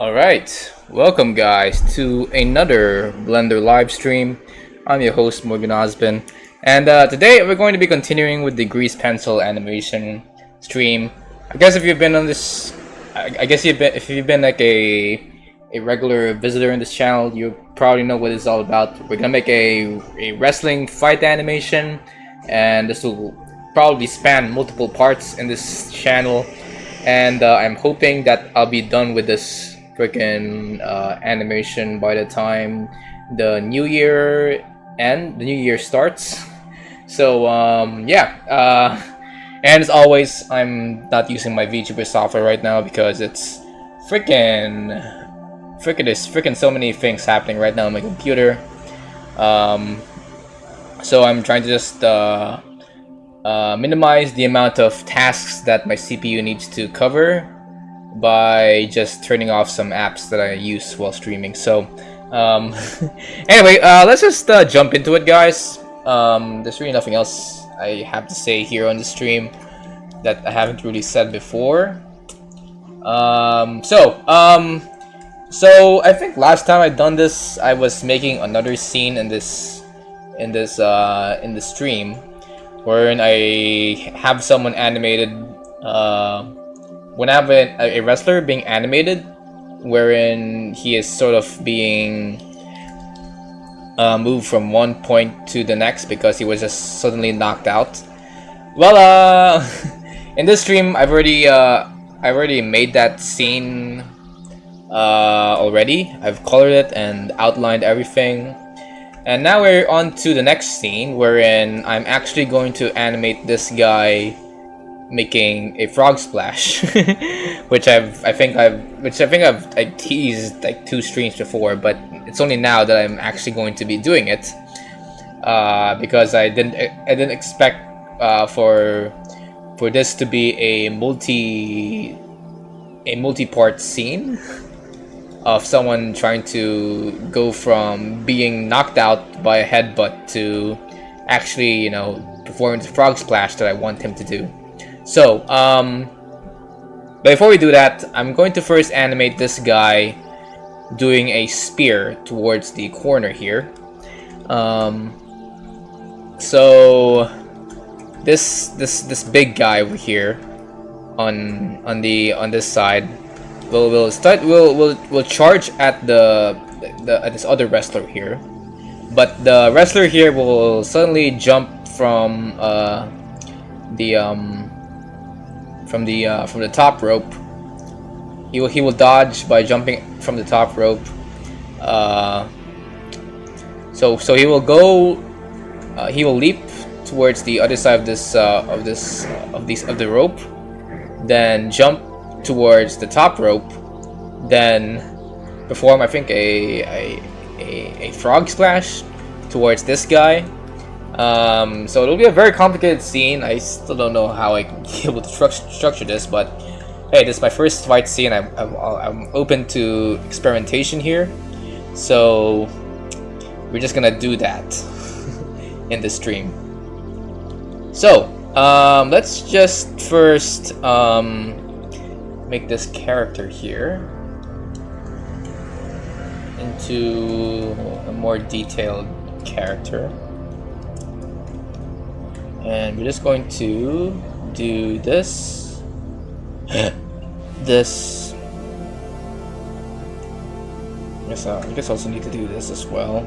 Alright, welcome guys to another Blender live stream. I'm your host Morgan Ozpin, and today we're going to be continuing with the grease pencil animation stream. I guess if you've been on this, if you've been like a regular visitor in this channel, you probably know what it's all about. We're gonna make a wrestling fight animation, and this will probably span multiple parts in this channel. And I'm hoping that I'll be done with this freaking animation by the time the new year starts. So yeah, and as always, I'm not using my VTuber software right now because it's there's freaking so many things happening right now on my computer. So I'm trying to just minimize the amount of tasks that my CPU needs to cover by just turning off some apps that I use while streaming. So anyway, let's just jump into it, guys. There's really nothing else I have to say here on the stream that I haven't really said before. So I think last time I done this, I was making another scene in this stream, wherein I have someone animated, when I have a wrestler being animated, wherein he is sort of being moved from one point to the next because he was just suddenly knocked out. Well, in this stream, I've already made that scene already. I've colored it and outlined everything. And now we're on to the next scene, wherein I'm actually going to animate this guy making a frog splash, which I think I've teased like 2 streams before, but it's only now that I'm actually going to be doing it, because I didn't expect for this to be a multi-part scene of someone trying to go from being knocked out by a headbutt to actually, you know, performing the frog splash that I want him to do. So, before we do that, I'm going to first animate this guy doing a spear towards the corner here. So this big guy over here on this side will charge at at this other wrestler here, but the wrestler here will suddenly jump from the top rope. He will dodge by jumping from the top rope. So he will go. He will leap towards the other side of the rope, then jump towards the top rope, then perform, I think, a frog splash towards this guy. So it'll be a very complicated scene. I still don't know how I can be able to structure this, but hey, this is my first fight scene. I'm open to experimentation here, so we're just gonna do that in the stream. So let's just first make this character here into a more detailed character. And we're just going to do this. I guess I also need to do this as well.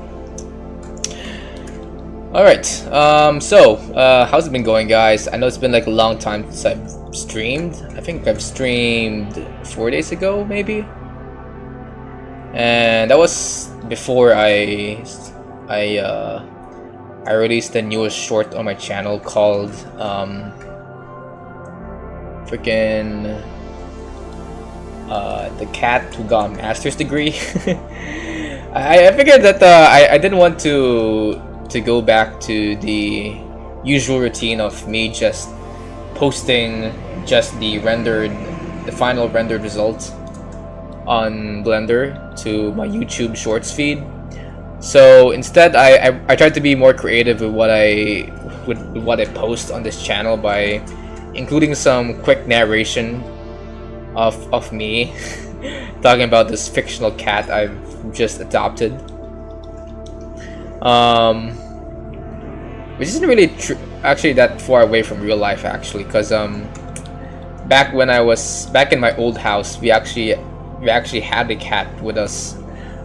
Alright, so how's it been going, guys? I know it's been like a long time since I've streamed. I think I've streamed 4 days ago, maybe. And that was before I released the newest short on my channel called The Cat Who Got a Master's Degree. I figured that I didn't want to go back to the usual routine of me just posting just the final rendered result on Blender to my YouTube Shorts feed. So instead, I tried to be more creative with what I post on this channel by including some quick narration of me talking about this fictional cat I've just adopted. Which isn't really actually that far away from real life, actually, because back in my old house, we actually had a cat with us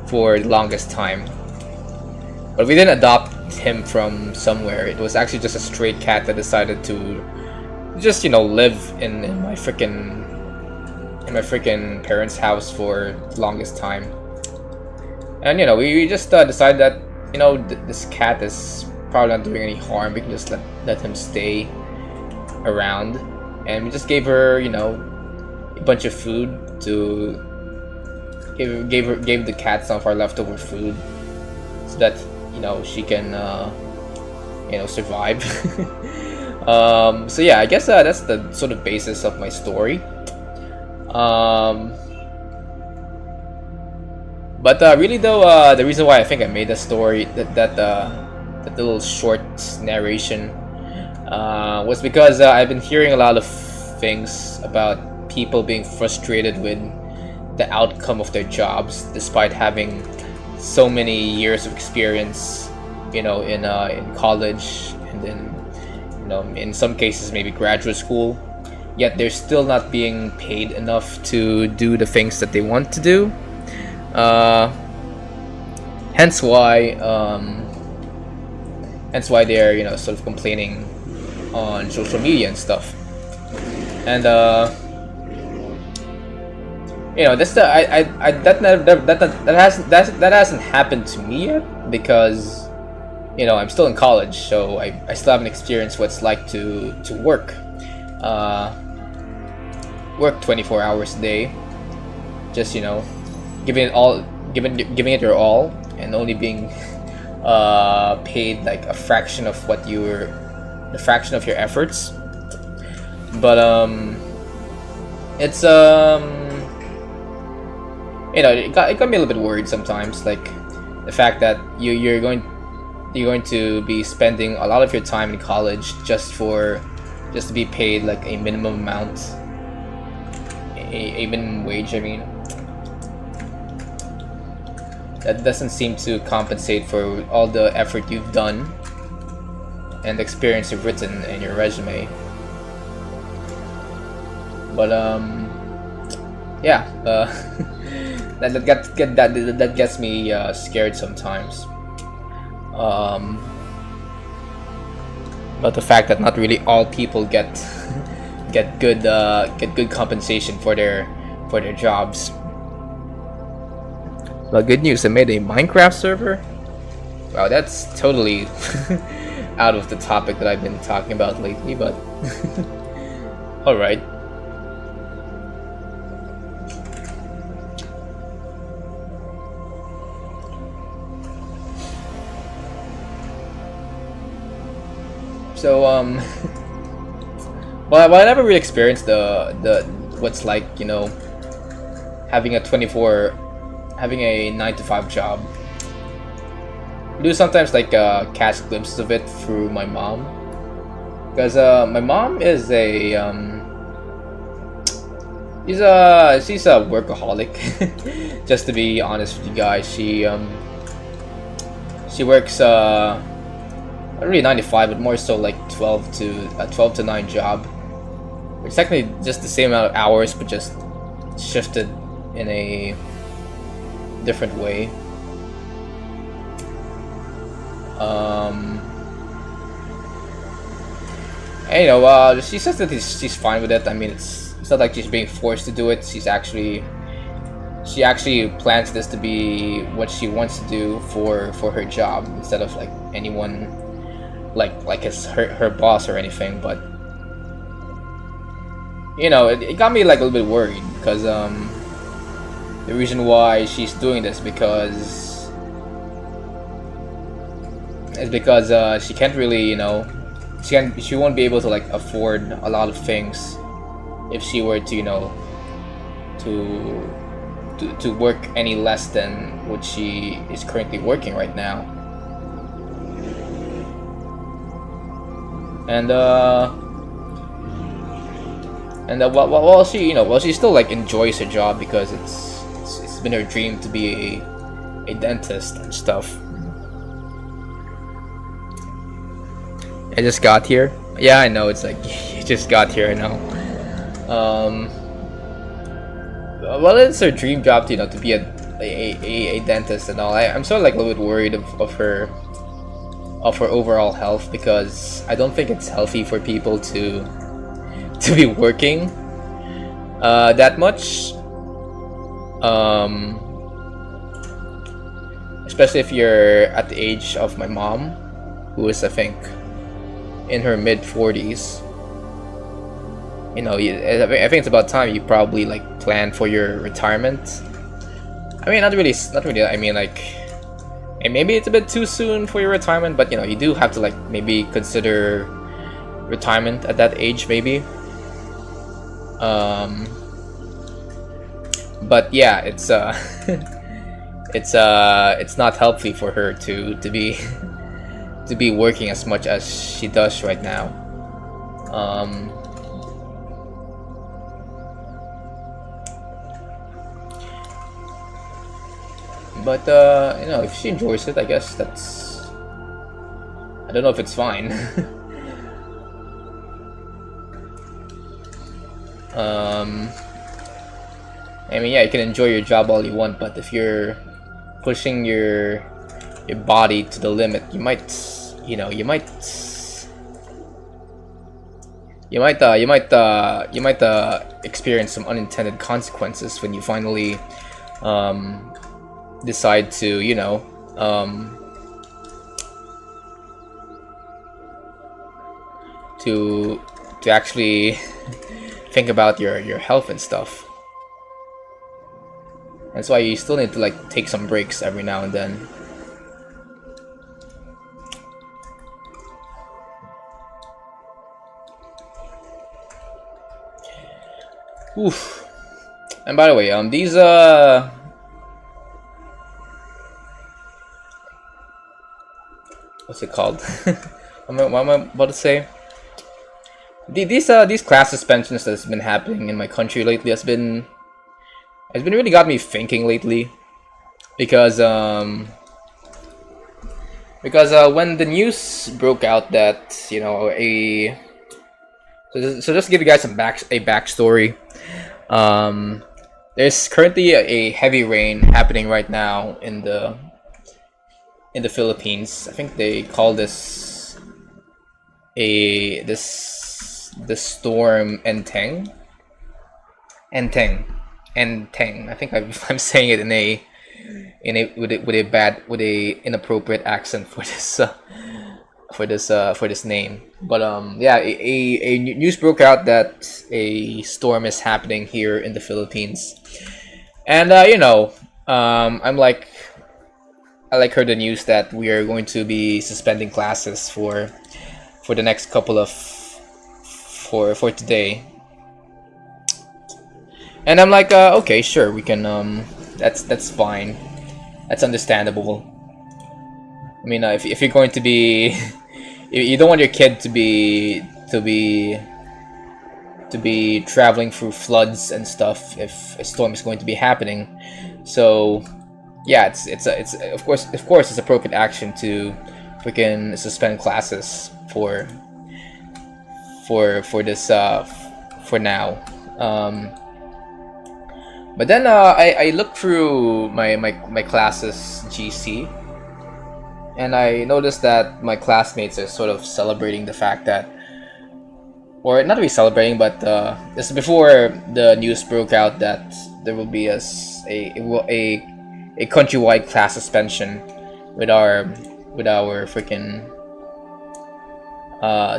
for the longest time, but we didn't adopt him from somewhere. It was actually just a stray cat that decided to just, you know, live in my freaking parents' house for the longest time. And, you know, we just decided that, you know, this cat is probably not doing any harm. We can just let him stay around, and we just gave her, you know, a bunch of food to gave the cat some of our leftover food, so that, you know, she can you know, survive. So yeah, I guess that's the sort of basis of my story. But really though, the reason why I think I made that story, that little short narration, was because I've been hearing a lot of things about people being frustrated with the outcome of their jobs, despite having so many years of experience, you know, in college, and then, you know, in some cases maybe graduate school, yet they're still not being paid enough to do the things that they want to do. Hence why they're, you know, sort of complaining on social media and stuff. And you know, that hasn't happened to me yet, because, you know, I'm still in college, so I still haven't experienced what it's like to work 24 hours a day, just, you know, giving it your all, and only being paid like a fraction of your efforts. But it's you know, it got me a little bit worried sometimes, like the fact that you're going to be spending a lot of your time in college just to be paid like a minimum amount, a minimum wage, I mean. That doesn't seem to compensate for all the effort you've done and the experience you've written in your resume. But yeah, that gets me scared sometimes. But the fact that not really all people get good compensation for their jobs. Well, good news, I made a Minecraft server. Wow, that's totally out of the topic that I've been talking about lately, but alright. So well, I never really experienced the what's like, you know, having a 9-to-5 job. I do sometimes like catch glimpses of it through my mom, because my mom is she's a workaholic. Just to be honest with you guys, she works not really 9 to 5, but more so like 12 to 9 job. It's technically just the same amount of hours, but just shifted in a different way. And, you know, she says that she's fine with it. I mean, it's not like she's being forced to do it. She actually plans this to be what she wants to do for her job, instead of like anyone like as her boss or anything. But, you know, it got me like a little bit worried, because the reason why she's doing this is because she can't really, you know, she won't be able to like afford a lot of things if she were to, you know, to work any less than what she is currently working right now. And And while she, while she still like enjoys her job because it's been her dream to be a dentist and stuff. I just got here. Yeah, I know. It's like you just got here. I know. Well, it's her dream job to be a dentist and all. I'm sort of like a little bit worried of her overall health, because I don't think it's healthy for people to be working that much, especially if you're at the age of my mom, who is, I think, in her mid-40s. I think it's about time you probably like plan for your retirement. I mean, not really. I mean, like, and maybe it's a bit too soon for your retirement, but you do have to like maybe consider retirement at that age, maybe. But yeah, it's it's not healthy for her to be working as much as she does right now. But if she enjoys it, I guess that's. I don't know if it's fine. I mean, yeah, you can enjoy your job all you want, but if you're pushing your body to the limit, you might experience some unintended consequences when you finally decide to to actually think about your health and stuff. That's why you still need to like take some breaks every now and then. Oof. And by the way, these what's it called? what am I about to say? These class suspensions that's been happening in my country lately has been really got me thinking lately, because when the news broke out that so just to give you guys a backstory, there's currently a heavy rain happening right now in the Philippines. I think they call this the storm Enteng. I think I'm saying it with a inappropriate accent for this name. But yeah, a news broke out that a storm is happening here in the Philippines, and I heard the news that we are going to be suspending classes for the next couple of for today. And I'm like, okay, sure, we can. That's fine. That's understandable. I mean, if you're going to be, you don't want your kid to be traveling through floods and stuff if a storm is going to be happening. So, yeah, it's of course it's appropriate action to freaking suspend classes for this for now. But then I looked through my class's GC, and I noticed that my classmates are sort of celebrating the fact that, or not really celebrating, but this is before the news broke out that there will be a countrywide class suspension with our freaking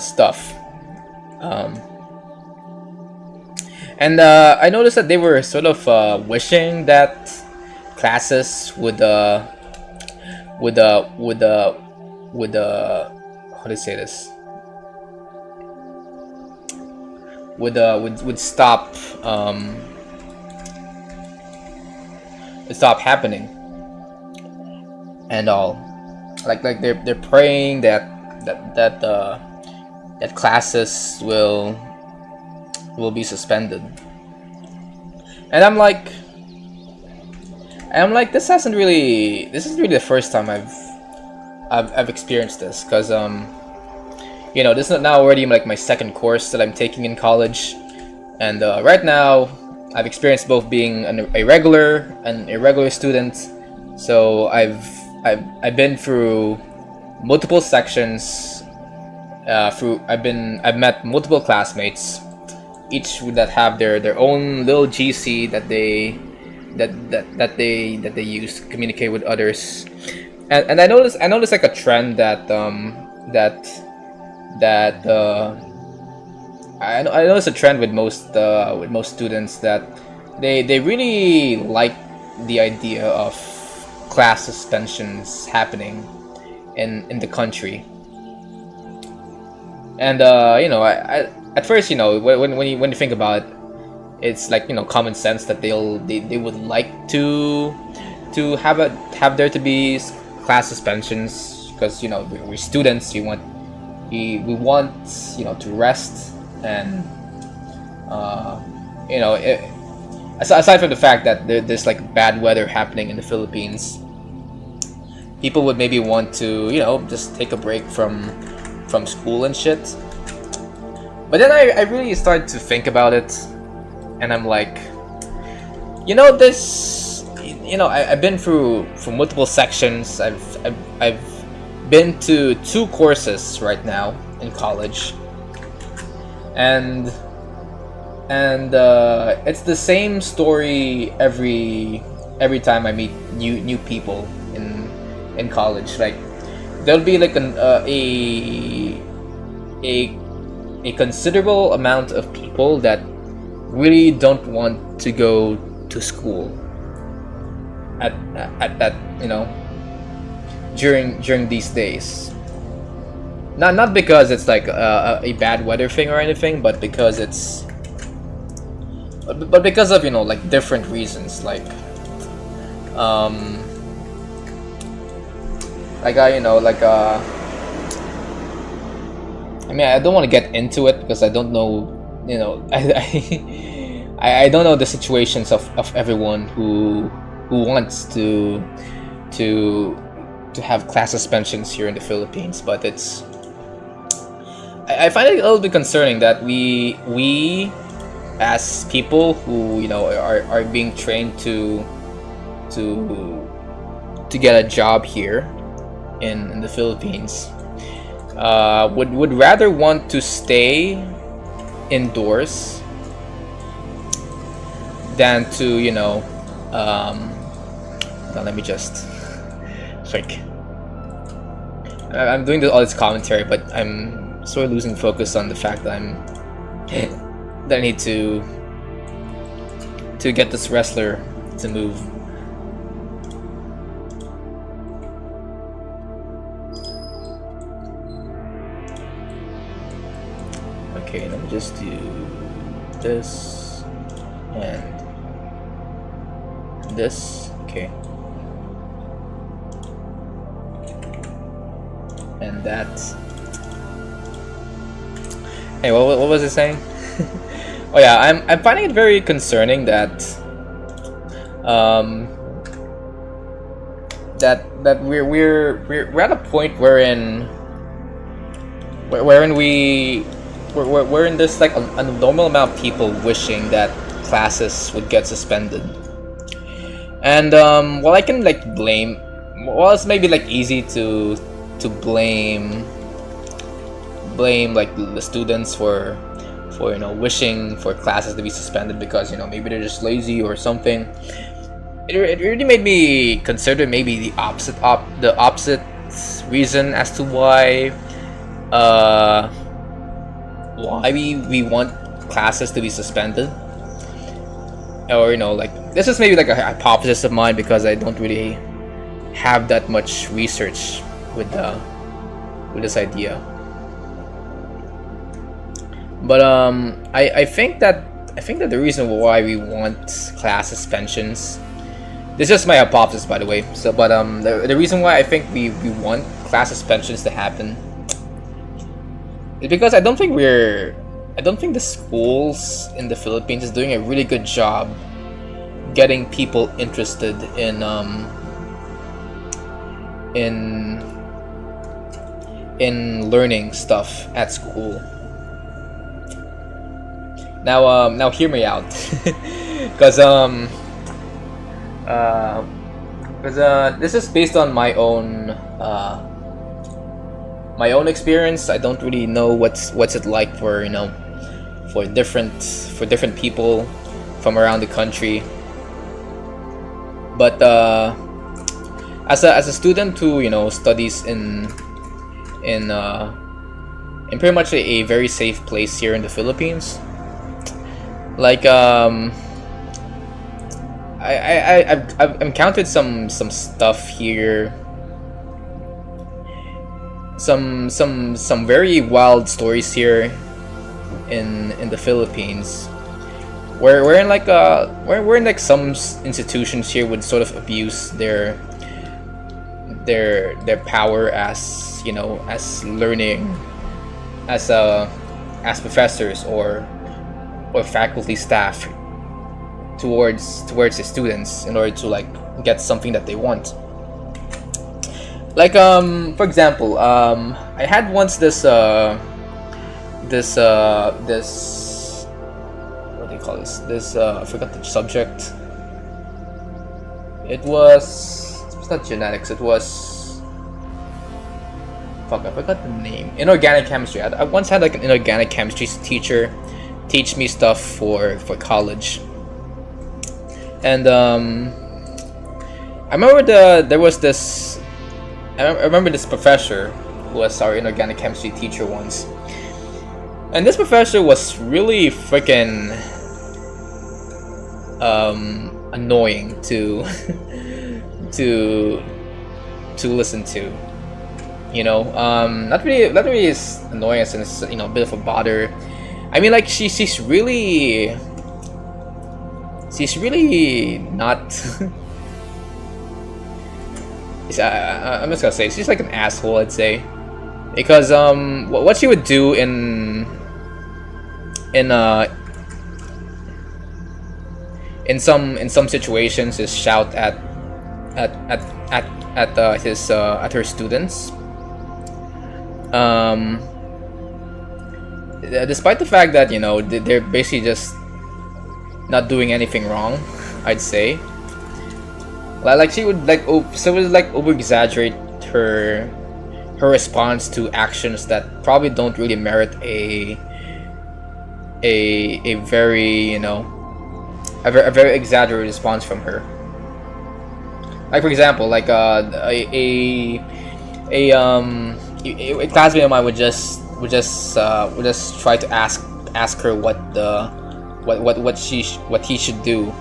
stuff. And I noticed that they were sort of wishing that classes would how to say this, would stop happening and all. Like they're praying that classes will will be suspended. And I'm like, this isn't really the first time I've experienced this, because you know, this is now already like my second course that I'm taking in college, and right now I've experienced both being a regular and irregular student. So I've been through multiple sections. I've met multiple classmates, each that have their own little GC that they use to communicate with others. And I noticed like a trend that I noticed a trend with most students, that they really like the idea of class suspensions happening in the country. And you know, I at first, you know, when you think about it, it's like, you know, common sense that they would like to have there to be class suspensions, because, you know, we're students. We want, you know, to rest, and you know, aside from the fact that there's like bad weather happening in the Philippines, people would maybe want to, you know, just take a break from school and shit. But then I really started to think about it, and I'm like, you know, this, you know, I've been through multiple sections. I've been to 2 courses right now in college, and it's the same story every time I meet new people in college. Like, there'll be like a considerable amount of people that really don't want to go to school at that, you know, during these days. Not because it's like a bad weather thing or anything, but because because of, you know, like different reasons, like you know, like I mean, I don't want to get into it because I don't know, you know, I don't know the situations of everyone who wants to have class suspensions here in the Philippines. But it's, I find it a little bit concerning that we as people who, you know, are being trained to get a job here in the Philippines, would rather want to stay indoors than to, you know, now let me just think. I'm doing all this commentary, but I'm sort of losing focus on the fact that I need to get this wrestler to move. Okay, let me just do this and this. Okay. And that. Hey, what was it saying? Oh yeah, I'm finding it very concerning that that we're at a point wherein we're in this like a normal amount of people wishing that classes would get suspended. And while I can like blame, well, it's maybe like easy to blame like the students for you know, wishing for classes to be suspended because, you know, maybe they're just lazy or something. It really made me consider maybe the opposite reason as to why we want classes to be suspended. Or, you know, like, this is maybe like a hypothesis of mine because I don't really have that much research with this idea. But I think that the reason why we want class suspensions, this is just my hypothesis, by the way. So, but the reason why I think we want class suspensions to happen is because I don't think I don't think the schools in the Philippines is doing a really good job getting people interested in learning stuff at school. Now hear me out, because this is based on my own experience. I don't really know what's it like for for different people from around the country. But as a student who studies in pretty much a very safe place here in the Philippines, like I've encountered some stuff here, some very wild stories here in the Philippines, where we're in like some institutions here would sort of abuse their power as as learning, as professors or faculty staff towards the students in order to like get something that they want. Like for example, I had once this what do you call this I forgot the subject. It's not genetics, it was, fuck, I forgot the name. Inorganic chemistry. I once had like an inorganic chemistry teacher teach me stuff for college. And I remember there was this. I remember this professor who was our inorganic chemistry teacher once, and this professor was really freaking annoying to to listen to. Not really as annoying as a bit of a bother. I mean, like she's really not. I'm just gonna say she's like an asshole, I'd say, because what she would do in some situations is shout at her students, despite the fact that they're basically just not doing anything wrong, I'd say. Like she would over exaggerate her response to actions that probably don't really merit a very a very exaggerated response from her. Like for example, like a classmate of mine would just try to ask her what he should do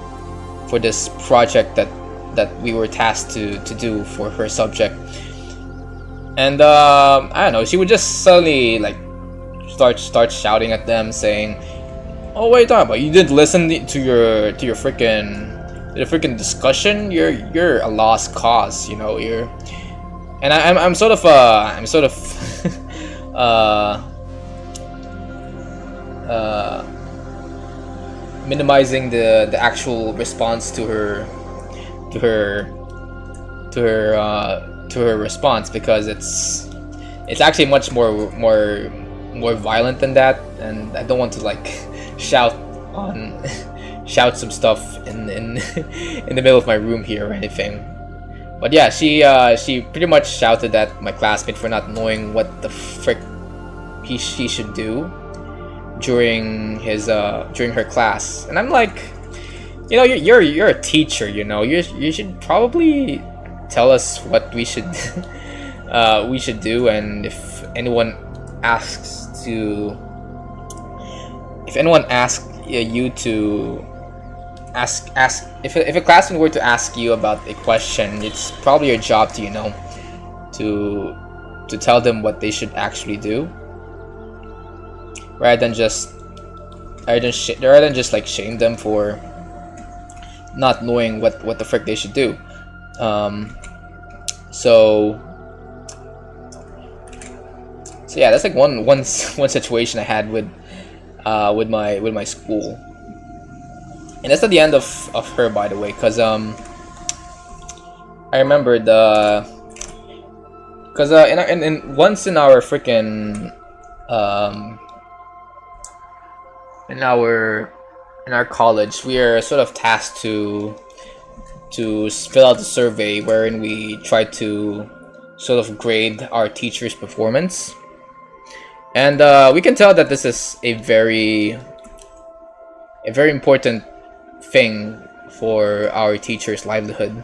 for this project that we were tasked to do for her subject. And I don't know, she would just suddenly like start shouting at them, saying, "Oh, what are you talking about? You didn't listen to your freaking discussion. You're a lost cause, You're..." And I'm sort of minimizing the actual response to her response, because it's actually much more violent than that, and I don't want to like shout some stuff in the middle of my room here or anything. But yeah, she pretty much shouted at my classmate for not knowing what the frick she should do during her class. And I'm like, you're a teacher, you should probably tell us what we should do. And if anyone asks you to ask if a classmate were to ask you about a question, it's probably your job to tell them what they should actually do, rather than just like shame them for not knowing what the frick they should do. So yeah, that's like one situation I had with with my school. And that's at the end of her, by the way, because I remember because in once in our freaking in our college, we are sort of tasked to fill out the survey wherein we try to sort of grade our teachers' performance. And we can tell that this is a very important thing for our teachers' livelihood.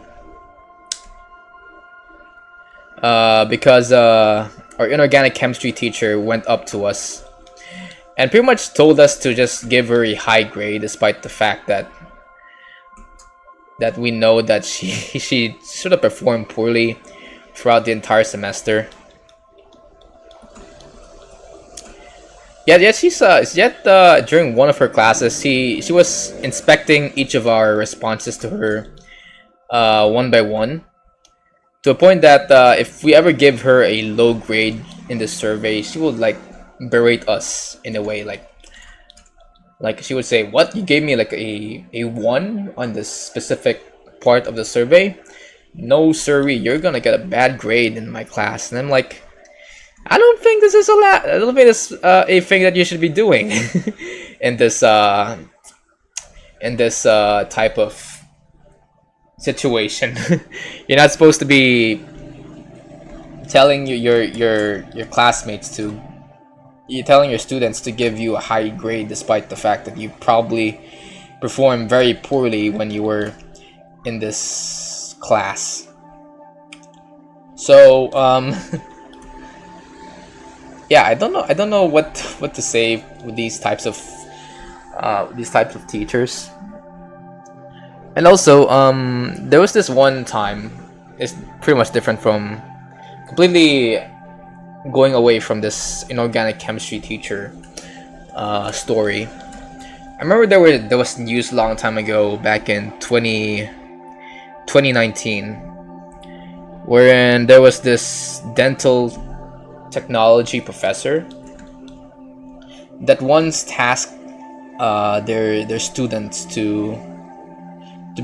Because our inorganic chemistry teacher went up to us and pretty much told us to just give her a high grade, despite the fact that we know that she sort of performed poorly throughout the entire semester. Yet during one of her classes, she was inspecting each of our responses to her one by one, to a point that if we ever give her a low grade in the survey, she would like berate us in a way, like she would say, "What, you gave me like a 1 on this specific part of the survey? No siree, you're gonna get a bad grade in my class." And I'm like, I don't think this is I don't think this a thing that you should be doing in this type of situation. You're not supposed to be telling your classmates to, you're telling your students to give you a high grade, despite the fact that you probably performed very poorly when you were in this class. So yeah, I don't know what to say with these types of teachers. And also, there was this one time, it's pretty much different from, completely going away from this inorganic chemistry teacher story. I remember there was news a long time ago, back in 2019, wherein there was this dental technology professor that once tasked their students to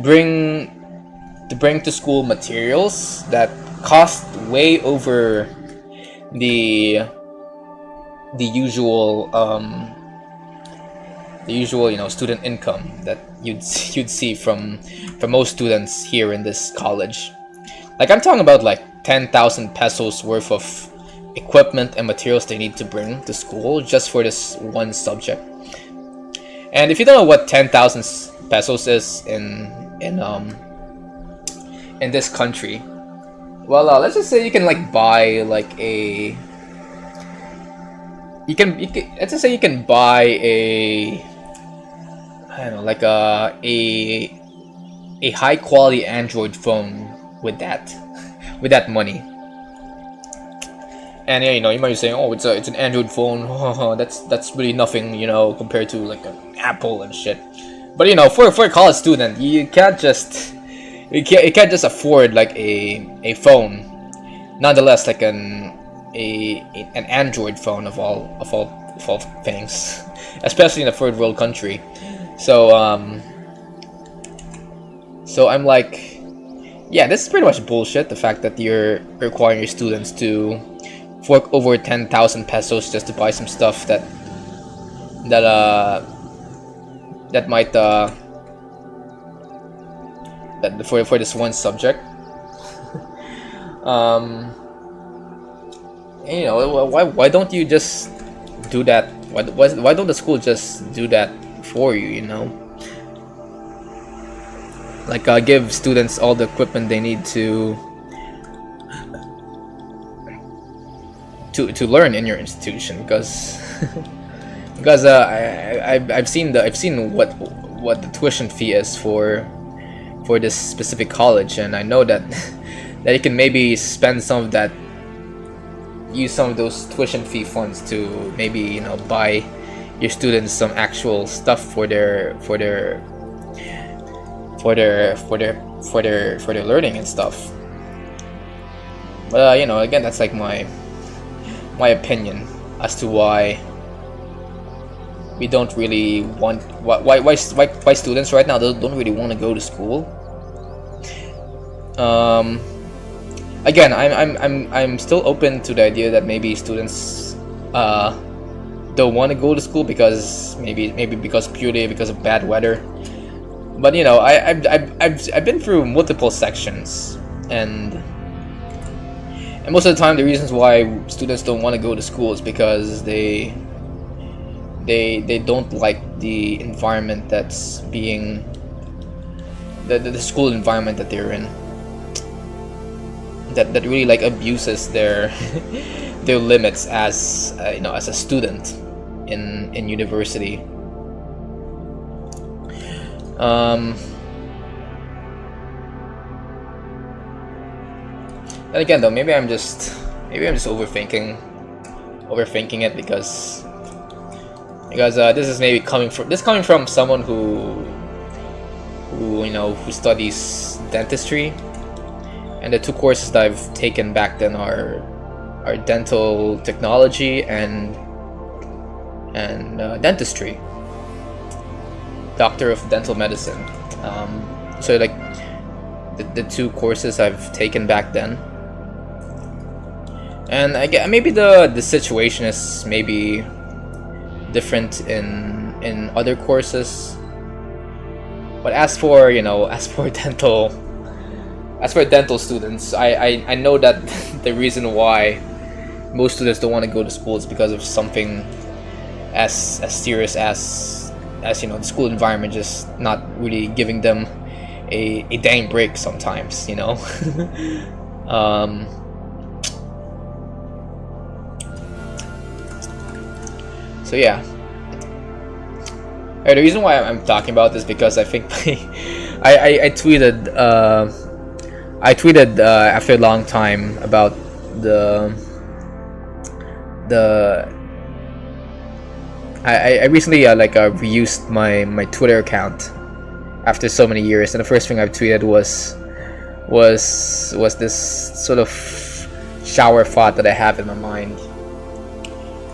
bring to school materials that cost way over the usual student income that you'd see from most students here in this college. Like, I'm talking about like 10,000 pesos worth of equipment and materials they need to bring to school just for this one subject. And if you don't know what 10,000 pesos is in this country, well, let's just say you can like buy like a let's just say you can buy a, I don't know, like a high quality Android phone with that money. And yeah, you might be saying, "Oh, it's an Android phone. That's really nothing, compared to like an Apple and shit." But for a college student, you can't just afford like a phone. Nonetheless, like an Android phone of all things, especially in a third world country. So I'm like, yeah, this is pretty much bullshit. The fact that you're requiring your students to fork over 10,000 pesos just to buy some stuff that might that for this one subject. Why don't you just do that? Why don't the school just do that for you? Like give students all the equipment they need to learn in your institution, because I've seen what the tuition fee is for this specific college, and I know that you can maybe spend some of that, use some of those tuition fee funds to maybe buy your students some actual stuff for their learning and stuff. But again, that's like my opinion as to why we don't really want, why students right now don't really want to go to school. Again, I'm still open to the idea that maybe students don't want to go to school because maybe purely because of bad weather. But you know, I've been through multiple sections, and most of the time the reasons why students don't want to go to school is because they don't like the environment that's being the school environment that they're in, that really like abuses their their limits as you know, as a student in university. And again, though, maybe I'm just overthinking it because this is maybe coming from someone who you know, who studies dentistry, and the two courses that I've taken back then are dental technology and dentistry, Doctor of Dental Medicine. So like the two courses I've taken back then, and I guess maybe the situation is maybe different in other courses. But as for dental students, I know that the reason why most students don't want to go to school is because of something as serious as you know, the school environment just not really giving them a dang break sometimes, you know. So yeah. The reason why I'm talking about this because I think I tweeted after a long time about I recently reused my Twitter account after so many years, and the first thing I tweeted was this sort of shower thought that I have in my mind,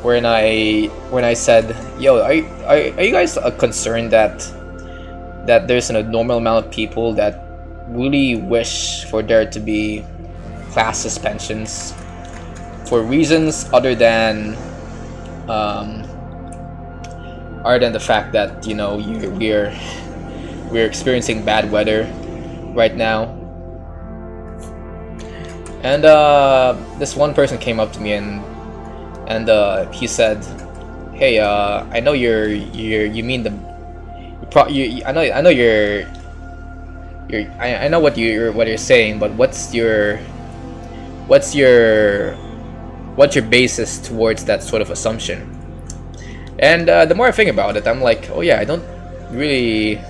when I said, "Yo, are you guys concerned that there's an abnormal amount of people that really wish for there to be class suspensions for reasons other than the fact that, you know, we're experiencing bad weather right now?" And this one person came up to me and he said, "Hey, I know you mean the I know what you're saying, but what's your basis towards that sort of assumption?" And the more I think about it, I'm like, oh yeah, I don't really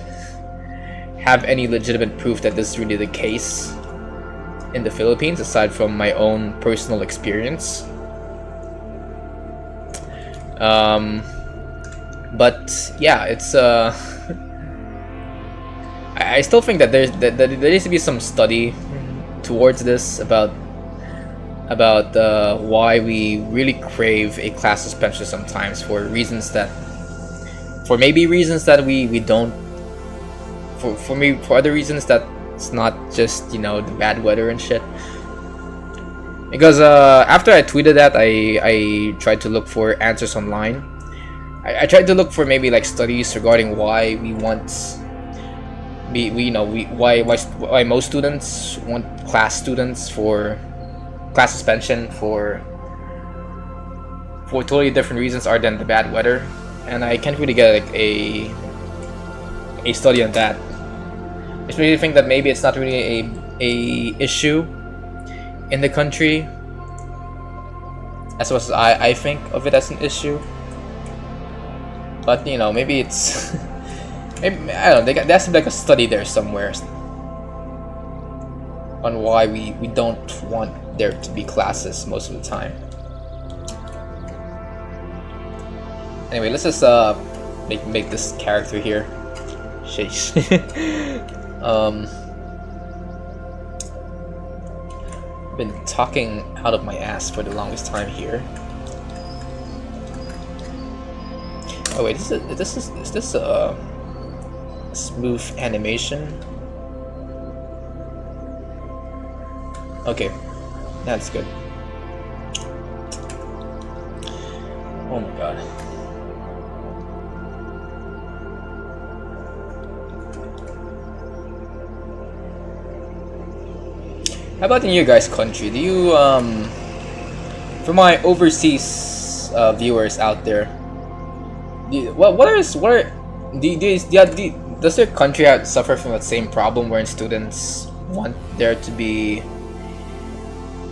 have any legitimate proof that this is really the case in the Philippines, aside from my own personal experience. But yeah, it's I still think that there needs to be some study towards this about why we really crave a class suspension sometimes, for other reasons that it's not just, you know, the bad weather and shit. Because after I tweeted that, I tried to look for answers online. I tried to look for maybe like studies regarding why why most students want class suspension for totally different reasons other than the bad weather, and I can't really get like a study on that. I just really think that maybe it's not really a issue in the country as much as I think of it as an issue. But you know, maybe it's maybe, I don't know, there has to be like a study there somewhere on why we don't want there to be classes most of the time. Anyway, let's just make this character here. Sheesh. Been talking out of my ass for the longest time here. Oh wait, is this a smooth animation? Okay, that's good. Oh my god. How about in your guys' country? Do you for my overseas viewers out there, does their country suffer from the same problem wherein students want there to be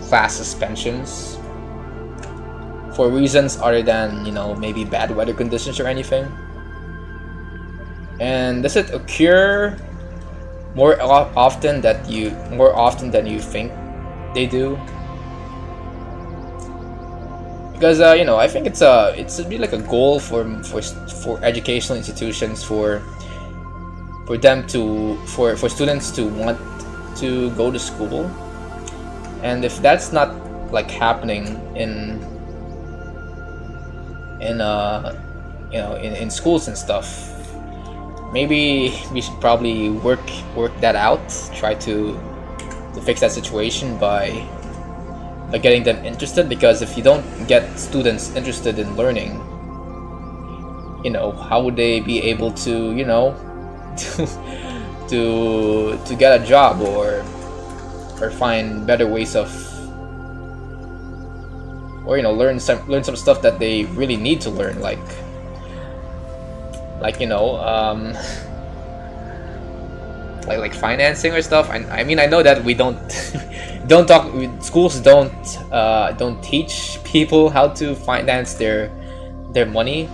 class suspensions for reasons other than, you know, maybe bad weather conditions or anything? And does it occur more often than you think they do? Because you know, I think it's a be like a goal for educational institutions for students to want to go to school, and if that's not like happening in schools and stuff, maybe we should probably work that out, try to fix that situation by getting them interested. Because if you don't get students interested in learning, you know, how would they be able to, you know, to get a job or find better ways of, or, you know, learn some stuff that they really need to learn, like you know, like financing or stuff. I mean, I know that we don't schools don't teach people how to finance their money.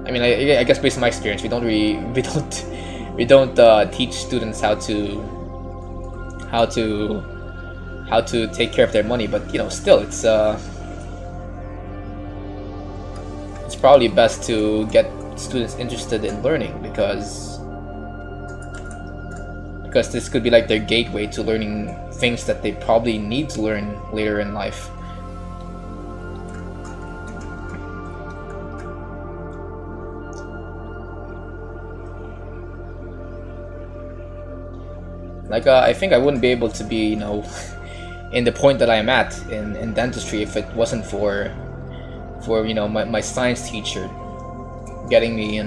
I mean, I guess based on my experience, we don't teach students how to take care of their money. But, you know, still, it's probably best to get students interested in learning, because this could be like their gateway to learning things that they probably need to learn later in life. Like, I think I wouldn't be able to be, you know, in the point that I am at in dentistry if it wasn't for you know, my science teacher getting me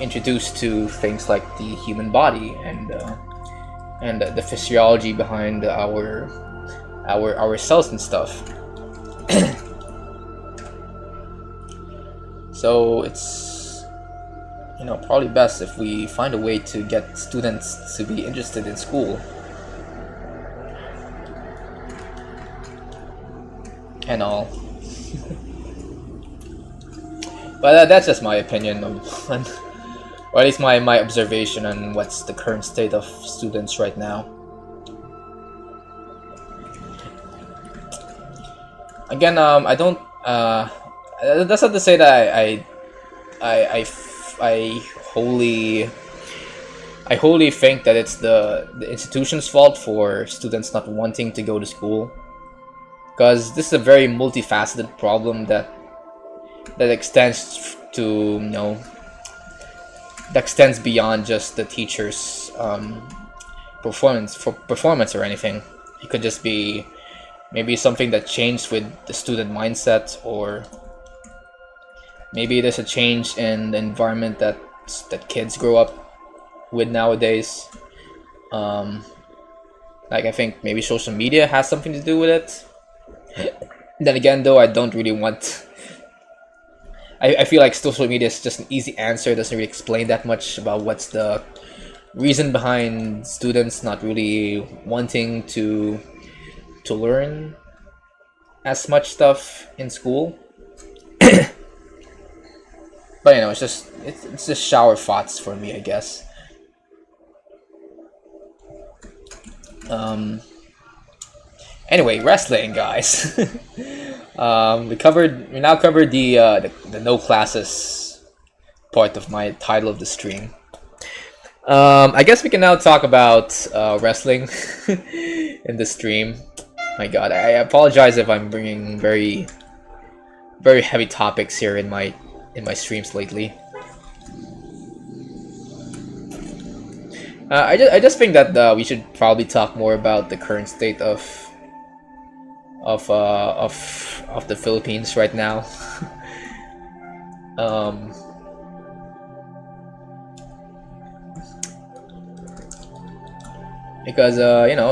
introduced to things like the human body and the physiology behind our cells and stuff. So it's, you know, probably best if we find a way to get students to be interested in school. And all. But that's just my opinion or at least my observation on what's the current state of students right now. Again, I don't. That's not to say that I wholly think that it's the institution's fault for students not wanting to go to school. Because this is a very multifaceted problem that extends to, you know, that extends beyond just the teacher's performance or anything. It could just be maybe something that changed with the student mindset, or maybe there's a change in the environment that kids grow up with nowadays. Like, I think maybe social media has something to do with it. Then again, though, I don't really want. I feel like social media is just an easy answer. It doesn't really explain that much about what's the reason behind students not really wanting to learn as much stuff in school. But, you know, it's just shower thoughts for me, I guess. Anyway, wrestling, guys. We now covered the no classes part of my title of the stream. I guess we can now talk about wrestling in the stream. My God, I apologize if I'm bringing very very heavy topics here in my streams lately. I just think that we should probably talk more about the current state of the Philippines right now. Because you know,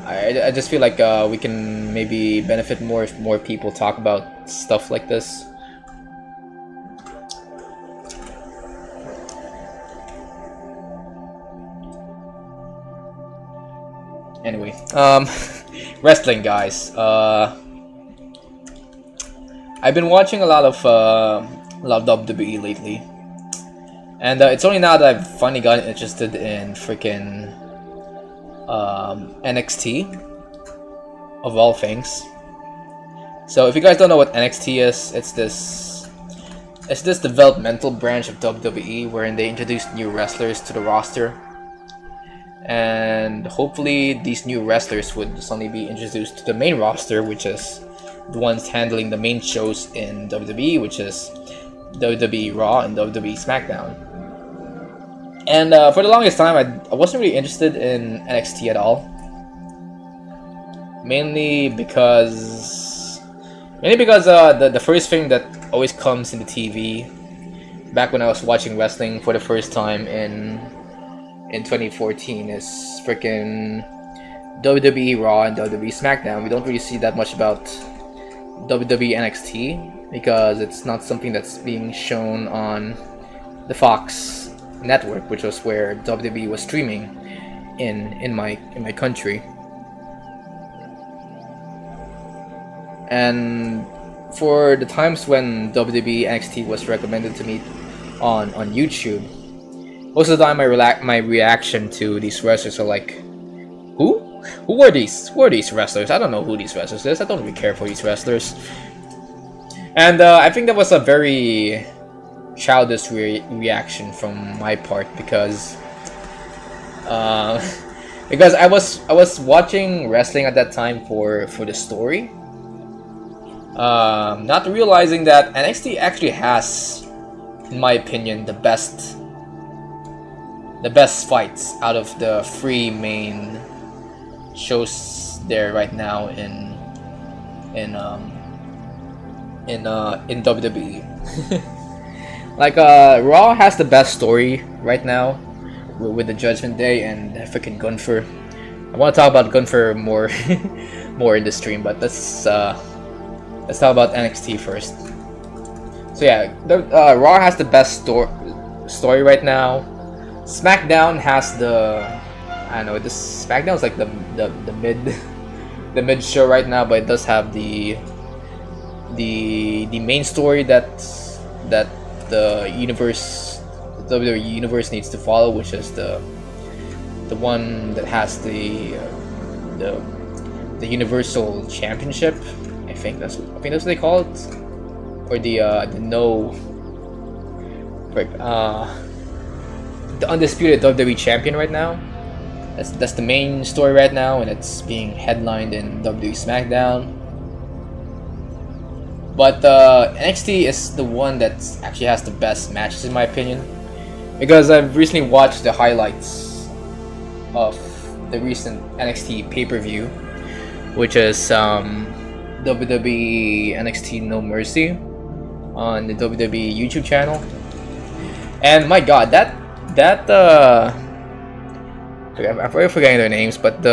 I just feel like we can maybe benefit more if more people talk about stuff like this. Anyway, wrestling, guys. I've been watching a lot of WWE lately, and it's only now that I've finally gotten interested in freaking NXT, of all things. So if you guys don't know what NXT is, it's this developmental branch of WWE wherein they introduce new wrestlers to the roster. And hopefully these new wrestlers would suddenly be introduced to the main roster, which is the ones handling the main shows in WWE, which is WWE Raw and WWE SmackDown. And for the longest time, I wasn't really interested in NXT at all. Mainly because the first thing that always comes in the TV back when I was watching wrestling for the first time in 2014 is freaking WWE Raw and WWE SmackDown. We don't really see that much about WWE NXT because it's not something that's being shown on the Fox network, which was where WWE was streaming in my country. And for the times when WWE NXT was recommended to me on YouTube, most of the time my reaction to these wrestlers are like, who are these wrestlers? I don't know who these wrestlers is. I don't really care for these wrestlers. And I think that was a very childish reaction from my part because I was watching wrestling at that time for the story, not realizing that NXT actually has, in my opinion, the best fights out of the three main shows there right now in WWE. Like Raw has the best story right now with the Judgment Day and freaking Gunther. I want to talk about Gunther more more in the stream, but let's talk about NXT first. So yeah, Raw has the best story right now. SmackDown has I don't know, this SmackDown's like the mid show right now, but it does have the main story that the WWE universe needs to follow, which is the one that has the Universal Championship. I think that's what they call it, or the undisputed WWE champion right now. That's the main story right now, and it's being headlined in WWE SmackDown. But NXT is the one that actually has the best matches in my opinion, because I've recently watched the highlights of the recent NXT pay-per-view, which is WWE NXT No Mercy on the WWE YouTube channel. And my god, I'm forgetting their names, but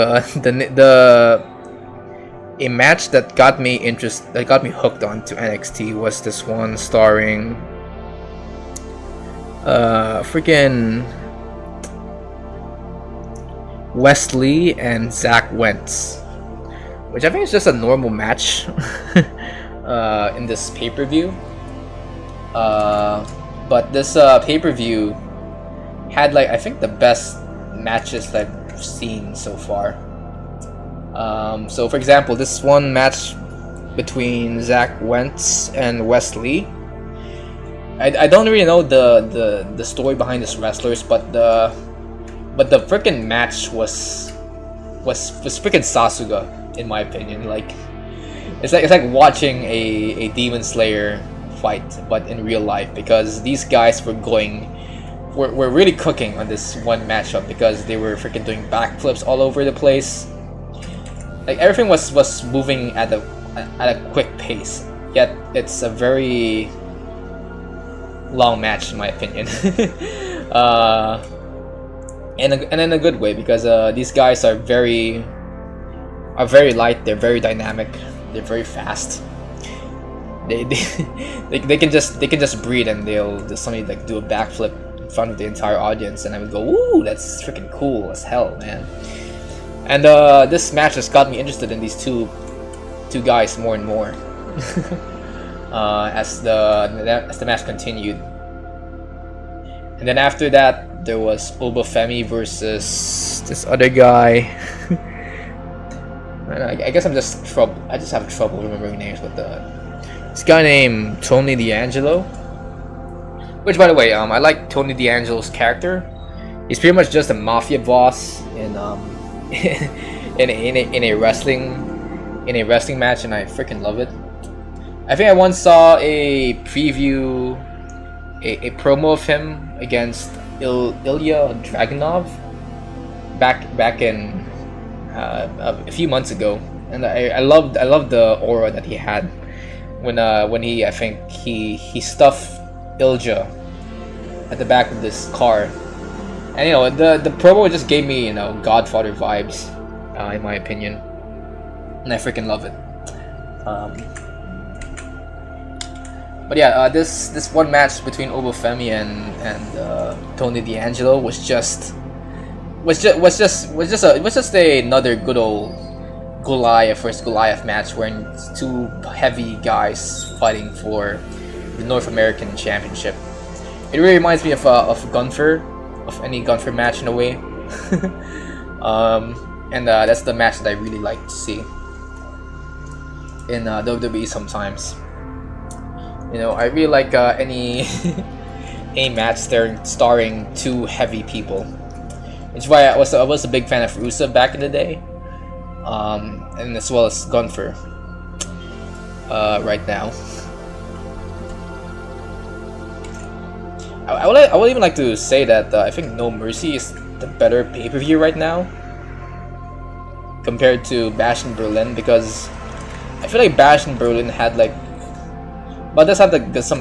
a match that got me hooked onto NXT was this one starring freaking Wesley and Zach Wentz, which I think is just a normal match in this pay-per-view. But this pay-per-view had I think the best matches that I've seen so far. So for example, this one match between Zach Wentz and Wesley, I don't really know the story behind these wrestlers, but the freaking match was freaking Sasuga in my opinion. it's like watching a Demon Slayer fight, but in real life, because these guys were really cooking on this one matchup, because they were freaking doing backflips all over the place. Like everything was moving at a quick pace. Yet it's a very long match in my opinion. And in a good way, because these guys are very light. They're very dynamic. They're very fast. They can just breathe, and they'll just suddenly like do a backflip in front of the entire audience, and I would go, "Ooh, that's freaking cool as hell, man!" And this match has got me interested in these two guys more and more as the match continued. And then after that, there was Obafemi versus this other guy. I guess I just have trouble remembering names, but this guy named Tony D'Angelo. Which, by the way, I like Tony D'Angelo's character. He's pretty much just a mafia boss in in a wrestling match, and I freaking love it. I think I once saw a preview, a promo of him against Ilya Dragunov back in a few months ago, and I loved the aura that he had when he, I think he stuffed Ilja at the back of this car, and the promo just gave me Godfather vibes, in my opinion, and I freaking love it. But yeah, this one match between Obafemi and Tony D'Angelo was just another good old Goliath versus Goliath match, wherein it's two heavy guys fighting for the North American Championship. It really reminds me of Gunther, of any Gunther match in a way. And that's the match that I really like to see in WWE sometimes. I really like any match starring two heavy people. Which is why I was a big fan of Rusev back in the day, and as well as Gunther right now. I would even like to say that I think No Mercy is the better pay-per-view right now compared to Bash in Berlin, because I feel like Bash in Berlin had but does have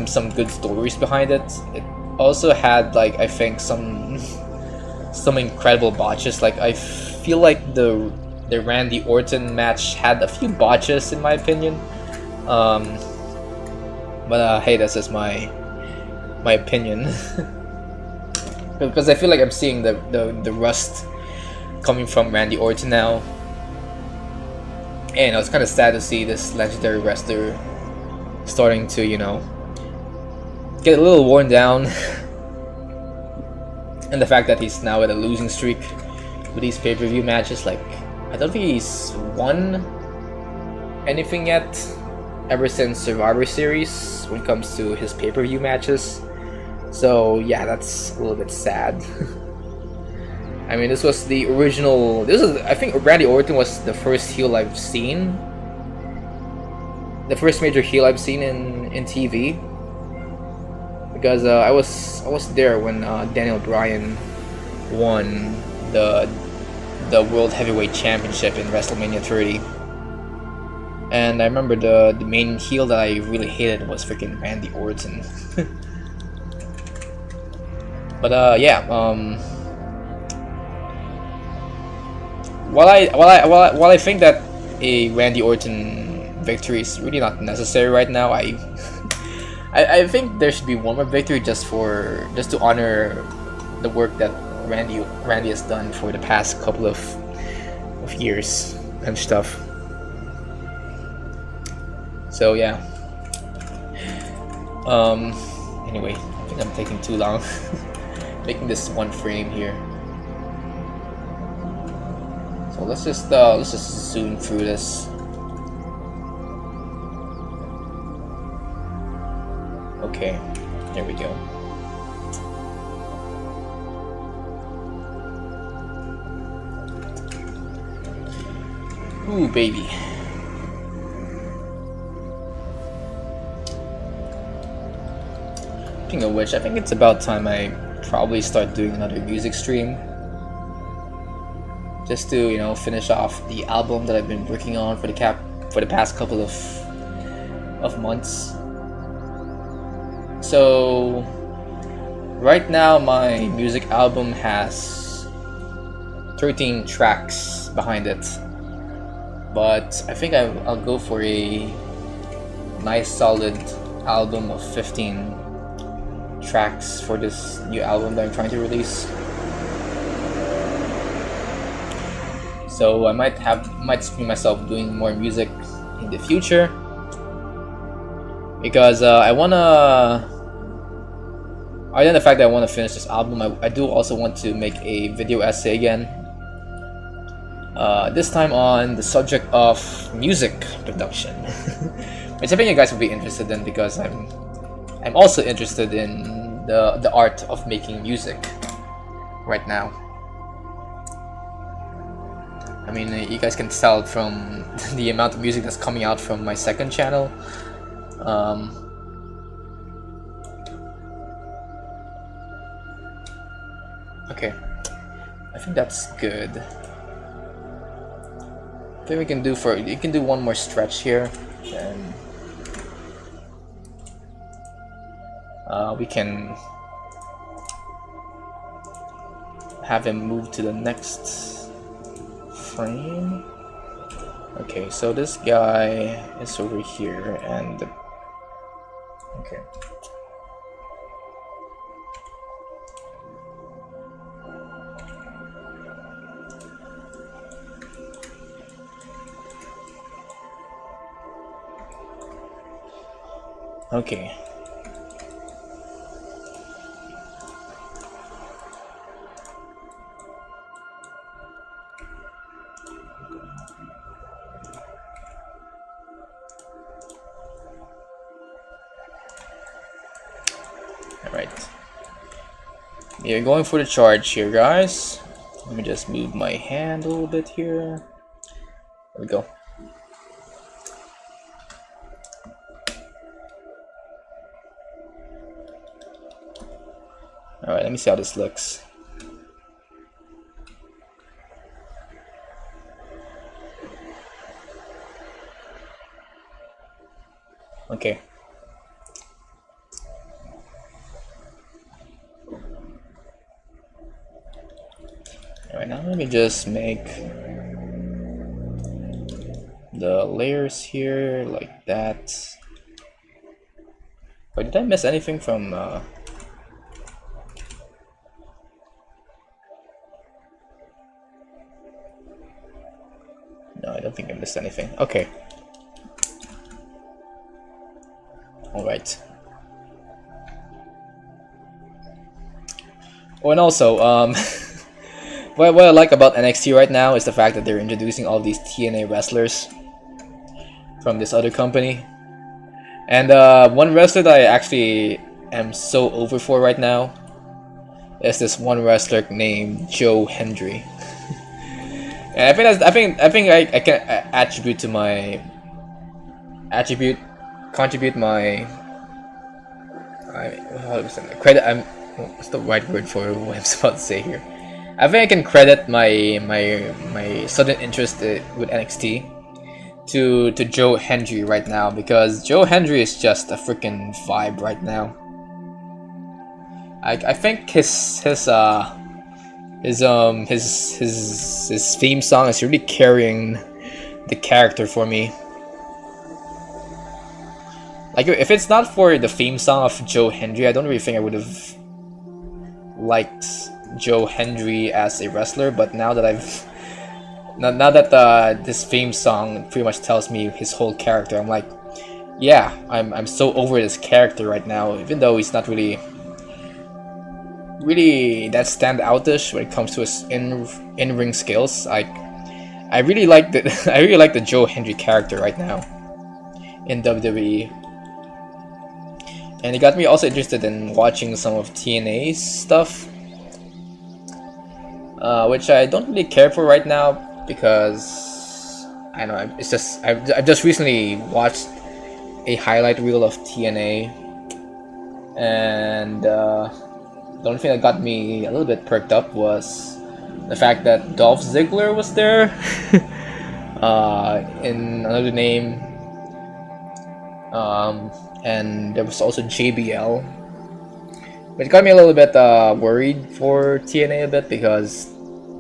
some good stories behind it. It also had I think some incredible botches. I feel like the Randy Orton match had a few botches in my opinion. But hey, that's just my opinion. Because I feel like I'm seeing the rust coming from Randy Orton now, and it's kind of sad to see this legendary wrestler starting to get a little worn down. And the fact that he's now at a losing streak with these pay-per-view matches, I don't think he's won anything yet ever since Survivor Series when it comes to his pay-per-view matches. So yeah, that's a little bit sad. I mean, this was the original. I think Randy Orton was the first heel I've seen. The first major heel I've seen in TV. Because I was there when Daniel Bryan won the World Heavyweight Championship in WrestleMania 30, and I remember the main heel that I really hated was freaking Randy Orton. But yeah, while I think that a Randy Orton victory is really not necessary right now, I think there should be one more victory just to honor the work that Randy has done for the past couple of years and stuff. So yeah. Anyway, I think I'm taking too long making this one frame here. So let's just zoom through this. Okay, there we go. Ooh, baby. speaking of which, I think it's about time I probably start doing another music stream. Just to, you know, finish off the album that I've been working on for the past couple of months. So right now my music album has 13 tracks behind it. But I think I'll go for a nice solid album of 15 tracks for this new album that I'm trying to release. So I might see myself doing more music in the future, because other than the fact that I want to finish this album, I do also want to make a video essay again. This time on the subject of music production, which I think you guys will be interested in, because I'm also interested in the art of making music right now. I mean, you guys can tell from the amount of music that's coming out from my second channel. Okay, I think that's good. I think you can do one more stretch here, and we can have him move to the next frame. Okay, so this guy is over here, and okay. Okay. Alright. You're going for the charge here, guys. Let me just move my hand a little bit here. There we go. Alright, let me see how this looks. Okay. Alright, now let me just make the layers here like that. Wait, did I miss anything from No, I don't think I missed anything. Okay. Alright. Oh, and also, what I like about NXT right now is the fact that they're introducing all these TNA wrestlers from this other company. And one wrestler that I actually am so over for right now is this one wrestler named Joe Hendry. And I think I can contribute my credit. What's the right word for what I'm about to say here? I think I can credit my sudden interest with NXT to Joe Hendry right now, because Joe Hendry is just a freaking vibe right now. I think his theme song is really carrying the character for me. Like, if it's not for the theme song of Joe Hendry, I don't really think I would have liked Joe Hendry as a wrestler. But now that this theme song pretty much tells me his whole character, I'm like, yeah, I'm so over this character right now, even though he's not really that standoutish when it comes to his in-ring skills. I really like the Joe Hendry character right now in WWE. And it got me also interested in watching some of TNA's stuff, which I don't really care for right now, because I don't know, it's just I've just recently watched a highlight reel of TNA, And the only thing that got me a little bit perked up was the fact that Dolph Ziggler was there in another name, and there was also JBL, which got me a little bit worried for TNA a bit, because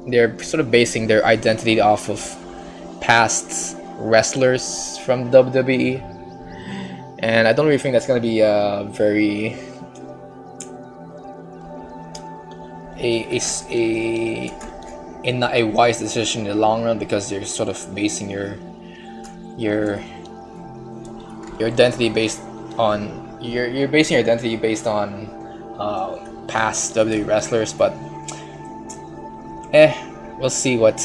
they're sort of basing their identity off of past wrestlers from WWE, and I don't really think that's gonna be a very not a wise decision in the long run, because you're sort of basing your identity based on you're basing your identity based on past WWE wrestlers. But we'll see what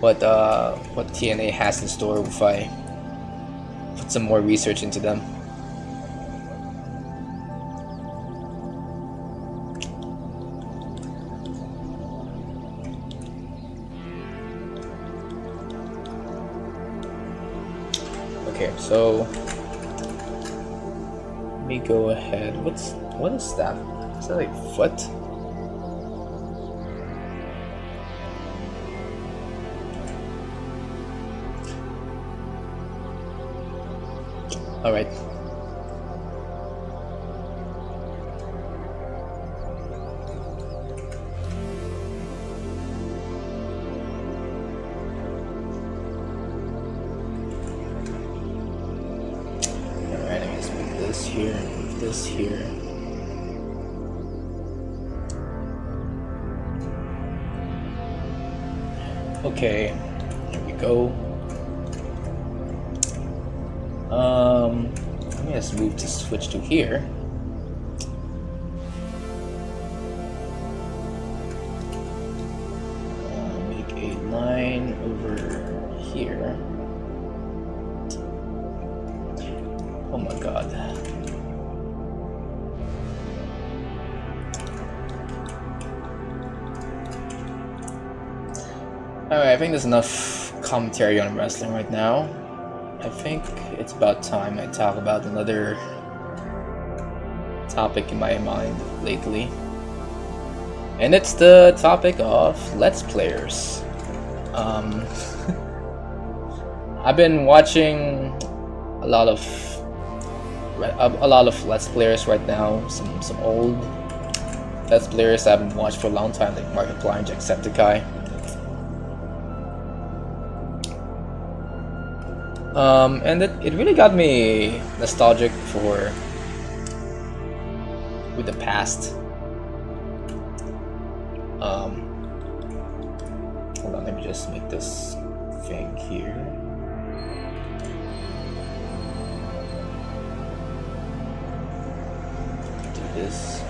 TNA has in store if I put some more research into them. Okay, so let me go ahead. What is that? Is that like foot? All right. This here. Okay, here we go. Let me just move to switch to here. Make a line over here. Oh my god. Alright, I think there's enough commentary on wrestling right now. I think it's about time I talk about another topic in my mind lately. And it's the topic of Let's Players. I've been watching a lot of Let's Players right now. Some old Let's Players I've been watching for a long time, like Markiplier and Jacksepticeye. And it really got me nostalgic with the past. Hold on, let me just make this thing here. Do this.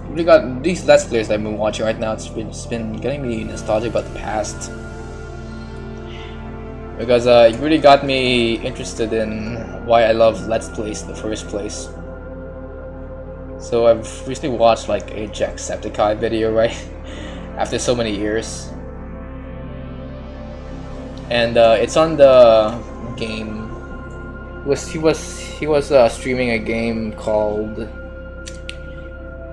Really got these Let's Plays I've been watching right now. It's been getting me nostalgic about the past, because it really got me interested in why I love Let's Plays in the first place. So I've recently watched like a Jacksepticeye video, right, after so many years, and it's on the game. He was streaming a game called.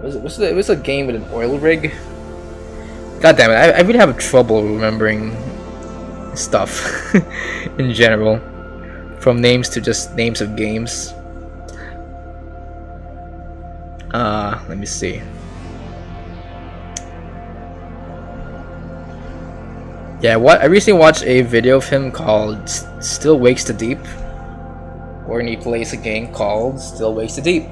It was a game with an oil rig. God damn it! I really have trouble remembering stuff in general, from names to just names of games. Let me see. Yeah, I recently watched a video of him called Still Wakes the Deep, wherein he plays a game called Still Wakes the Deep.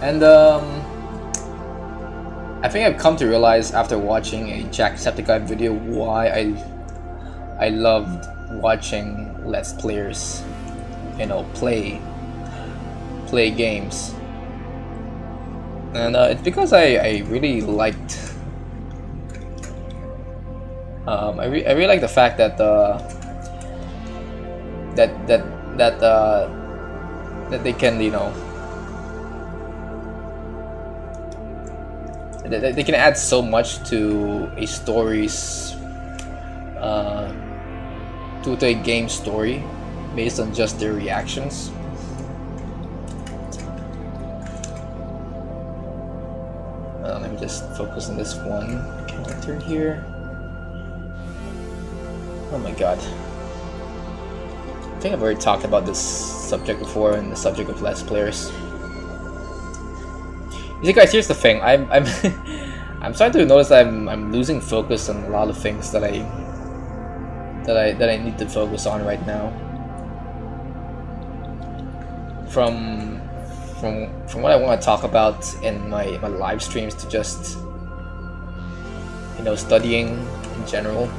And I think I've come to realize after watching a Jacksepticeye video why I loved watching Let's Players, play games. And it's because I really liked I really like the fact that that they can, they can add so much to a story's to a game story based on just their reactions. Let me just focus on this one character here. Oh my god. I think I've already talked about this subject before in the subject of Let's Players. You see, guys, here's the thing. I'm I'm starting to notice that I'm losing focus on a lot of things that I need to focus on right now. From what I want to talk about in my live streams to just, you know, studying in general.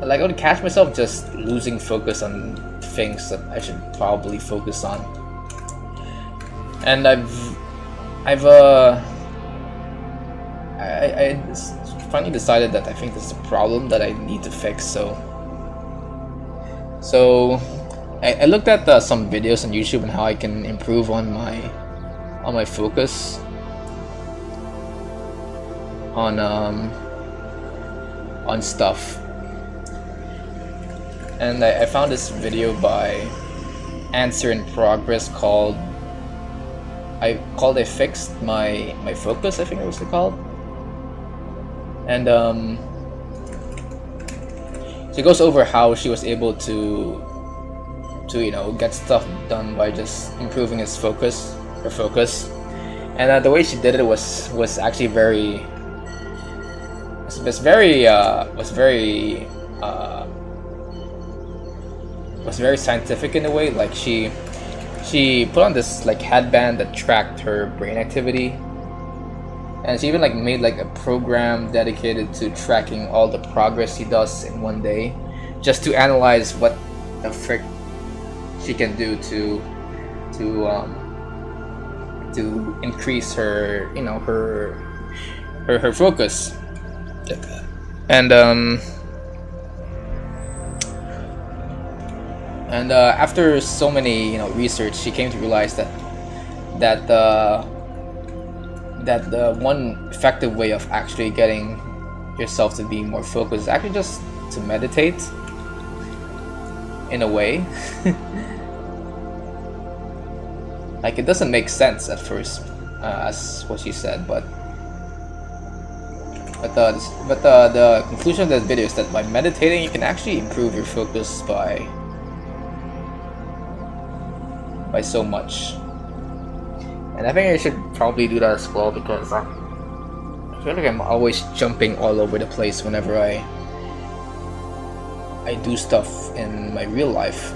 Like, I would catch myself just losing focus on things that I should probably focus on. And I finally decided that I think this is a problem that I need to fix. So I looked at some videos on YouTube and how I can improve on my focus on stuff. And I found this video by Answer in Progress called I fixed my focus, I think it was called. And she goes over how she was able to you know, get stuff done by just improving her focus. And the way she did it was actually very scientific in a way. Like she put on this like headband that tracked her brain activity, and she even like made like a program dedicated to tracking all the progress she does in one day, just to analyze what the frick she can do to increase her, you know, her focus. And after so many, you know, research, she came to realize that the one effective way of actually getting yourself to be more focused is actually just to meditate, in a way. Like, it doesn't make sense at first, as what she said, but the conclusion of this video is that by meditating you can actually improve your focus by so much. And I think I should probably do that as well, because I feel like I'm always jumping all over the place whenever I do stuff in my real life.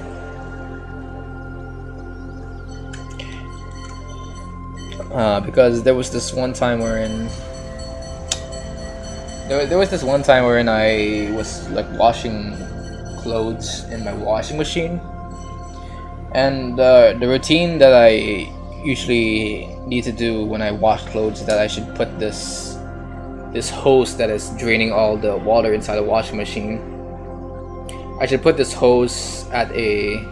Because there was this one time wherein I was like washing clothes in my washing machine, and the routine that I usually need to do when I wash clothes is that I should put this hose that is draining all the water inside the washing machine. I should put this hose at a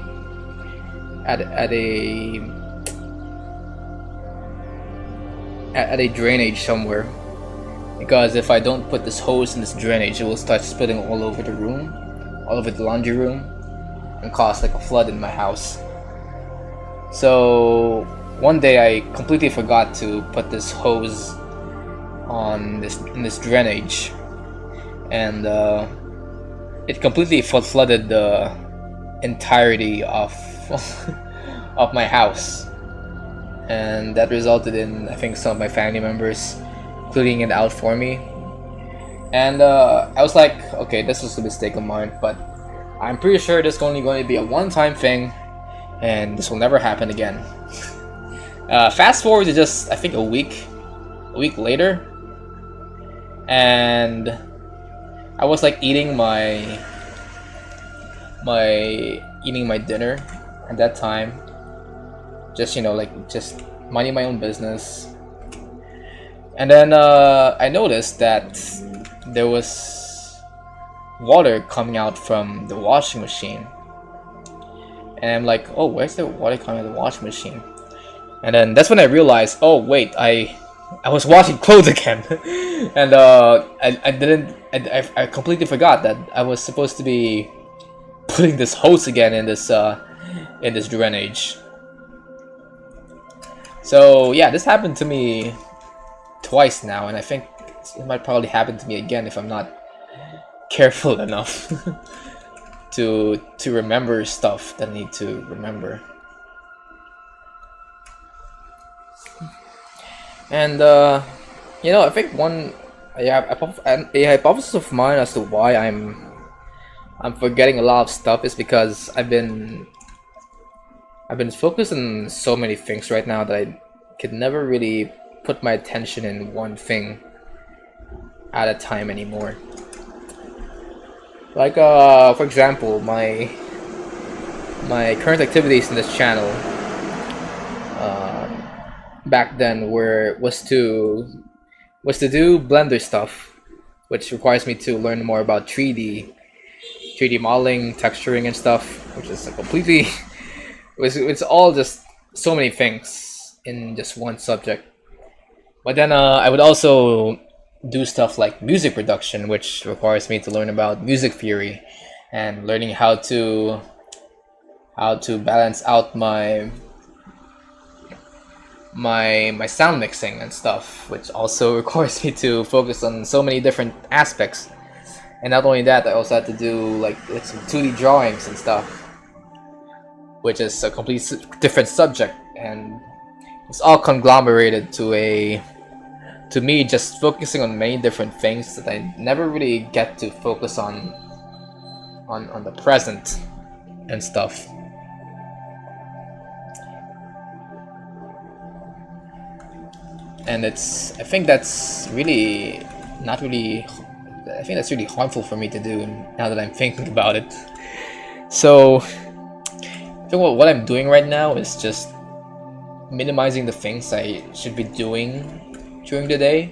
drainage somewhere, because if I don't put this hose in this drainage, it will start spilling all over the room, all over the laundry room, and cause like a flood in my house. So one day I completely forgot to put this hose in this drainage, and it completely flooded the entirety of of my house, and that resulted in, I think, some of my family members cleaning it out for me. And I was like, okay, this was a mistake of mine, but I'm pretty sure this is only going to be a one-time thing, and this will never happen again. Fast forward to just, I think, a week later, and I was like eating my dinner at that time, just, you know, like just minding my own business. And then I noticed that there was water coming out from the washing machine, and I'm like, oh, where's the water coming out of the washing machine? And then that's when I realized, oh wait, I I was washing clothes again, and I completely forgot that I was supposed to be putting this hose again in this drainage. So yeah, this happened to me twice now, and I think it might probably happen to me again if I'm not careful enough to remember stuff that I need to remember. And I think a hypothesis of mine as to why I'm forgetting a lot of stuff is because I've been focused on so many things right now that I could never really put my attention in one thing at a time anymore. Like for example, my current activities in this channel back then was to do Blender stuff, which requires me to learn more about 3D modeling, texturing, and stuff, which is a completely it's all just so many things in just one subject. But then I would also do stuff like music production, which requires me to learn about music theory and learning how to balance out my sound mixing and stuff, which also requires me to focus on so many different aspects. And not only that, I also had to do like some 2D drawings and stuff, which is a complete different subject, and it's all conglomerated to me just focusing on many different things that I never really get to focus on the present and stuff. And I think that's really harmful for me to do now that I'm thinking about it. So I think what I'm doing right now is just minimizing the things I should be doing during the day.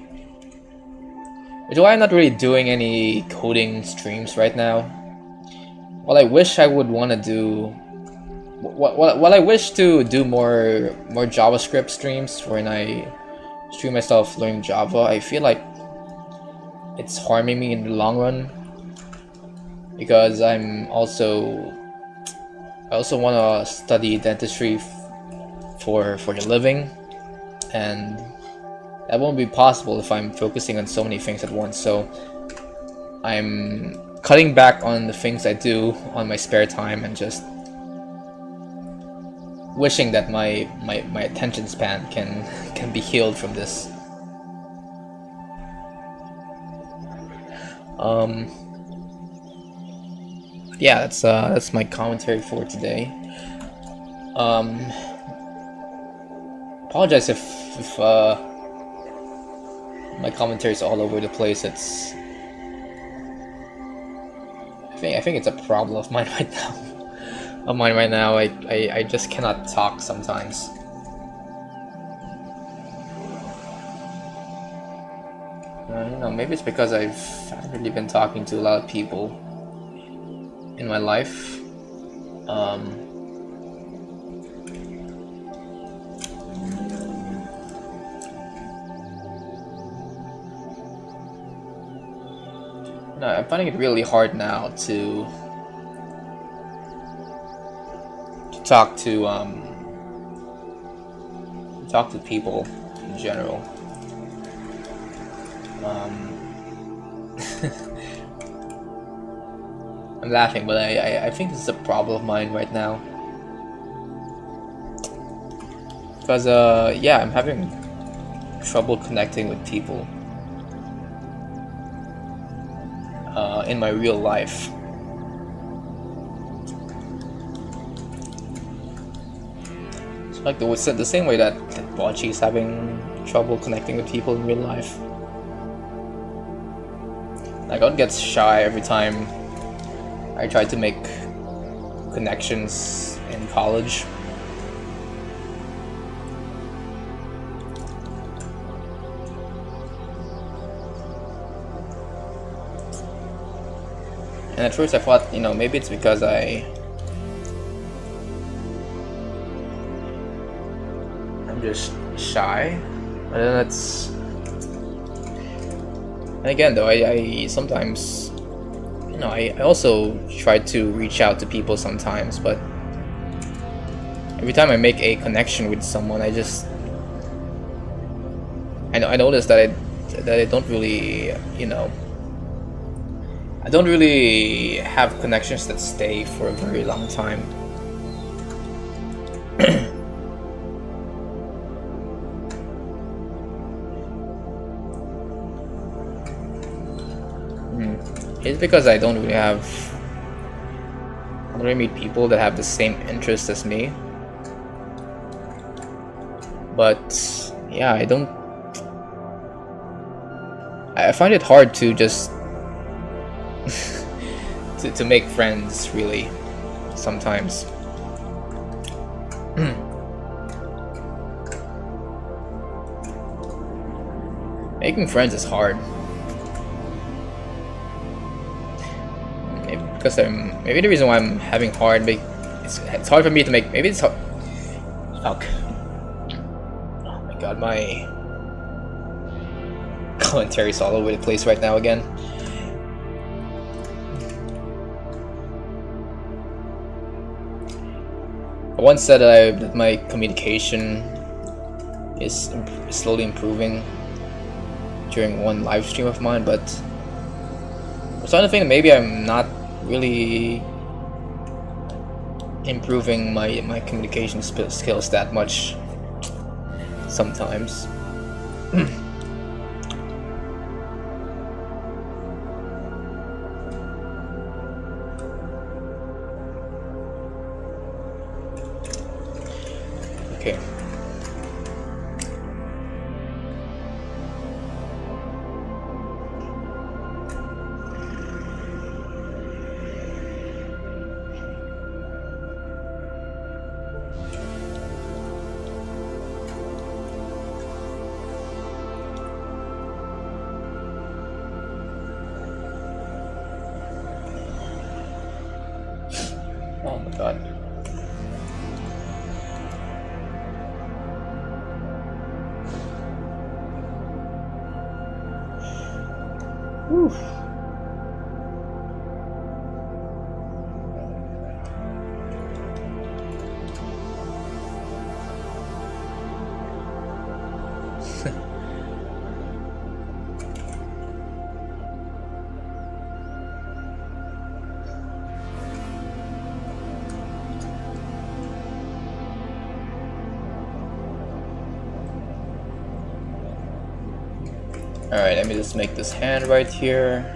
Which is why I'm not really doing any coding streams right now. What I wish I would want to do, what I wish to do more JavaScript streams when I stream myself learning Java. I feel like it's harming me in the long run because I also want to study dentistry for a living, and that won't be possible if I'm focusing on so many things at once. So I'm cutting back on the things I do on my spare time and just wishing that my attention span can be healed from this. Yeah, that's my commentary for today. Apologize if my commentary is all over the place. I think it's a problem of mine right now. I just cannot talk sometimes. Maybe it's because I haven't really been talking to a lot of people in my life. I'm finding it really hard now to talk to people in general. I'm laughing, but I think this is a problem of mine right now. Because yeah, I'm having trouble connecting with people in my real life. It's like the same way that Bocce is having trouble connecting with people in real life. Like, I get shy every time I try to make connections in college. And at first I thought, maybe it's because I'm just shy. And then that's. And again, though, I sometimes, you know, I also try to reach out to people sometimes, but every time I make a connection with someone, I notice that I don't really, you know, I don't really have connections that stay for a very long time. It's because I don't really meet people that have the same interests as me. But yeah, I find it hard to just to make friends, really, sometimes. Making friends is hard. Because maybe the reason why I'm having hard, it's hard for me to make. Maybe it's hard. Fuck. Oh my god, my commentary's all over the place right now again. I once said that my communication is slowly improving during one live stream of mine, but I'm starting to think that maybe I'm not really improving my communication skills that much sometimes. Okay. Oh my god. Whew. Alright, let me just make this hand right here.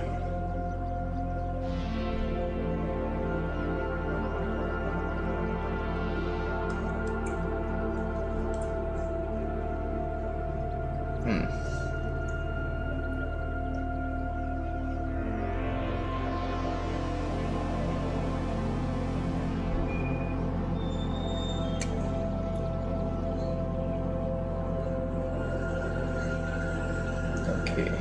Okay.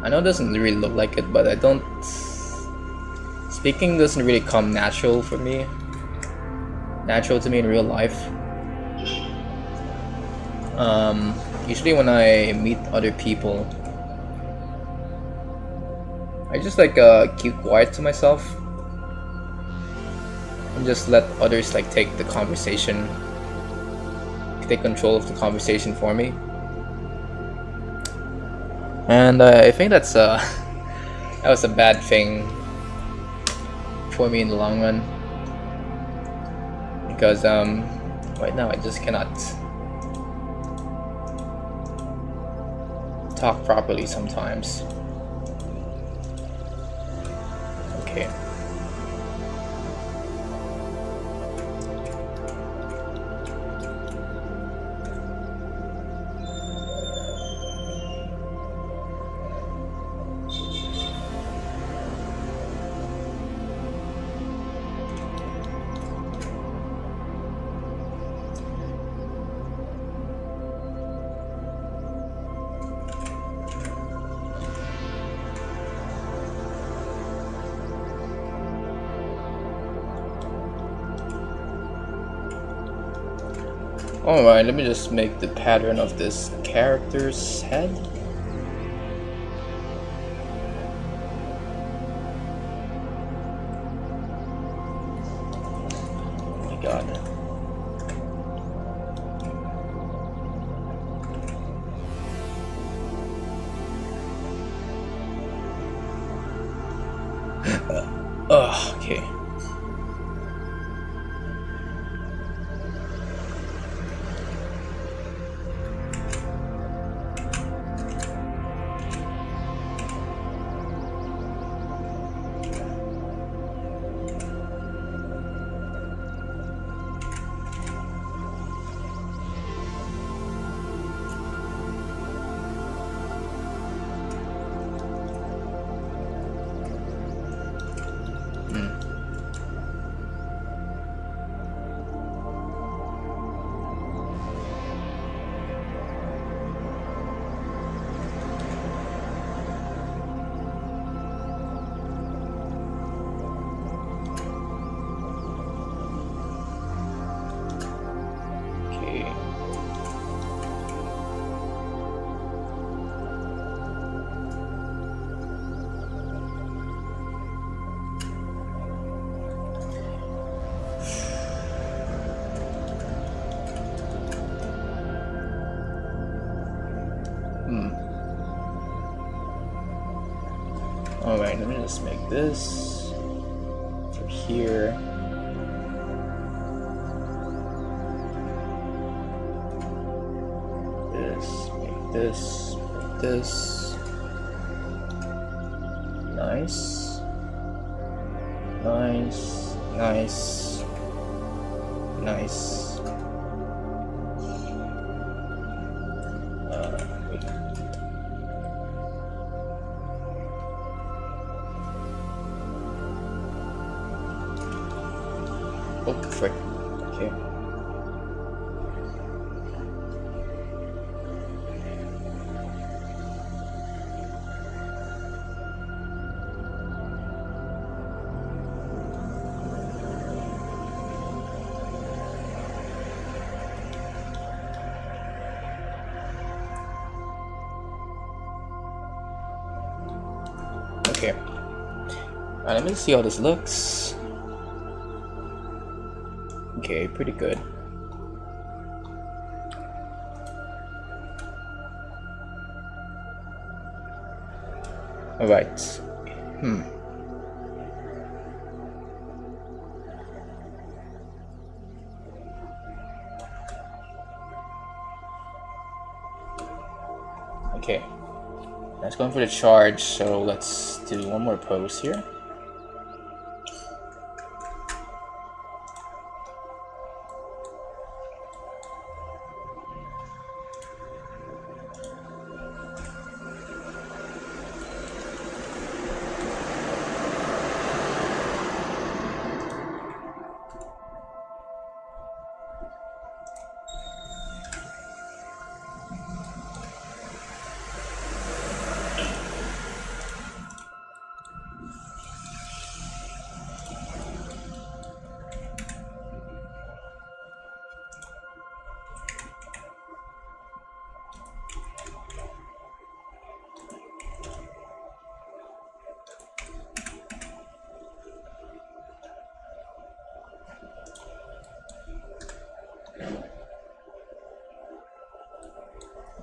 I know it doesn't really look like it, but speaking doesn't really come natural to me in real life. Usually when I meet other people, I just keep quiet to myself and just let others take the conversation, take control of the conversation for me. And I think that was a bad thing for me in the long run, because right now I just cannot talk properly sometimes. Okay. Alright, let me just make the pattern of this character's head. Oh my god. Okay. Alright, let me just make this for here. Make this. Nice. Wait. Oh, frick. Okay. Okay. Let me see how this looks. Okay, pretty good. Alright. Okay. That's going for the charge, so let's do one more pose here.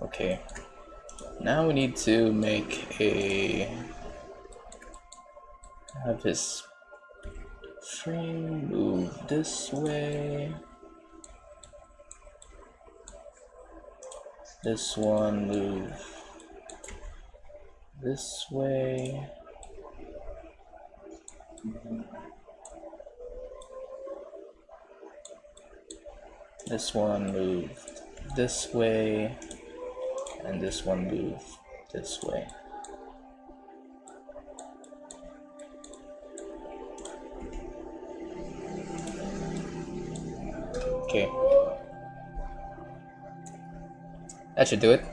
Okay, now we need to make have his frame move this way, this one move this way, this one move this way, and this one move this way. Okay. That should do it.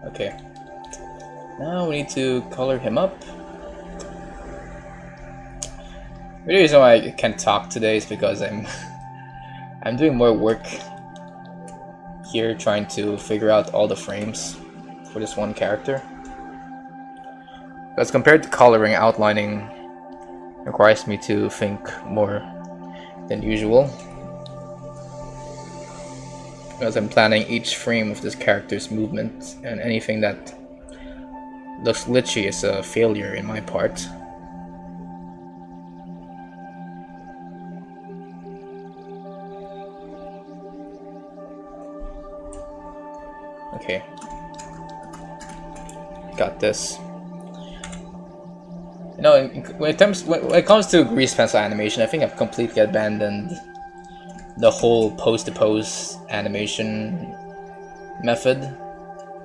Okay. Now we need to color him up. The reason why I can't talk today is because I'm doing more work here trying to figure out all the frames for this one character. Because compared to coloring, outlining requires me to think more than usual. Because I'm planning each frame of this character's movement, and anything that looks glitchy is a failure in my part. Okay. Got this. You know, when it comes to grease pencil animation, I think I've completely abandoned the whole pose-to-pose animation method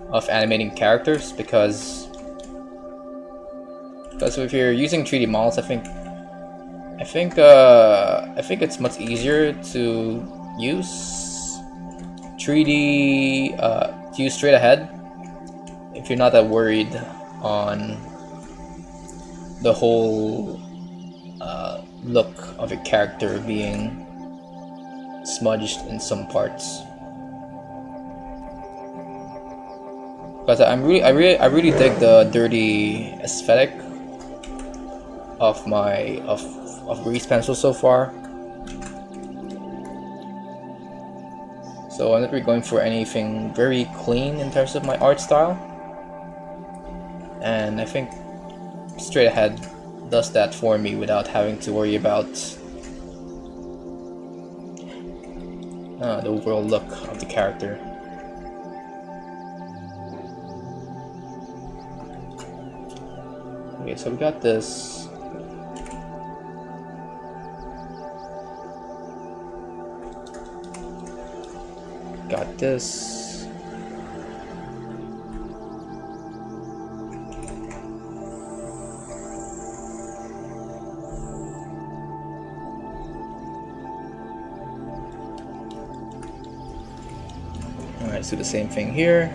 of animating characters because if you're using 3D models, I think it's much easier to use 3D to use straight ahead if you're not that worried on the whole look of a character being smudged in some parts. Because I really dig the dirty aesthetic of grease pencil so far. So I'm not really going for anything very clean in terms of my art style, and I think straight ahead does that for me without having to worry about the overall look of the character. Okay, so we got this. Got this. Alright, let's do the same thing here.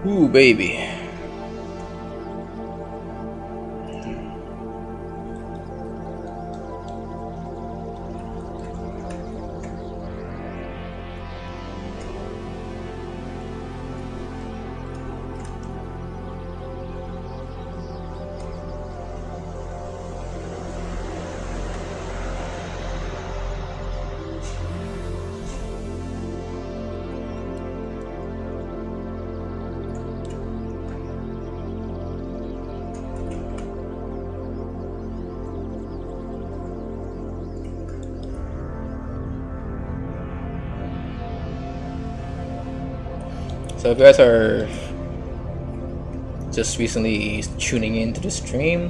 Ooh, baby. So if you guys are just recently tuning into the stream,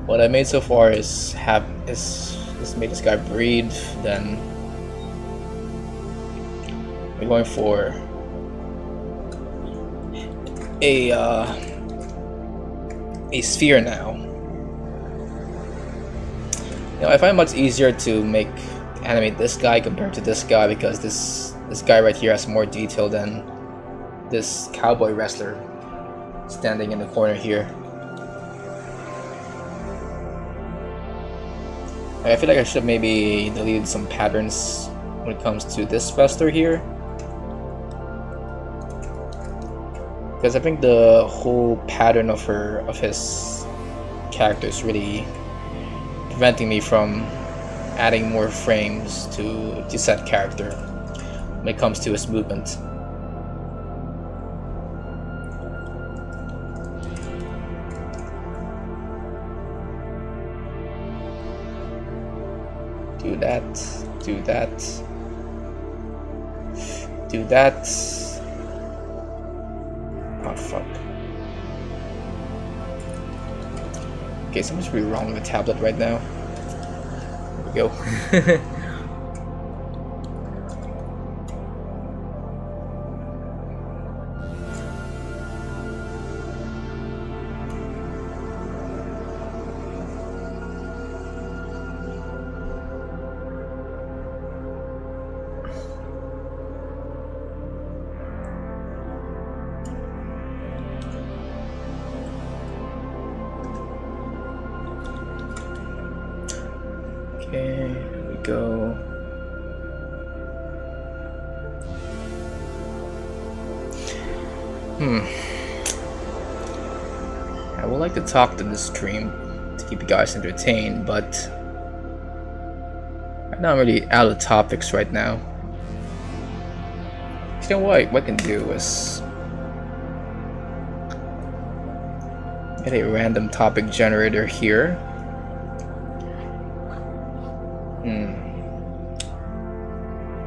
what I made so far is made this guy breathe. Then we're going for a sphere now. You know, I find it much easier to animate this guy compared to this guy because this guy right here has more detail than this cowboy wrestler standing in the corner here. I feel like I should have maybe deleted some patterns when it comes to this wrestler here, because I think the whole pattern of his character is really preventing me from adding more frames to said character when it comes to his movement. Do that. Oh fuck. Okay, something's really wrong with the tablet right now. Here we go. Okay, here we go. I would like to talk to this stream to keep you guys entertained, but I'm not really out of topics right now. You know what I can do is get a random topic generator here.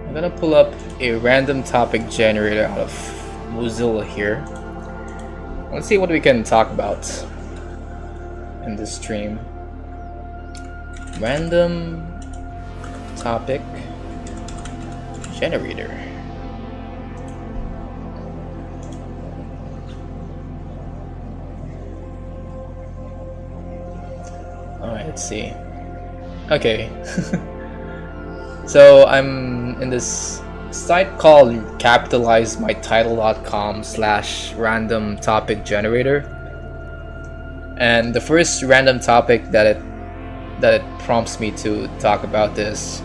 I'm gonna pull up a random topic generator out of Mozilla here. Let's see what we can talk about in this stream. Random topic generator. Alright, let's see. Okay. So I'm in this site called capitalizemytitle.com/random topic generator, and the first random topic that it prompts me to talk about is: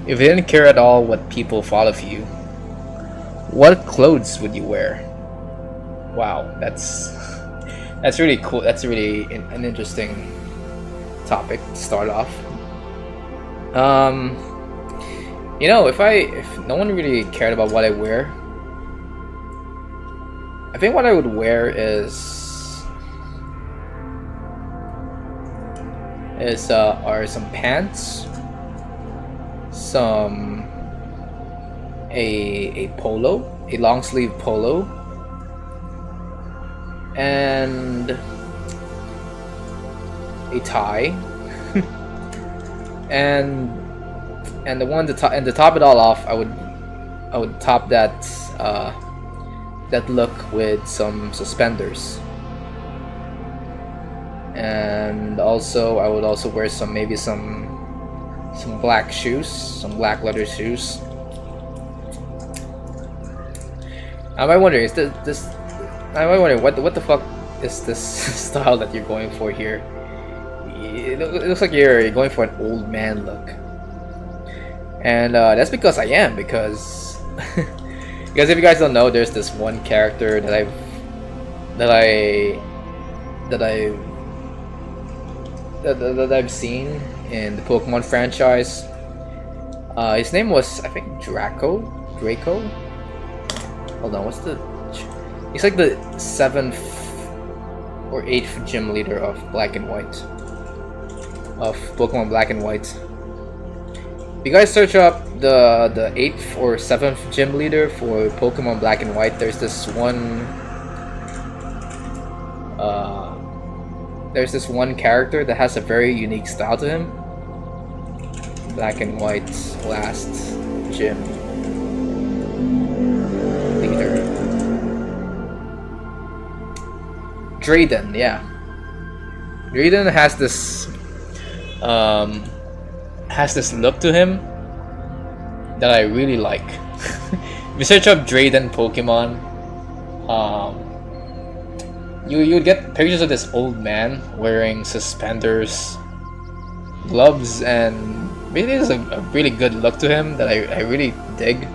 if you didn't care at all what people thought of you, what clothes would you wear? Wow, that's really cool. That's really an interesting topic to start off. You know, if no one really cared about what I wear, I think what I would wear are some pants, a polo, a long sleeve polo, and a tie, and to top it all off, I would top that look with some suspenders, and also I would also wear some black shoes, some black leather shoes. I might wonder, what the fuck is this style that you're going for here? It looks like you're going for an old man look. And that's because I am, because if you guys don't know, there's this one character that I've seen in the Pokemon franchise. His name was, I think, Draco. Hold on, he's like the 7th or 8th gym leader of Black and White, of Pokemon Black and White. If you guys search up the 8th or 7th gym leader for Pokemon Black and White, there's this one character that has a very unique style to him. Black and White's last gym leader, Drayden. Yeah, Drayden has this look to him that I really like. If you search up Drayden Pokemon, you would get pictures of this old man wearing suspenders, gloves, and really is a really good look to him that I really dig.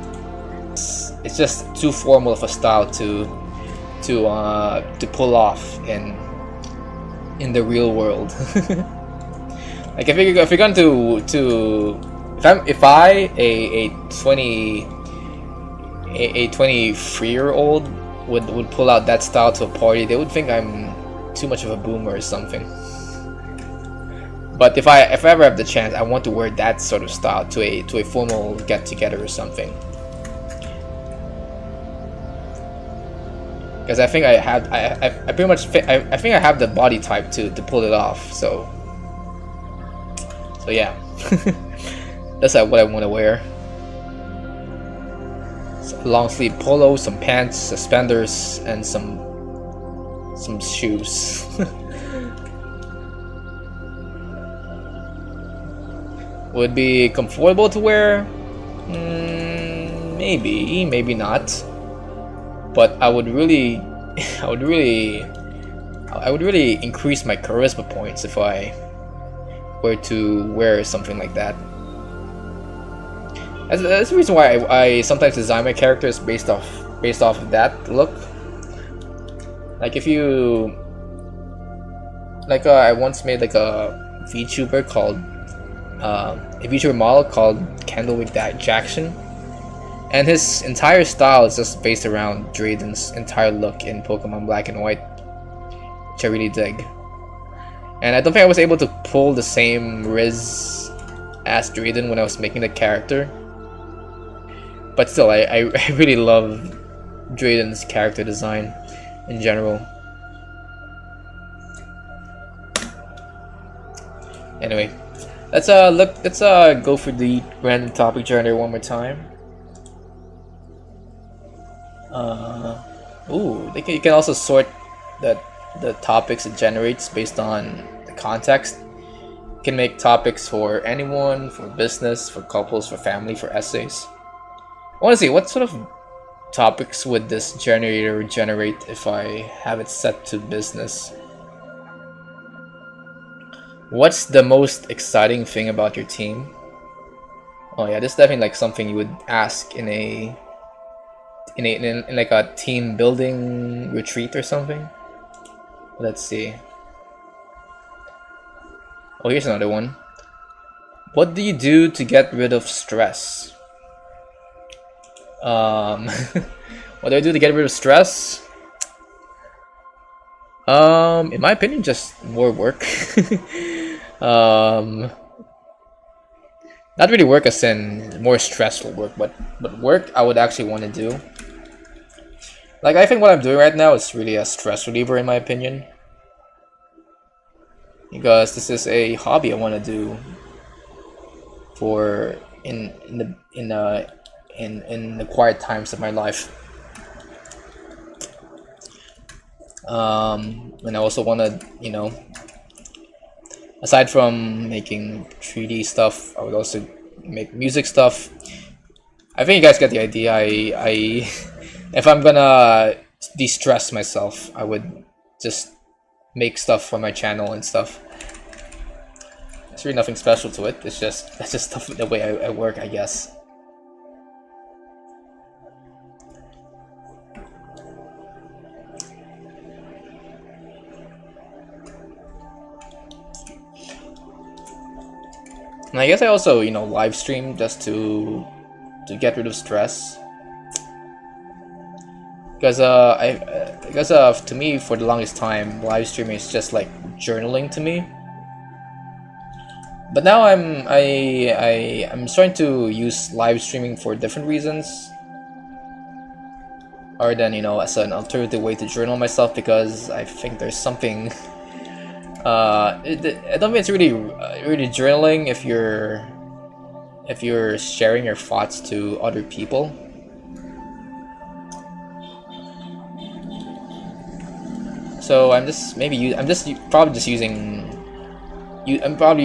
It's just too formal of a style to pull off in the real world. Like if I a 23-year-old would pull out that style to a party, they would think I'm too much of a boomer or something. But if I ever have the chance, I want to wear that sort of style to a formal get together or something. Because I think I pretty much fit. I think I have the body type to pull it off. So yeah, that's what I want to wear. So long sleeve polo, some pants, suspenders, and some shoes. Would be comfortable to wear? Maybe not. But I would really increase my charisma points if I were to wear something like that. That's the reason why I sometimes design my characters based off of that look. Like if you like I once made like a VTuber called a VTuber model called Candlewick Jackson, and his entire style is just based around Drayden's entire look in Pokemon Black and White, which I really dig. And I don't think I was able to pull the same Riz as Drayden when I was making the character, but still, I really love Drayden's character design in general. Anyway, let's go for the random topic generator one more time. You can also sort the topics it generates based on the context. You can make topics for anyone, for business, for couples, for family, for essays. I want to see what sort of topics would this generator generate if I have it set to business. What's the most exciting thing about your team? Oh yeah, this is definitely like something you would ask in like a team building retreat or something. Let's see. Oh, here's another one. What do you do to get rid of stress? What do I do to get rid of stress? In my opinion, just more work. Not really work as in more stressful work, but work I would actually want to do. Like, I think what I'm doing right now is really a stress reliever in my opinion, because this is a hobby I want to do for in the quiet times of my life. And I also want to, you know, aside from making 3D stuff, I would also make music stuff. I think you guys get the idea. I if I'm gonna de-stress myself, I would just make stuff for my channel and stuff. There's really nothing special to it. That's just stuff the way I work, I guess. And I guess I also, you know, live stream just to get rid of stress. Because to me, for the longest time, live streaming is just like journaling to me. But now I'm starting to use live streaming for different reasons, other than, you know, as an alternative way to journal myself, because I think there's something. I don't think it's really journaling if you're sharing your thoughts to other people. So I'm probably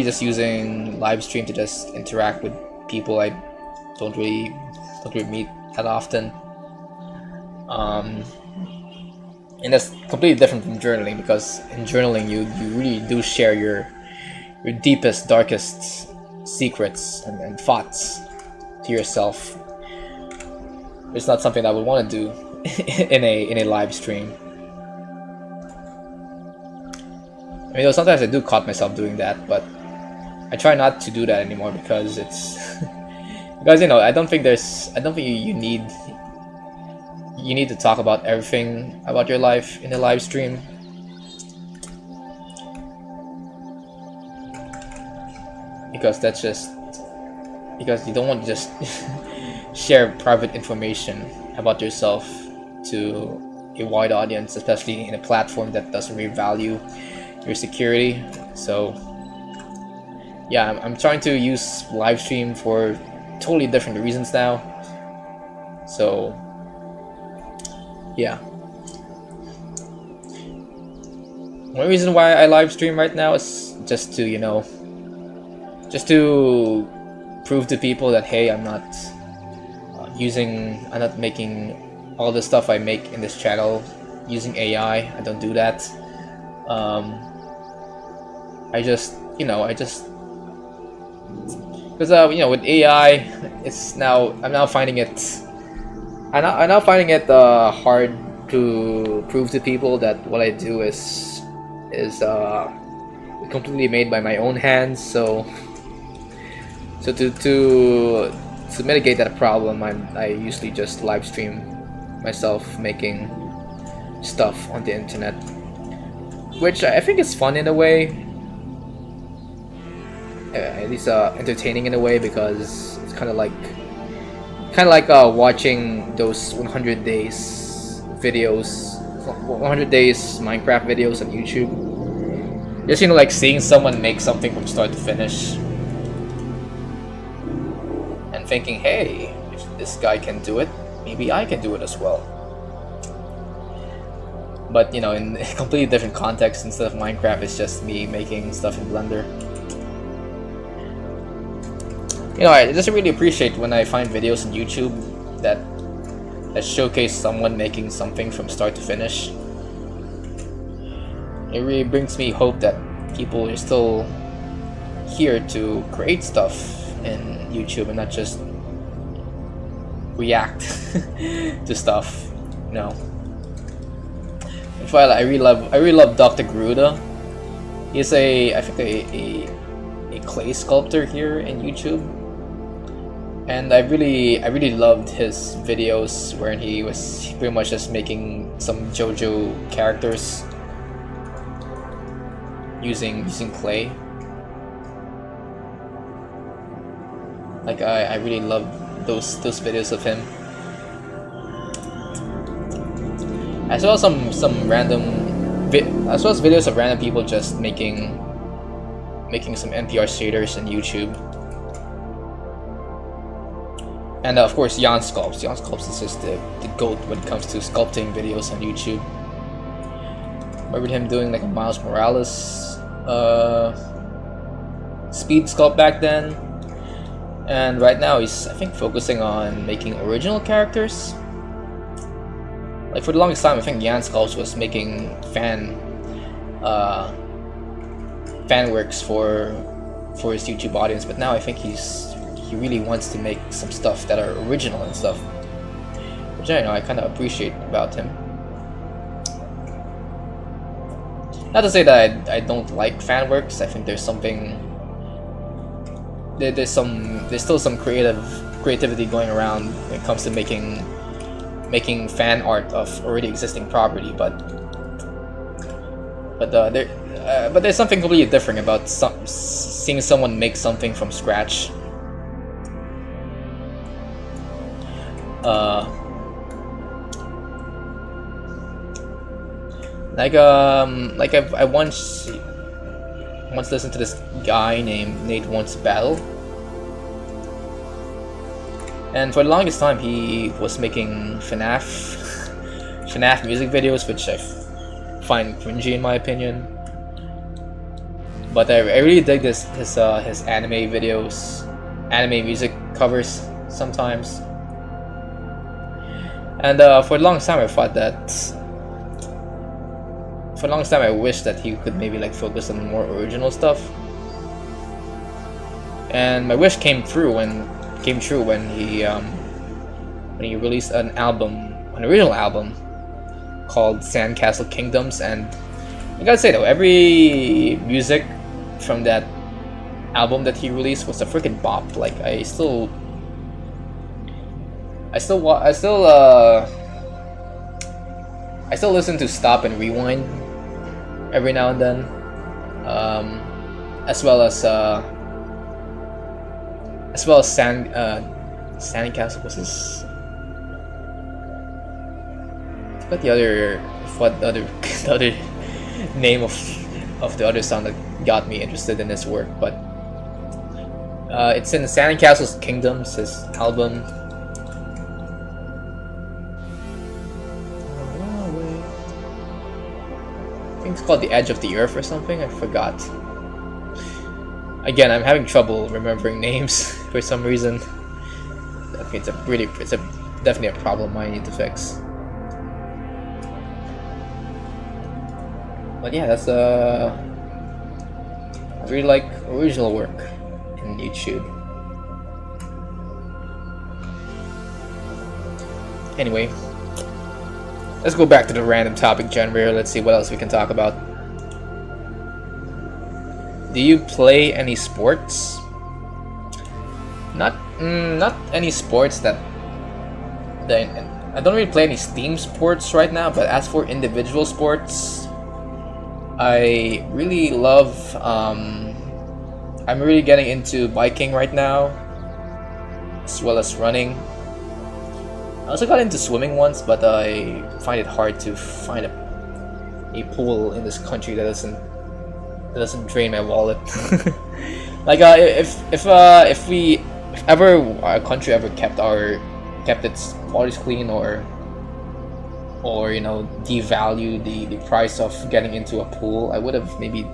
just using live stream to just interact with people I don't really meet that often. And that's completely different from journaling, because in journaling you really do share your deepest, darkest secrets and thoughts to yourself. It's not something I would want to do in a live stream. I mean, sometimes I do caught myself doing that, but I try not to do that anymore, because it's because, you know, I don't think you need to talk about everything about your life in a live stream. Because you don't want to just share private information about yourself to a wide audience, especially in a platform that doesn't really value your security. So yeah, I'm trying to use live stream for totally different reasons now. So yeah, one reason why I live stream right now is just to, you know, just to prove to people that, hey, I'm not making all the stuff I make in this channel using AI. I don't do that. I just Because you know, with AI, I'm now finding it hard to prove to people that what I do is completely made by my own hands. So to mitigate that problem, I usually just live stream myself making stuff on the internet, which I think is fun in a way. At least entertaining in a way, because it's kind of like watching those 100 days videos, 100 days Minecraft videos on YouTube. Just, you know, like seeing someone make something from start to finish and thinking, hey, if this guy can do it, maybe I can do it as well. But, you know, in a completely different context. Instead of Minecraft, it's just me making stuff in Blender. You know, I just really appreciate when I find videos on YouTube that showcase someone making something from start to finish. It really brings me hope that people are still here to create stuff in YouTube and not just react to stuff. You know. In fact, I really love Dr. Garuda. He's I think a clay sculptor here in YouTube. And I really loved his videos where he was pretty much just making some JoJo characters using clay. Like I really loved those videos of him. I saw some random as well as videos of random people just making some NPR shaders on YouTube. And of course, Jan Sculpts. Jan Sculpts is just the GOAT when it comes to sculpting videos on YouTube. Remember him doing like a Miles Morales speed sculpt back then. And right now he's, I think, focusing on making original characters. Like for the longest time, I think Jan Sculpts was making fan works for his YouTube audience, but now I think he really wants to make some stuff that are original and stuff, which I kind of appreciate about him. Not to say that I don't like fan works. I think there's something. There's still some creativity going around when it comes to making fan art of already existing property, but there's something completely different about seeing someone make something from scratch. I once listened to this guy named Nate Wants Battle, and for the longest time he was making FNAF music videos, which I find cringy in my opinion. But I really dig his anime videos, anime music covers sometimes. And for the longest time I thought that. For the longest time I wished that he could maybe like focus on more original stuff. And my wish came true when he released an original album called Sandcastle Kingdoms. And I gotta say though, every music from that album that he released was a freaking bop. Like I still listen to Stop and Rewind every now and then, as well as Sandcastle. Was this? I forgot the other name of the other song that got me interested in his work, but it's in Sandcastle's Kingdoms, his album. I think it's called The Edge of the Earth or something. I forgot. Again, I'm having trouble remembering names for some reason. I think it's definitely a problem I need to fix. But yeah, that's I really like original work in on YouTube. Anyway, let's go back to the random topic generator. Let's see what else we can talk about. Do you play any sports? Not any sports that I don't really play any Steam sports right now, but as for individual sports, I really love I'm really getting into biking right now, as well as running. I also got into swimming once, but I find it hard to find a pool in this country that doesn't drain my wallet. Like if ever our country ever kept its waters clean, or you know, devalue the price of getting into a pool, I would have maybe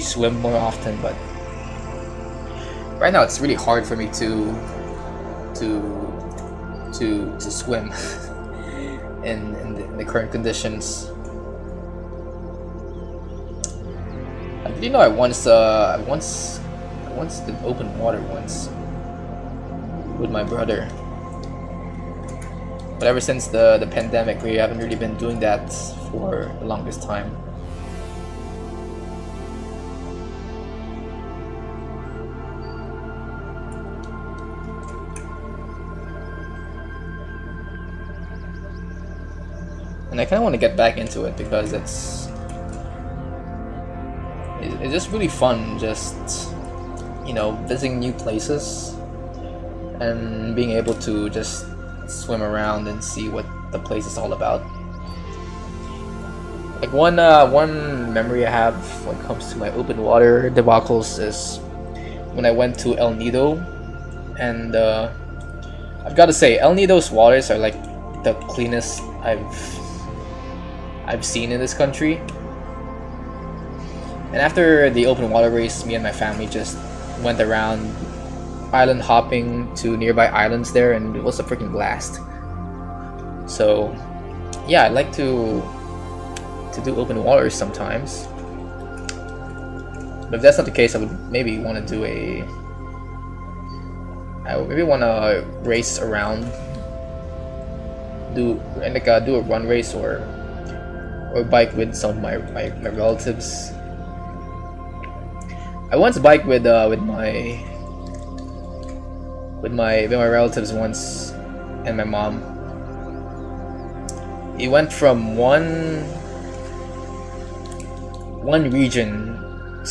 swim more often. But right now it's really hard for me to swim in the current conditions. You know, I once did open water once with my brother, but ever since the pandemic, we haven't really been doing that for the longest time. And I kind of want to get back into it because it's just really fun, just, you know, visiting new places and being able to just swim around and see what the place is all about. Like one memory I have when it comes to my open water debacles is when I went to El Nido, and I've got to say, El Nido's waters are like the cleanest I've seen in this country. And after the open water race, me and my family just went around island hopping to nearby islands there, and it was a freaking blast. So yeah, I'd like to do open waters sometimes. But if that's not the case, I would maybe want to race around, do a run race or bike with some of my relatives. I once biked with my relatives once, and my mom. He went from one region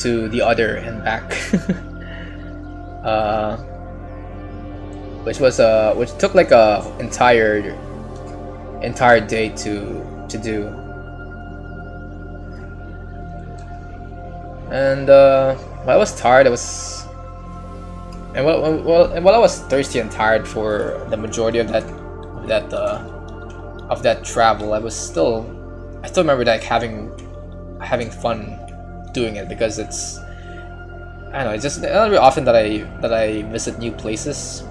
to the other and back, which took like a entire day to do. And while I was tired, while I was thirsty and tired for the majority of that travel, I still remember like having fun doing it, because it's, I don't know, it's just not very often that I visit new places,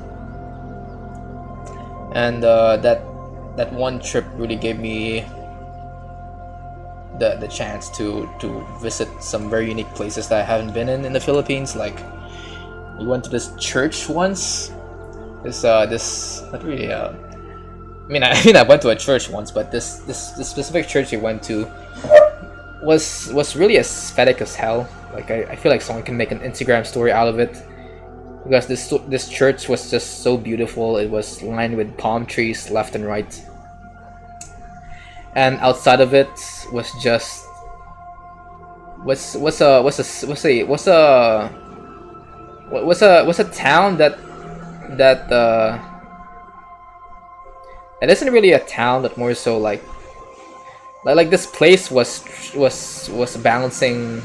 and that one trip really gave me the chance to visit some very unique places that I haven't been in the Philippines. Like, we went to this church once. This not really I went to a church once, but this specific church we went to was really aesthetic as hell. Like, I feel like someone can make an Instagram story out of it, because this church was just so beautiful. It was lined with palm trees left and right, and outside of it was just what's a town that it isn't really a town, but more so like this place was balancing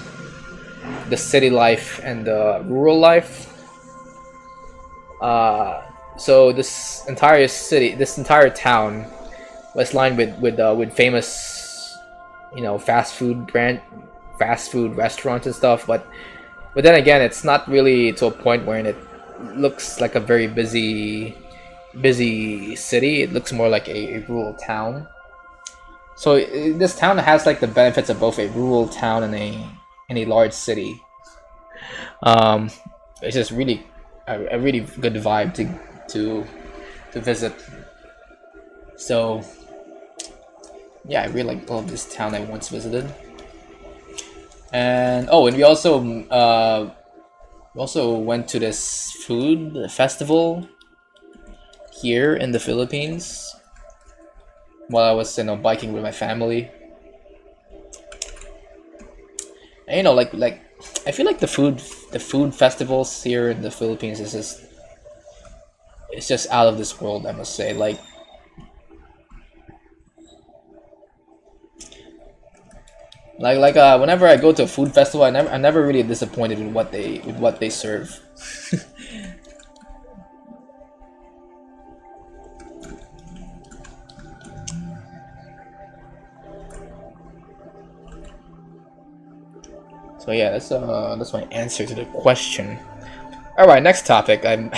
the city life and the rural life. So this entire town was lined with famous, you know, fast food restaurants and stuff. But then again, it's not really to a point where it looks like a very busy city. It looks more like a rural town. So this town has like the benefits of both a rural town and a large city. it's just really a really good vibe to to visit. So yeah, I really love this town I once visited. And oh, and we also went to this food festival here in the Philippines while I was biking with my family. And like I feel like the food festivals here in the Philippines is just it's just out of this world, I must say. Whenever I go to a food festival, I'm never really disappointed with what they serve. So yeah, that's my answer to the question. All right, next topic. I'm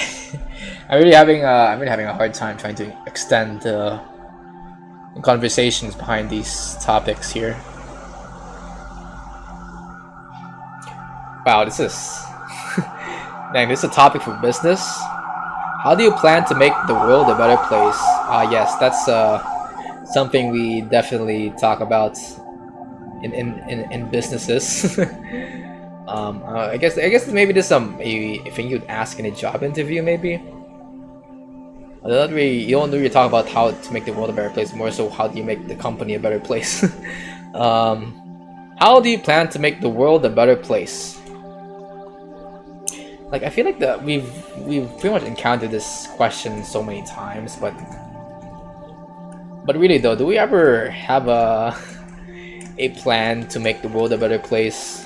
really having a hard time trying to extend the conversations behind these topics here. Wow, this is dang, this is a topic for business. How do you plan to make the world a better place? Yes, that's something we definitely talk about in businesses. I guess maybe there's a thing you'd ask in a job interview, maybe. You don't really talk about how to make the world a better place. More so, how do you make the company a better place? How do you plan to make the world a better place? Like, I feel like we've pretty much encountered this question so many times, but really though, do we ever have a plan to make the world a better place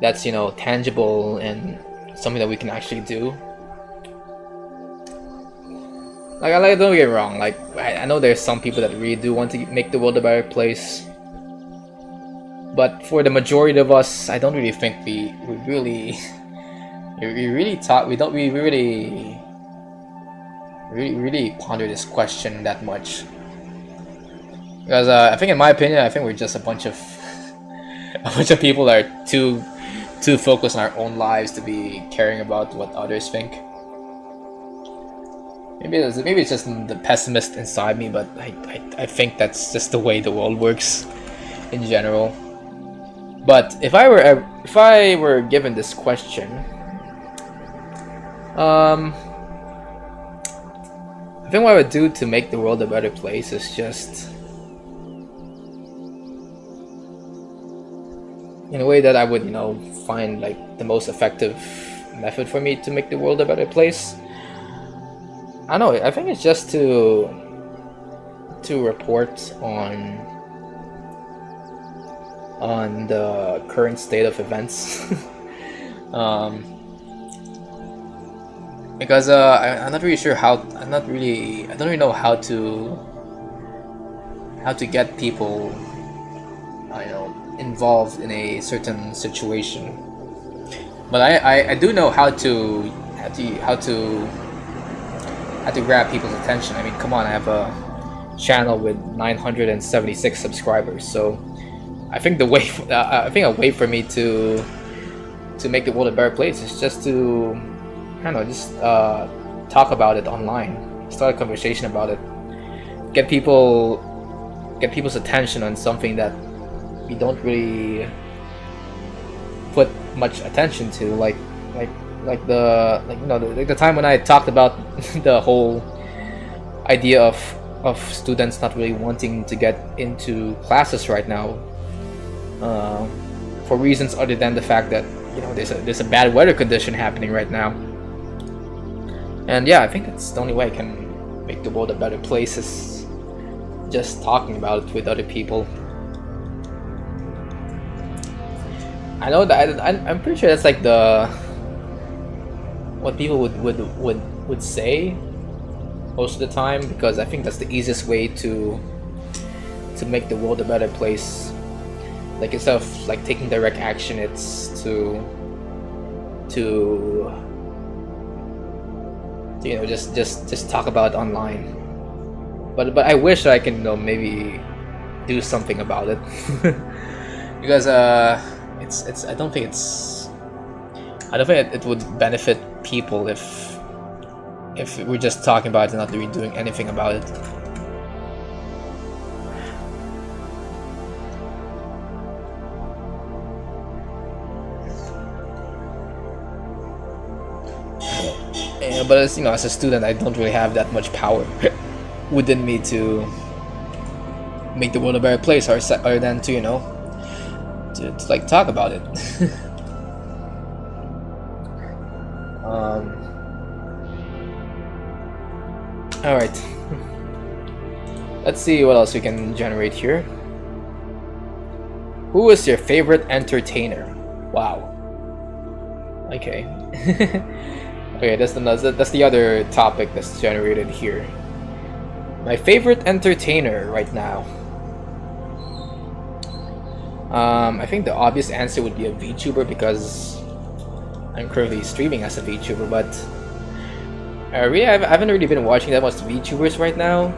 that's tangible and something that we can actually do? Like don't get me wrong, like I know there's some people that really do want to make the world a better place, but for the majority of us, I don't really think we really really ponder this question that much. Because I think, in my opinion, I think we're just a bunch of people that are too focused on our own lives to be caring about what others think. Maybe it's just the pessimist inside me, but I think that's just the way the world works in general. But if I were given this question, I think what I would do to make the world a better place is just, in a way that I would find like the most effective method for me to make the world a better place. I don't know, I think it's just to report on the current state of events. Because I'm not really sure how. I don't really know how to get people involved in a certain situation. But I do know how to grab people's attention. I mean, come on, I have a channel with 976 subscribers, so I think a way for me to make the world a better place is just to talk about it online, start a conversation about it, get people's attention on something that we don't really put much attention to, like the time when I talked about the whole idea of students not really wanting to get into classes right now, for reasons other than the fact that there's a bad weather condition happening right now. And yeah, I think that's the only way I can make the world a better place, is just talking about it with other people. I know that I'm pretty sure that's like what people would say most of the time, because I think that's the easiest way to make the world a better place. Like, instead of like taking direct action, it's to just talk about it online. But I wish I can maybe do something about it. Because it's I don't think it's I don't think it would benefit people if we're just talking about it and not really doing anything about it. Yeah, but as as a student, I don't really have that much power within me to make the world a better place, or than to to like talk about it. All right. Let's see what else we can generate here. Who is your favorite entertainer? Wow. Okay. Okay, that's the other topic that's generated here. My favorite entertainer right now. I think the obvious answer would be a VTuber because I'm currently streaming as a VTuber, but I haven't really been watching that much VTubers right now.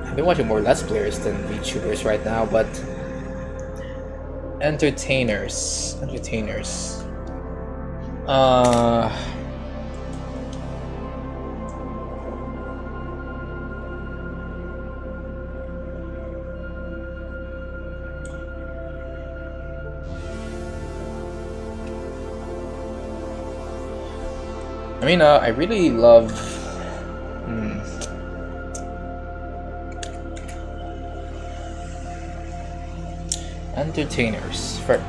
I've been watching more Let's Players than VTubers right now, but entertainers. I mean, I really love. Entertainers. Frick.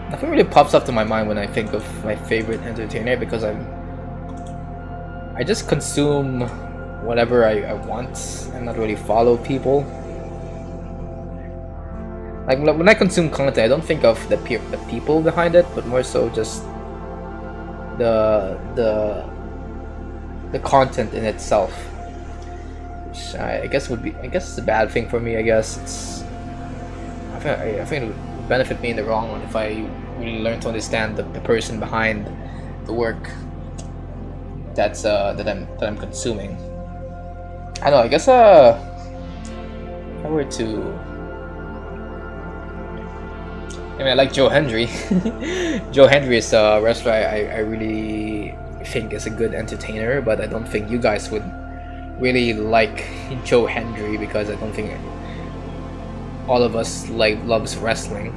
Nothing really pops up to my mind when I think of my favorite entertainer because I just consume whatever I want and not really follow people. Like when I consume content, I don't think of the people behind it, but more so just the content in itself, which I guess it's a bad thing for me. I guess I think it would benefit me in the wrong one if I really learn to understand the person behind the work that I'm consuming. I don't know. I guess if I were to. I mean, I like Joe Hendry. Joe Hendry is a wrestler I really think is a good entertainer, but I don't think you guys would really like Joe Hendry because I don't think all of us loves wrestling.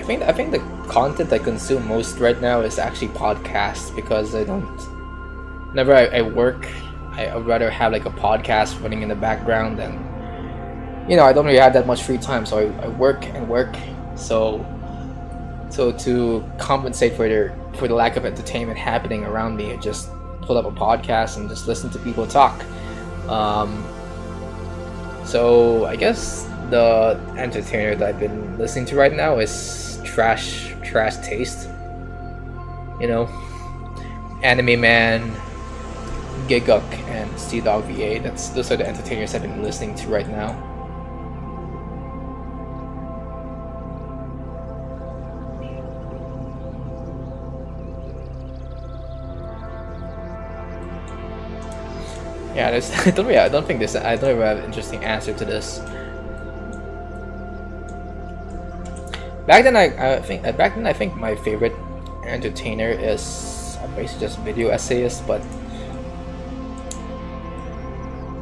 I think the content I consume most right now is actually podcasts because whenever I work, I'd rather have like a podcast running in the background, and I don't really have that much free time, so I work and work. So to compensate for the lack of entertainment happening around me, I just pull up a podcast and just listen to people talk. So I guess the entertainer that I've been listening to right now is Trash Taste. Anime Man, Giguk, and Dog VA. Those are the entertainers I've been listening to right now. Yeah, I don't really have an interesting answer to this. Back then, I think my favorite entertainer is basically just video essayists, but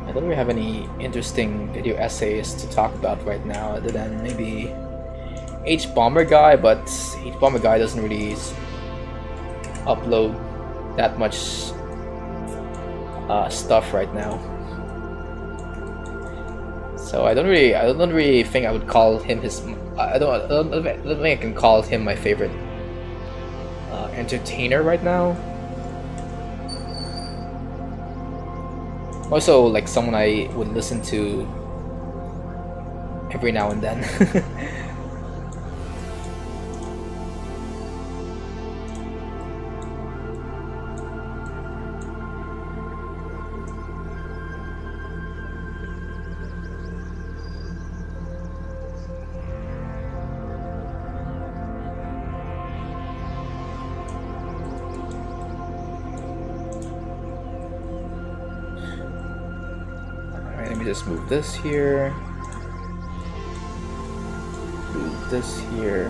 I don't really have any interesting video essayists to talk about right now, other than maybe H Bomber Guy. But H Bomber Guy doesn't really upload that much stuff right now, so I don't really think I would call him his. I don't think I can call him my favorite entertainer right now. Also, like someone I would listen to every now and then. just move this here. Move this here.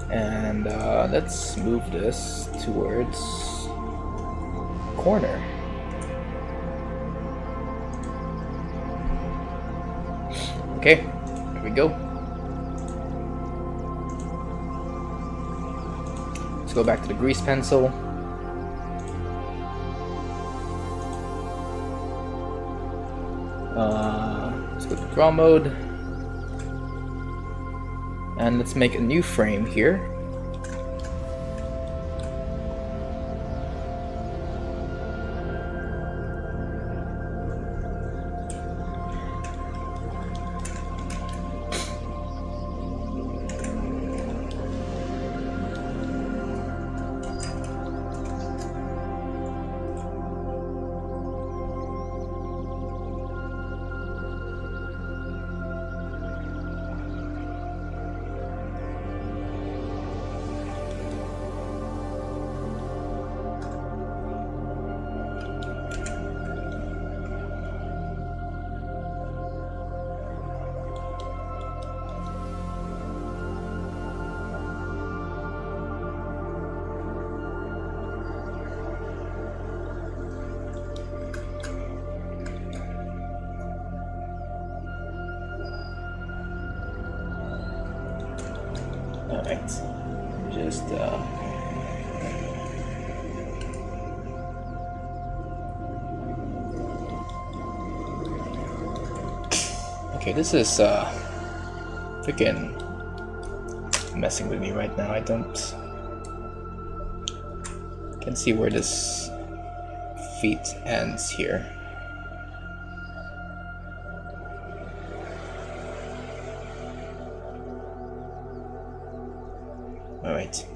And let's move this towards corner. Okay, here we go. Let's go back to the grease pencil. Let's go to draw mode. And let's make a new frame here. Alright, just okay, this is freaking messing with me right now. I can see where this feet ends here. All right.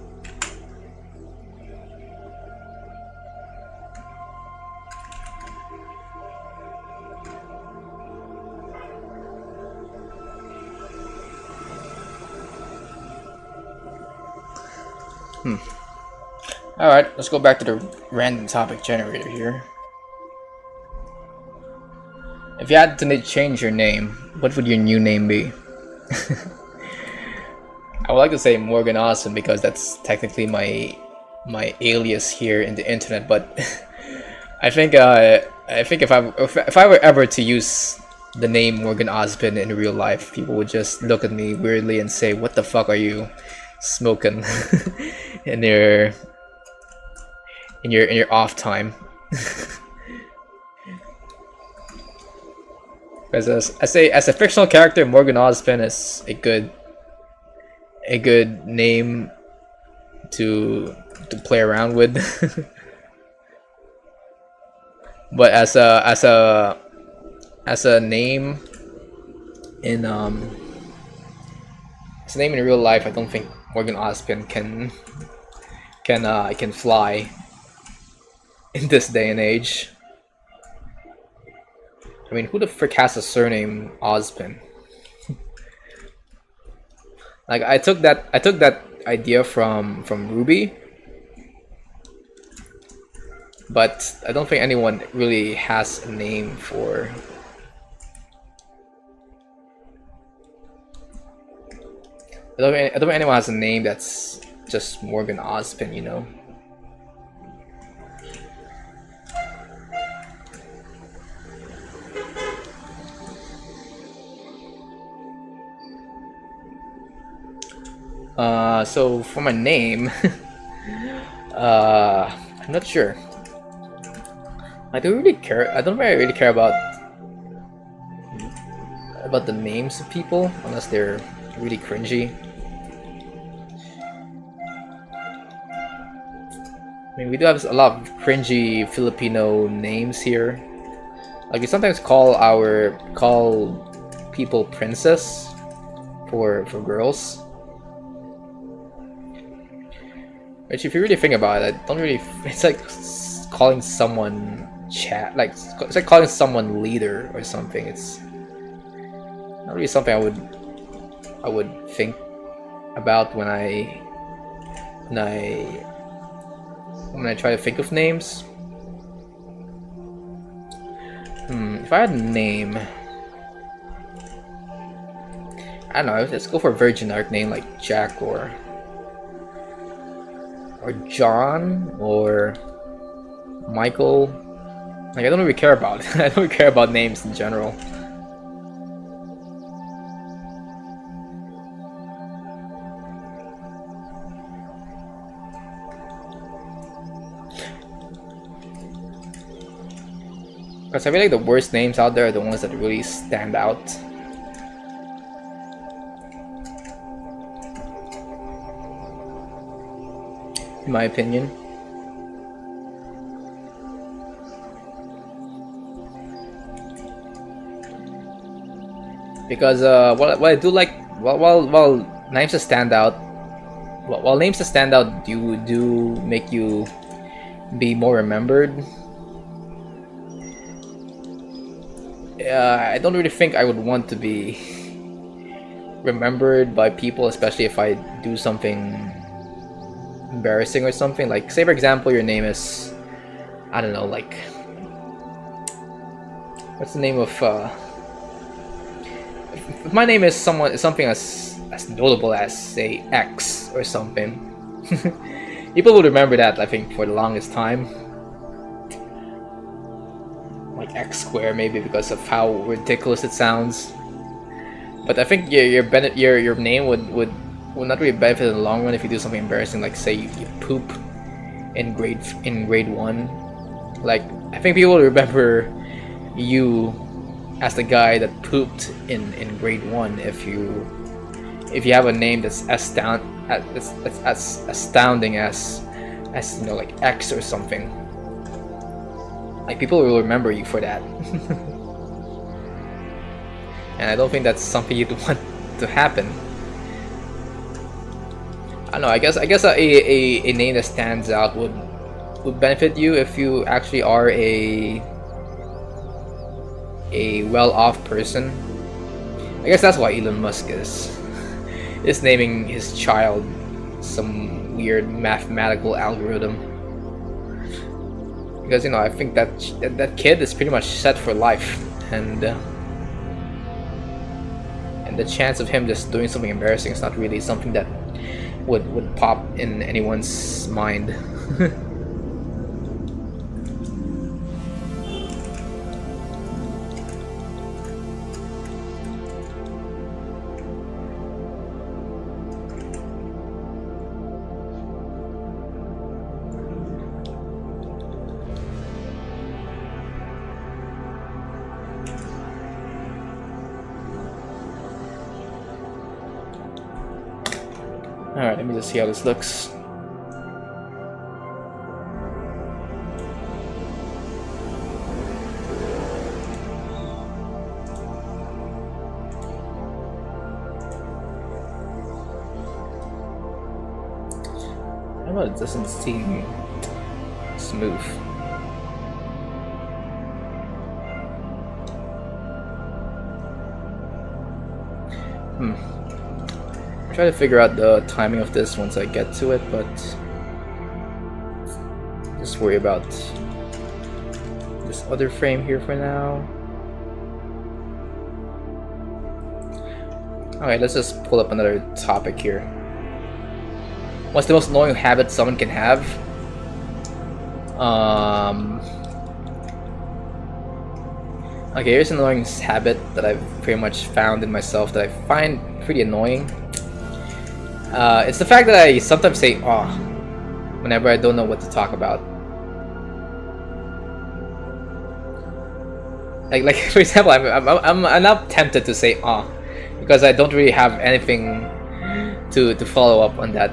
All right, let's go back to the random topic generator here. If you had to change your name, what would your new name be? I would like to say Morgan Ozpin because that's technically my alias here in the internet, but I think if I were ever to use the name Morgan Ozpin in real life, people would just look at me weirdly and say, "What the fuck are you smoking in your off time?" As a fictional character, Morgan Ozpin is a good name to play around with. But as a name in real life, I don't think Morgan Ozpin can fly in this day and age. I mean, who the frick has a surname Ozpin? Like I took that idea from Ruby, but I don't think anyone really has a name for. I don't think anyone has a name that's just Morgan Ozpin, you know. So for my name, I'm not sure. I don't really care. I don't really care about the names of people unless they're really cringy. I mean, we do have a lot of cringy Filipino names here. Like we sometimes call people princess for girls. Which, if you really think about it, it's like calling someone it's like calling someone leader or something. It's not really something I would think about when I when I try to think of names. If I had a name, I don't know. Let's go for a very generic name like Jack or John or Michael. Like, I don't really care about I don't really care about names in general. Because I feel like the worst names out there are the ones that really stand out. In my opinion. Because what I do like, while names that stand out, while names that stand out do make you be more remembered. I don't really think I would want to be remembered by people, especially if I do something embarrassing or something. Like, say for example, your name is, I don't know, like, what's the name of if my name is something as notable as, say, X or something, people would remember that, I think, for the longest time. Like X square, maybe, because of how ridiculous it sounds. But I think your name would not really benefit in the long run if you do something embarrassing, like say you poop in grade 1. Like, I think people will remember you as the guy that pooped in grade 1 if you have a name that's as astounding as you know, like X or something. Like, people will remember you for that. And I don't think that's something you'd want to happen. I don't know, I guess a name that stands out would benefit you if you actually are a well-off person. I guess that's why Elon Musk is naming his child some weird mathematical algorithm. Because, you know, I think that kid is pretty much set for life, and the chance of him just doing something embarrassing is not really something that would pop in anyone's mind. Alright, let me just see how this looks. How about it doesn't seem smooth? I'll try to figure out the timing of this once I get to it, but just worry about this other frame here for now. Okay, let's just pull up another topic here. What's the most annoying habit someone can have? Okay, here's an annoying habit that I've pretty much found in myself that I find pretty annoying. It's the fact that I sometimes say "aw" whenever I don't know what to talk about. Like for example, I'm now tempted to say "aw" because I don't really have anything to follow up on that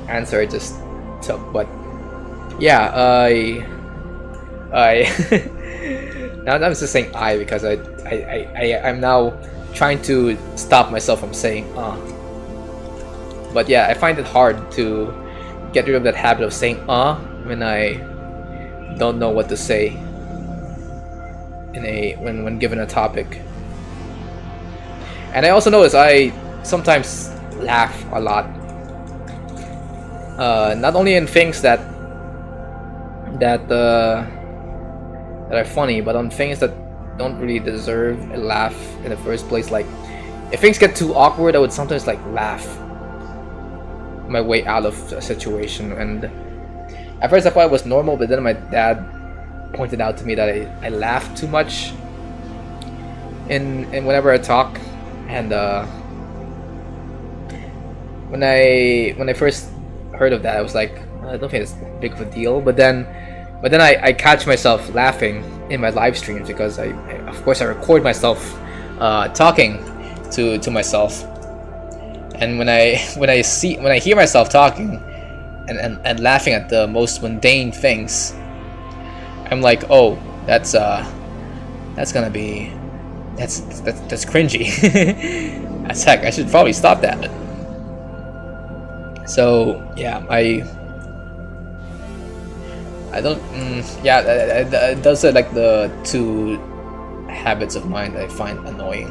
answer I just took. But yeah, I now I'm just saying "I" because I'm now trying to stop myself from saying "aw." But yeah, I find it hard to get rid of that habit of saying when I don't know what to say when given a topic. And I also notice I sometimes laugh a lot. Not only in things that that that are funny, but on things that don't really deserve a laugh in the first place. Like if things get too awkward, I would sometimes like laugh my way out of a situation. And at first I thought it was normal, but then my dad pointed out to me that I laugh too much in whenever I talk. And when I first heard of that, I was like, I don't think it's big of a deal. But then I catch myself laughing in my live streams because I of course I record myself talking to myself. And when I hear myself talking and laughing at the most mundane things, I'm like, oh, that's gonna be that's cringy. That's heck. I should probably stop that. So yeah, I don't. Those are like the two habits of mine that I find annoying.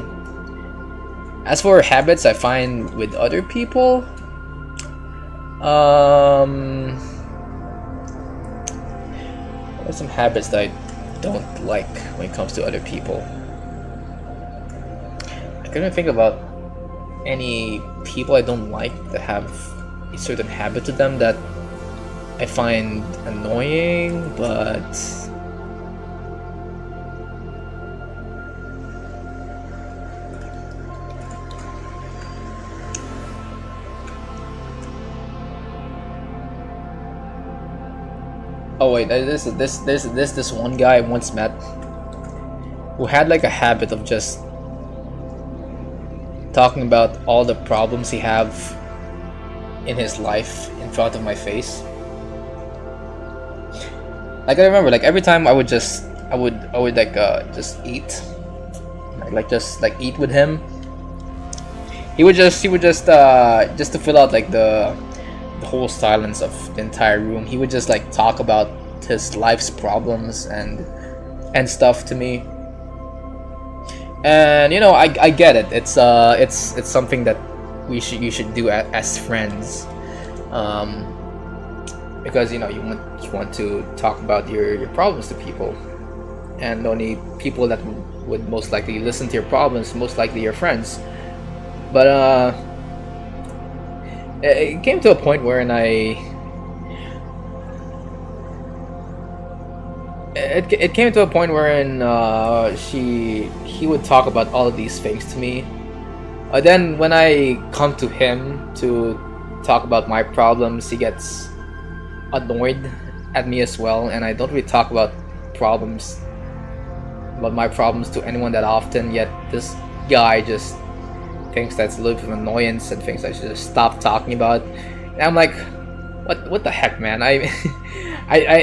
As for habits I find with other people, what are some habits that I don't like when it comes to other people? I couldn't think about any people I don't like that have a certain habit to them that I find annoying, but oh wait, this one guy I once met who had like a habit of just talking about all the problems he have in his life in front of my face. Like I remember, like every time I would like just eat, just eat with him. He would just to fill out like the whole silence of the entire room. He would just like talk about his life's problems and stuff to me. And you know, I get it. It's something that you should do as friends, because you know you want to talk about your problems to people, and only people that would most likely listen to your problems most likely your friends. But it came to a point wherein It came to a point wherein he would talk about all of these things to me. Then when I come to him to talk about my problems, he gets annoyed at me as well, and I don't really talk about my problems to anyone that often. Yet this guy just thinks that's a little bit of annoyance and thinks I should just stop talking about it. And I'm like, what the heck, man? I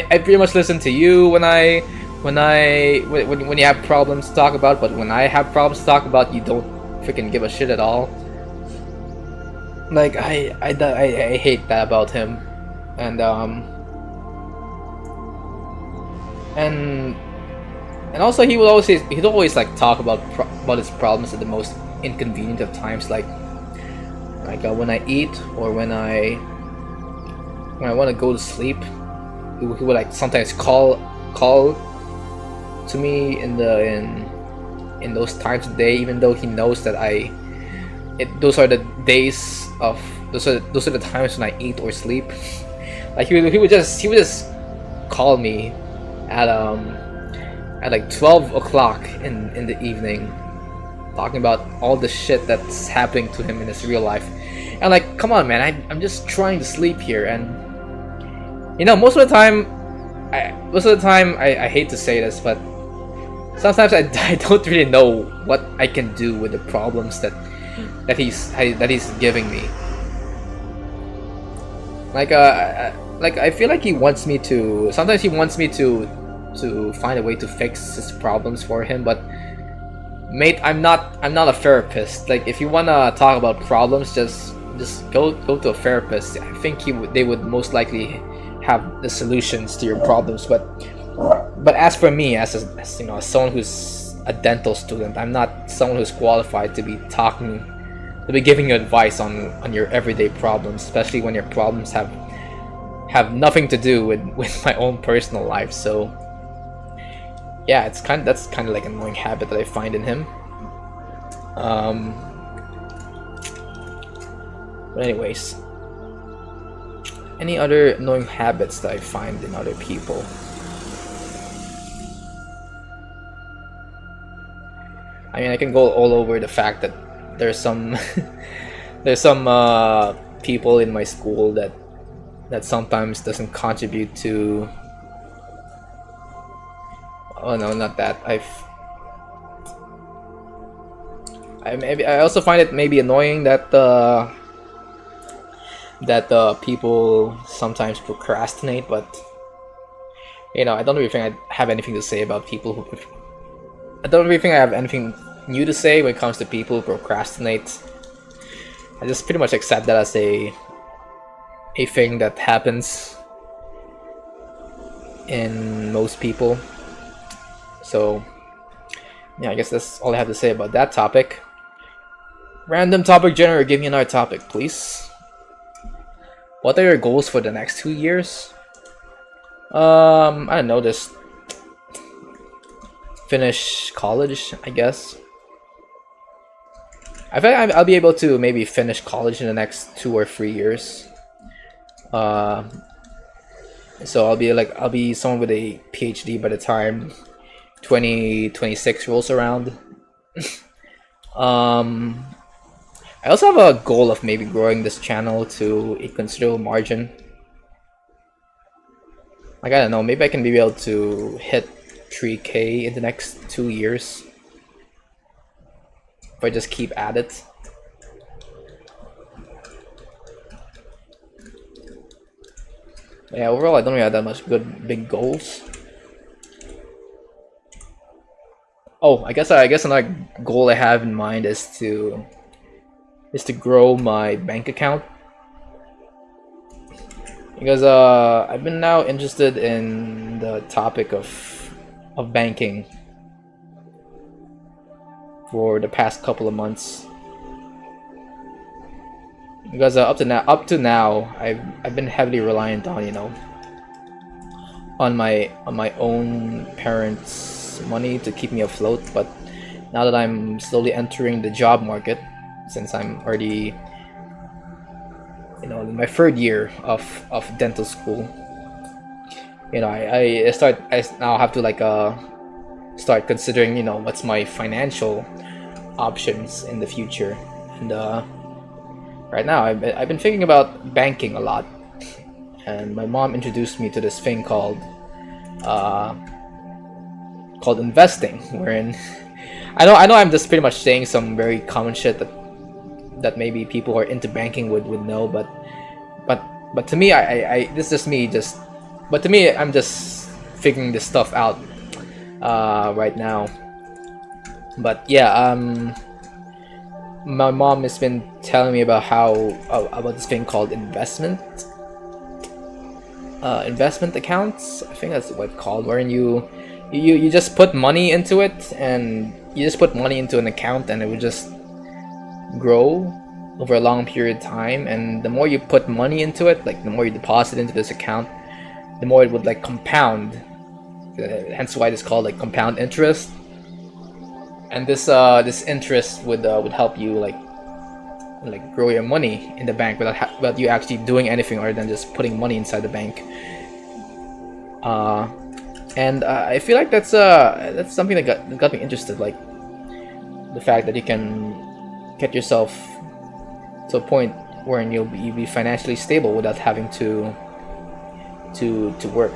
pretty much listen to you when you have problems to talk about, but when I have problems to talk about, you don't freaking give a shit at all. Like I hate that about him. And also he'd always like talk about his problems at the most inconvenient of times, like when I eat or when I want to go to sleep. He would like sometimes call to me in those times of day, even though he knows that those are the times when I eat or sleep. Like he would just call me at like 12 o'clock in the evening, talking about all the shit that's happening to him in his real life. And like, come on, man, I'm just trying to sleep here. And you know, most of the time I hate to say this, but sometimes I don't really know what I can do with the problems that he's giving me. Like I feel like he wants me to. Sometimes he wants me to find a way to fix his problems for him, but mate, I'm not a therapist. Like if you wanna talk about problems, just go to a therapist. I think they would most likely have the solutions to your problems. But as for me, as you know, as someone who's a dental student, I'm not someone who's qualified to be giving you advice on your everyday problems, especially when your problems have have nothing to do with my own personal life. So yeah, that's kind of like an annoying habit that I find in him. But anyways, any other annoying habits that I find in other people? I mean, I can go all over the fact that there's some there's some people in my school that sometimes doesn't contribute to. Oh no, not that. I also find it maybe annoying that people sometimes procrastinate, but you know, I don't really think I have anything to say about people who. I don't really think I have anything new to say when it comes to people who procrastinate. I just pretty much accept that as a thing that happens in most people. So yeah, I guess that's all I have to say about that topic. Random topic generator, give me another topic, please. What are your goals for the next 2 years? I don't know, just finish college, I guess. I think I'll be able to maybe finish college in the next 2 or 3 years. So I'll be someone with a PhD by the time 2026 rolls around. I also have a goal of maybe growing this channel to a considerable margin. Like, I don't know, maybe I can be able to hit 3K in the next 2 years if I just keep at it. Yeah, overall I don't really have that much big goals. Oh, I guess another goal I have in mind is to grow my bank account, because I've been now interested in the topic of banking for the past couple of months. Because up to now, I've been heavily reliant on, you know, on my own parents' money to keep me afloat. But now that I'm slowly entering the job market, since I'm already, you know, in my 3rd year of dental school, you know, I now have to like start considering, you know, what's my financial options in the future. And right now I've been thinking about banking a lot, and my mom introduced me to this thing called investing, wherein I know I'm just pretty much saying some very common shit that maybe people who are into banking would know, but to me, this is just me but to me, I'm just figuring this stuff out right now. But yeah, my mom has been telling me about about this thing called investment accounts. I think that's what it's called, wherein you just put money into it, and you just put money into an account, and it would just grow over a long period of time. And the more you put money into it, like the more you deposit into this account, the more it would like compound. Hence why it's called like compound interest. And this interest would help you like grow your money in the bank without you actually doing anything other than just putting money inside the bank. And I feel like that's something that got me interested, like the fact that you can get yourself to a point where you'll be financially stable without having to work.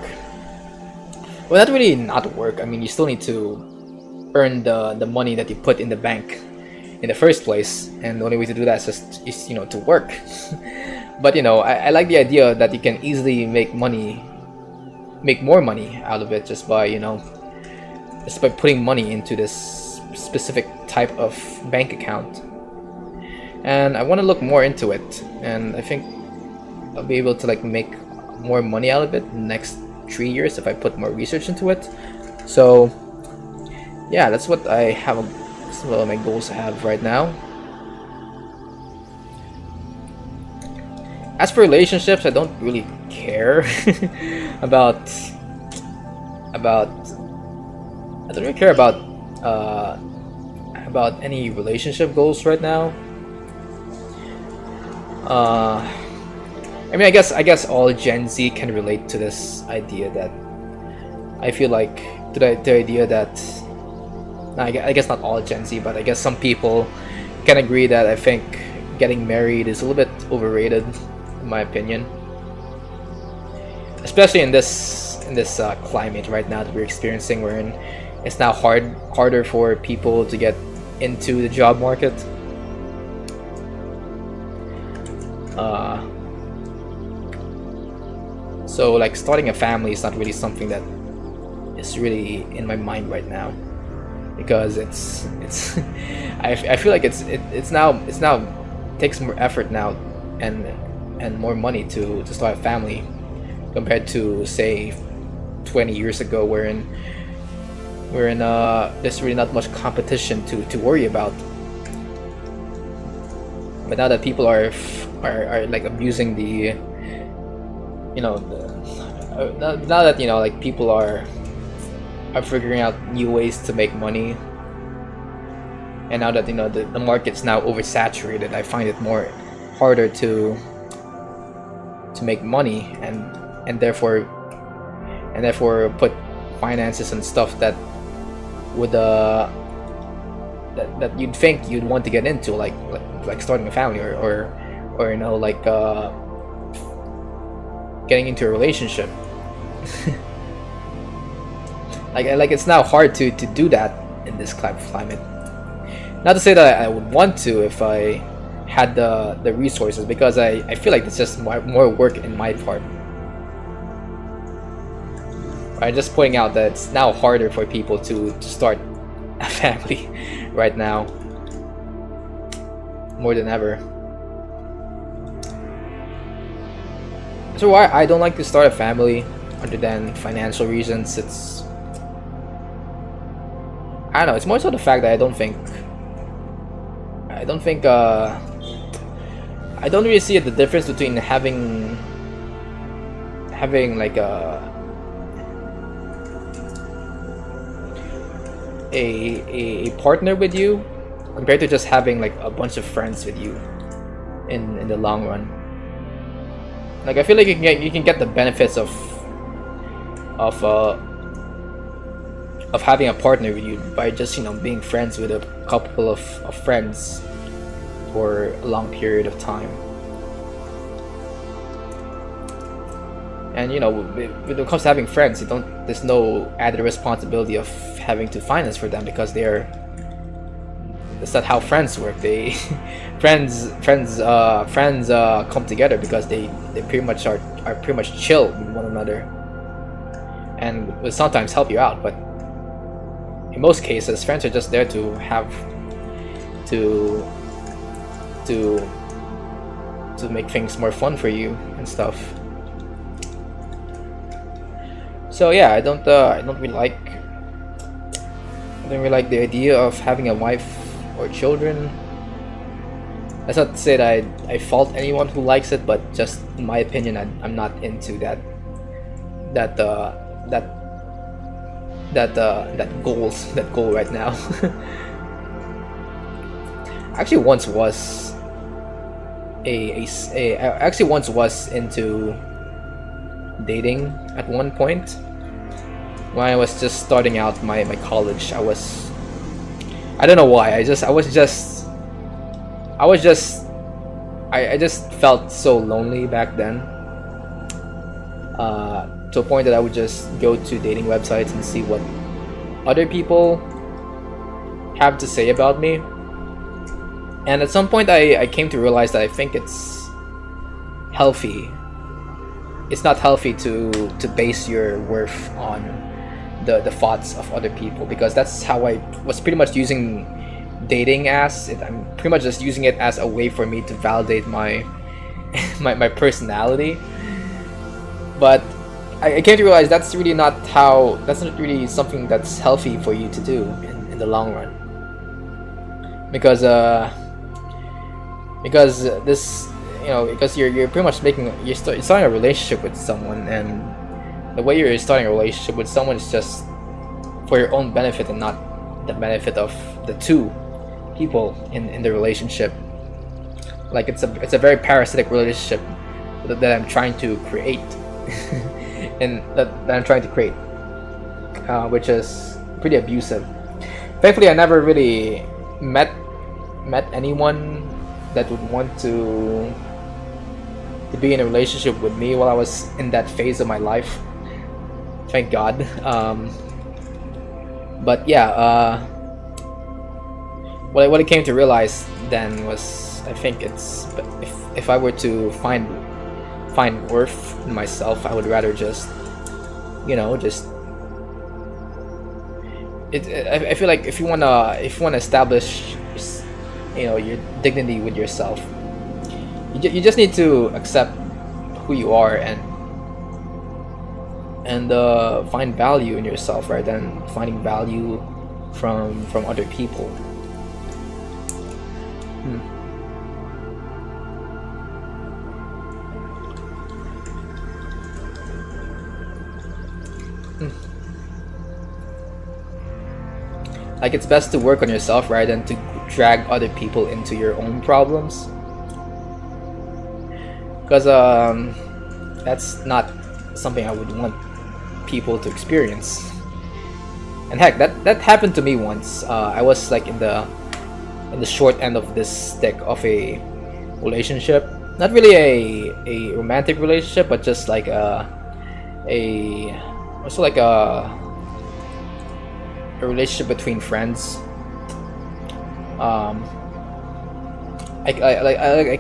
Well, not really not work. I mean, you still need to earn the money that you put in the bank in the first place, and the only way to do that is you know, to work. But you know, I like the idea that you can easily make more money out of it just by putting money into this specific type of bank account. And I want to look more into it, and I think I'll be able to like make more money out of it in the next 3 years if I put more research into it. So yeah, that's what I have. That's one of my goals I have right now. As for relationships, I don't really care about I don't really care about any relationship goals right now. I mean, I guess all Gen Z can relate to this idea that I feel like the idea that I guess not all Gen Z, but I guess some people can agree that I think getting married is a little bit overrated, in my opinion. Especially in this climate right now that we're experiencing, wherein it's now harder for people to get into the job market. So like starting a family is not really something that is really in my mind right now, because it's I feel like it's now takes more effort now and more money to start a family compared to say 20 years ago, wherein there's really not much competition to worry about. But now that people are like abusing the, you know, now that, you know, like people are figuring out new ways to make money, and now that, you know, the market's now oversaturated, I find it more harder to make money and therefore put finances and stuff that would that you'd think you'd want to get into, like starting a family or you know, like getting into a relationship. like it's now hard to do that in this climate. Not to say that I would want to if I had the resources, because I feel like it's just more work in my part. I'm just pointing out that it's now harder for people to start a family right now, more than ever. So why I don't like to start a family, other than financial reasons, I don't know, it's more so the fact that I don't really see the difference between having like a partner with you compared to just having like a bunch of friends with you in the long run. Like I feel like you can get the benefits of having a partner with you by just, you know, being friends with a couple of friends for a long period of time. And, you know, when it comes to having friends, there's no added responsibility of having to finance for them, because that's not how friends work. Friends come together because they pretty much are pretty much chill with one another, and will sometimes help you out, but in most cases friends are just there to have to make things more fun for you and stuff. So yeah, I don't really like the idea of having a wife or children. That's not to say that I fault anyone who likes it, but just in my opinion, I'm not into that goal right now. I actually once was into dating at one point when I was just starting out my college. I don't know why. I just felt so lonely back then, to a point that I would just go to dating websites and see what other people have to say about me. And at some point I came to realize that I think it's not healthy to base your worth on the thoughts of other people, because that's how I was pretty much using dating as. I'm pretty much just using it as a way for me to validate my personality. But I came to realize that's not really something that's healthy for you to do in the long run, because this, because you're pretty much you're starting a relationship with someone, and the way you're starting a relationship with someone is just for your own benefit and not the benefit of the two people in the relationship. Like it's a very parasitic relationship that I'm trying to create, and that I'm trying to create, which is pretty abusive. Thankfully, I never really met anyone that would want to be in a relationship with me while I was in that phase of my life. Thank God. But yeah, what I came to realize then was, I think it's, if I were to find worth in myself, I would rather just I feel like if you wanna establish your dignity with yourself, you just need to accept who you are and find value in yourself rather than finding value from other people. Like, it's best to work on yourself rather than to drag other people into your own problems, because that's not something I would want people to experience. And heck, that happened to me once. I was like in the short end of this stick of a relationship, not really a romantic relationship, but just like also like a relationship between friends. I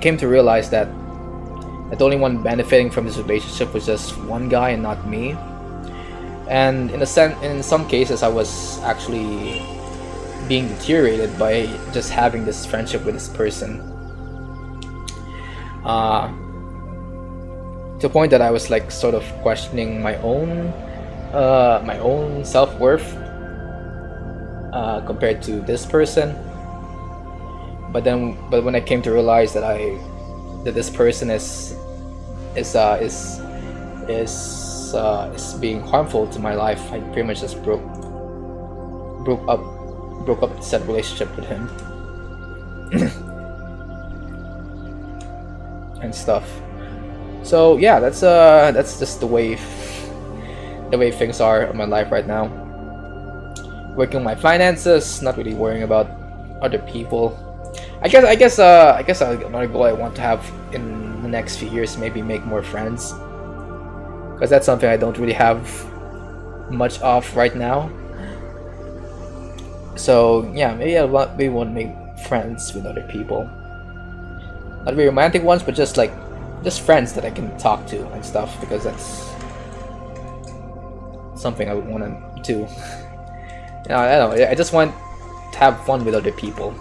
came to realize that the only one benefiting from this relationship was just one guy and not me. And in some cases, I was actually being deteriorated by just having this friendship with this person. To a point that I was like sort of questioning my own self-worth compared to this person. But when I came to realize that this person is being harmful to my life, I pretty much just broke up said relationship with him and stuff. So yeah, that's just the way things are in my life right now. Working on my finances, not really worrying about other people. I guess another goal I want to have in the next few years, maybe make more friends, because that's something I don't really have much of right now. So yeah, maybe I want to make friends with other people, not really romantic ones, but just friends that I can talk to and stuff, because that's something I would want to do. I don't know, I just want to have fun with other people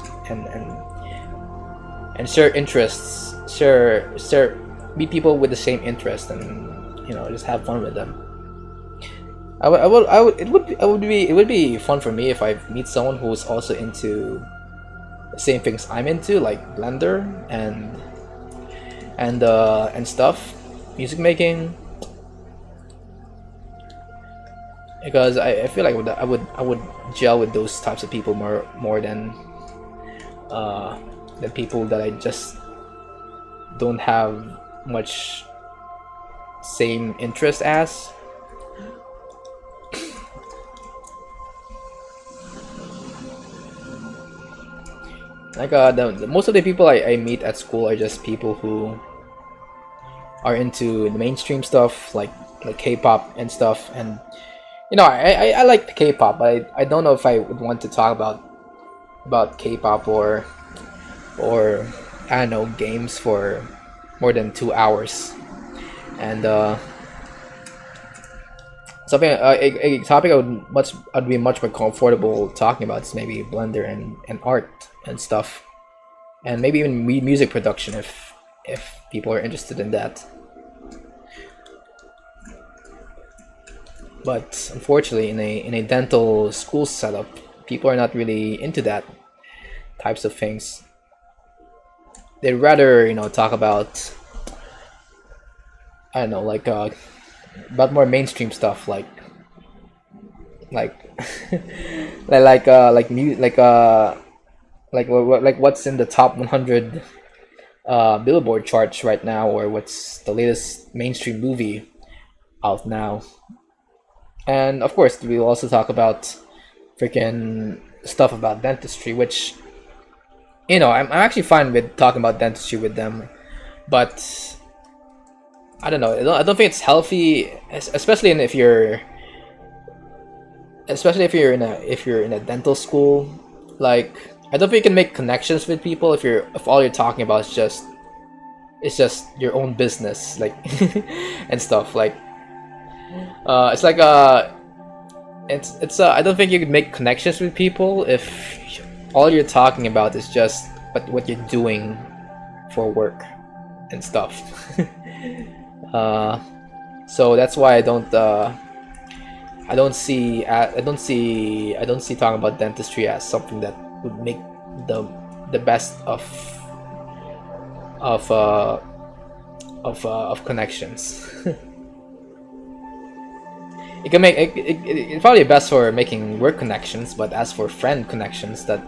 and share interests, meet people with the same interest, and just have fun with them. It would be fun for me if I meet someone who's also into the same things I'm into, like Blender and stuff, music making. Because I feel like I would gel with those types of people more than the people that I just don't have much same interest as. Like most of the people I meet at school are just people who are into the mainstream stuff, like K-pop and stuff. And I like the K-pop, but I don't know if I would want to talk about K-pop or I don't know, games for more than 2 hours. And something a topic I'd be much more comfortable talking about is maybe Blender and art and stuff, and maybe even music production if people are interested in that. But unfortunately, in a dental school setup, people are not really into that types of things. they'd rather, you know, talk about, I don't know, like about more mainstream stuff, like like what's in the top 100 Billboard charts right now, or what's the latest mainstream movie out now. And of course, we'll also talk about freaking stuff about dentistry, which, you know, I'm actually fine with talking about dentistry with them, but I don't know. I don't think it's healthy, especially if you're in a dental school. Like, I don't think you can make connections with people if all you're talking about is just your own business, like and stuff. Like, it's like I don't think you can make connections with people if all you're talking about is just what you're doing for work and stuff. So that's why I don't see talking about dentistry as something that would make the best of connections. It can make it's probably best for making work connections, but as for friend connections, that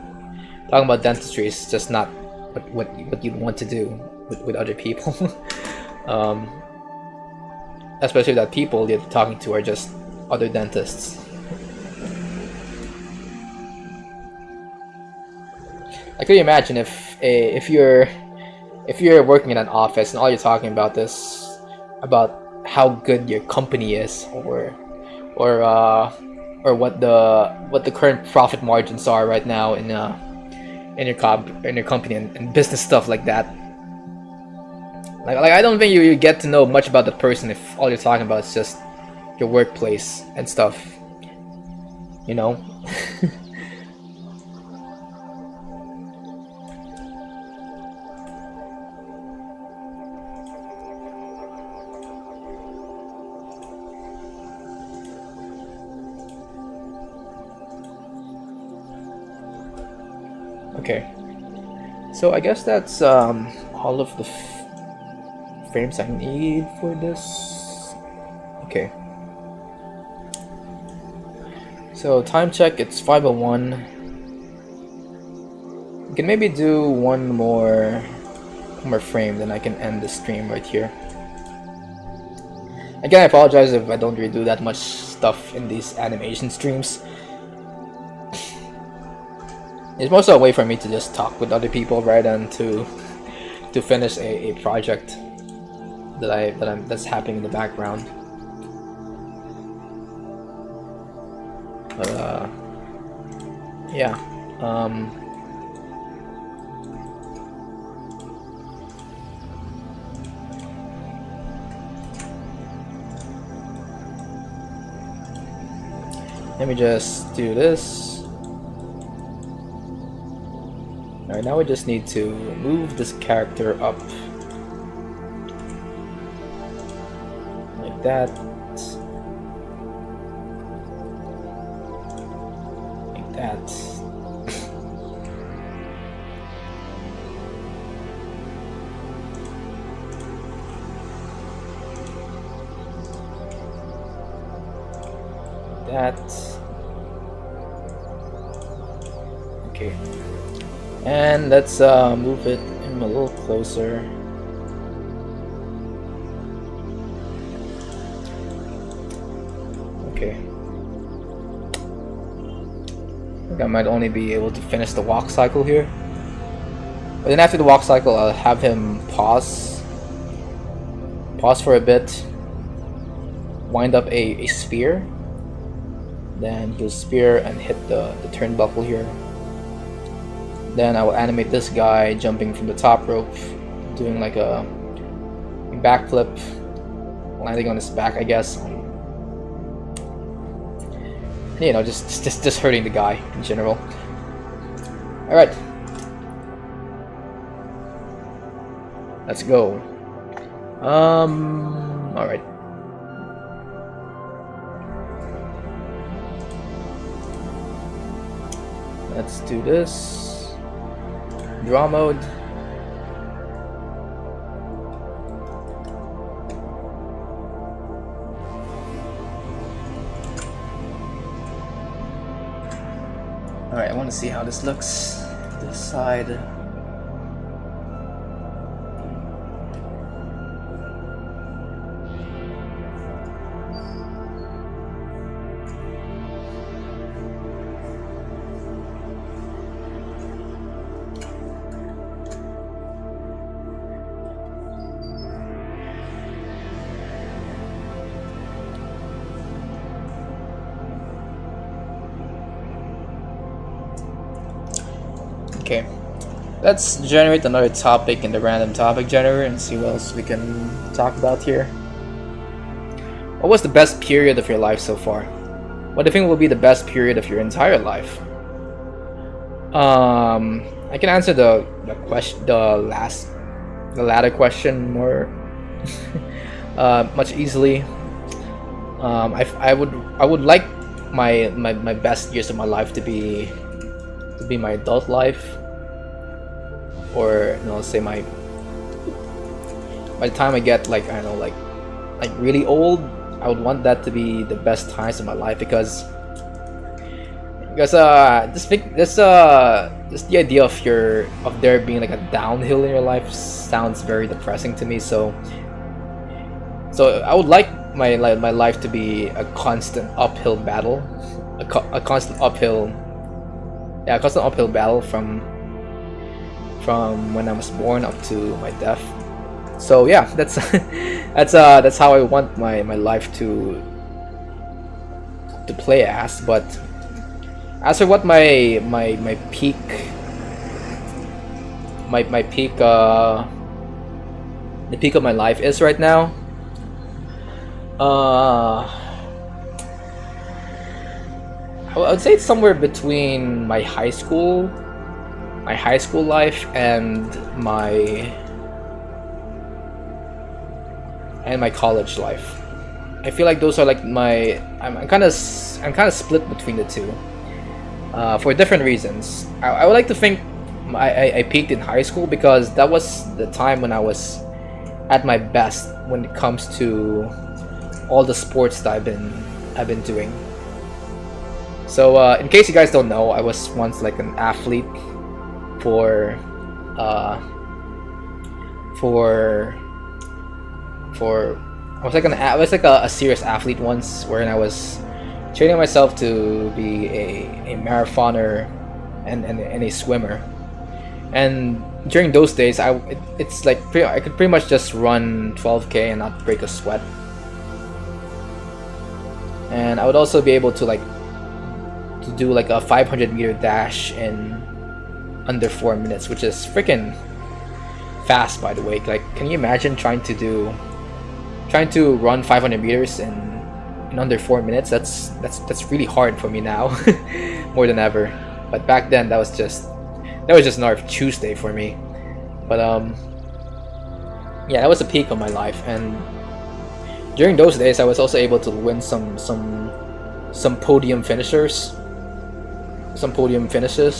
talking about dentistry is just not what you'd want to do with other people. Especially that people you're talking to are just other dentists. I could imagine if you're working in an office and all you're talking about is about how good your company is, or what the current profit margins are right now in your company, and business stuff like that. Like I don't think you get to know much about the person if all you're talking about is just your workplace and stuff, you know. Okay, so I guess that's all of the frames I need for this. Okay, so time check, it's 5:01. We can maybe do one more frame, then I can end the stream right here. Again, I apologize if I don't really do that much stuff in these animation streams. It's mostly a way for me to just talk with other people rather than to finish a project that's happening in the background. But yeah. Let me just do this. Alright, now we just need to move this character up. Like that. Like that. That. Okay. And let's move it in a little closer. Okay. I think I might only be able to finish the walk cycle here. But then after the walk cycle, I'll have him pause for a bit, wind up a spear, then he'll spear and hit the turnbuckle here. Then I will animate this guy jumping from the top rope, doing like a backflip, landing on his back, I guess. You know, just hurting the guy in general. All right, let's go. All right. Let's do this. Draw mode. want to see how this looks. This side. Okay, let's generate another topic in the random topic generator and see what else we can talk about here. What was the best period of your life so far? What do you think will be the best period of your entire life? I can answer the latter question more much easily. I would like my best years of my life to be my adult life, or say by the time I get like I don't know like really old, I would want that to be the best times of my life because just the idea of there being like a downhill in your life sounds very depressing to me. So I would like my life to be a constant uphill battle, a constant uphill battle from when I was born up to my death. So yeah, that's that's how I want my life to play as. But as for what my peak the peak of my life is right now, I would say it's somewhere between my high school life and my college life. I feel like those are like I'm kind of split between the two for different reasons. I would like to think I peaked in high school because that was the time when I was at my best when it comes to all the sports that I've been doing. So in case you guys don't know, I was once like an athlete for I was like a serious athlete once, wherein I was training myself to be a marathoner and a swimmer. And during those days, it's like I could pretty much just run 12K and not break a sweat. And I would also be able to do like a 500-meter dash in under 4 minutes, which is freaking fast, by the way. Like, can you imagine trying to run 500 meters in under 4 minutes? That's really hard for me now, more than ever. But back then, that was just another Tuesday for me. But yeah, that was the peak of my life. And during those days, I was also able to win some podium finishes.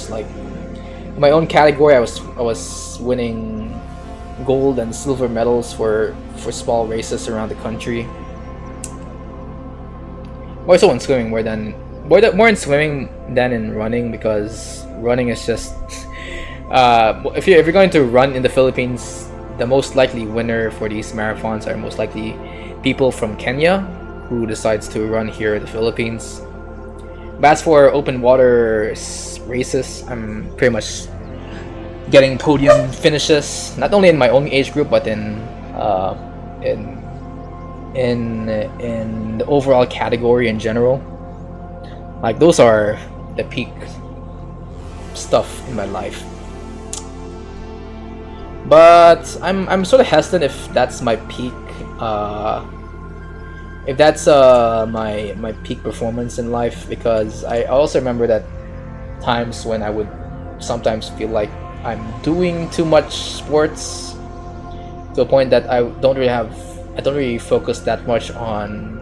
Like in my own category, I was winning gold and silver medals for small races around the country. More so in swimming more in swimming than in running, because running is just if you're going to run in the Philippines, the most likely winner for these marathons are most likely people from Kenya who decides to run here in the Philippines. But as for open water races, I'm pretty much getting podium finishes, not only in my own age group, but in the overall category in general. Like, those are the peak stuff in my life. But I'm sort of hesitant if that's my peak. If that's my peak performance in life, because I also remember that times when I would sometimes feel like I'm doing too much sports to a point that I don't really focus that much on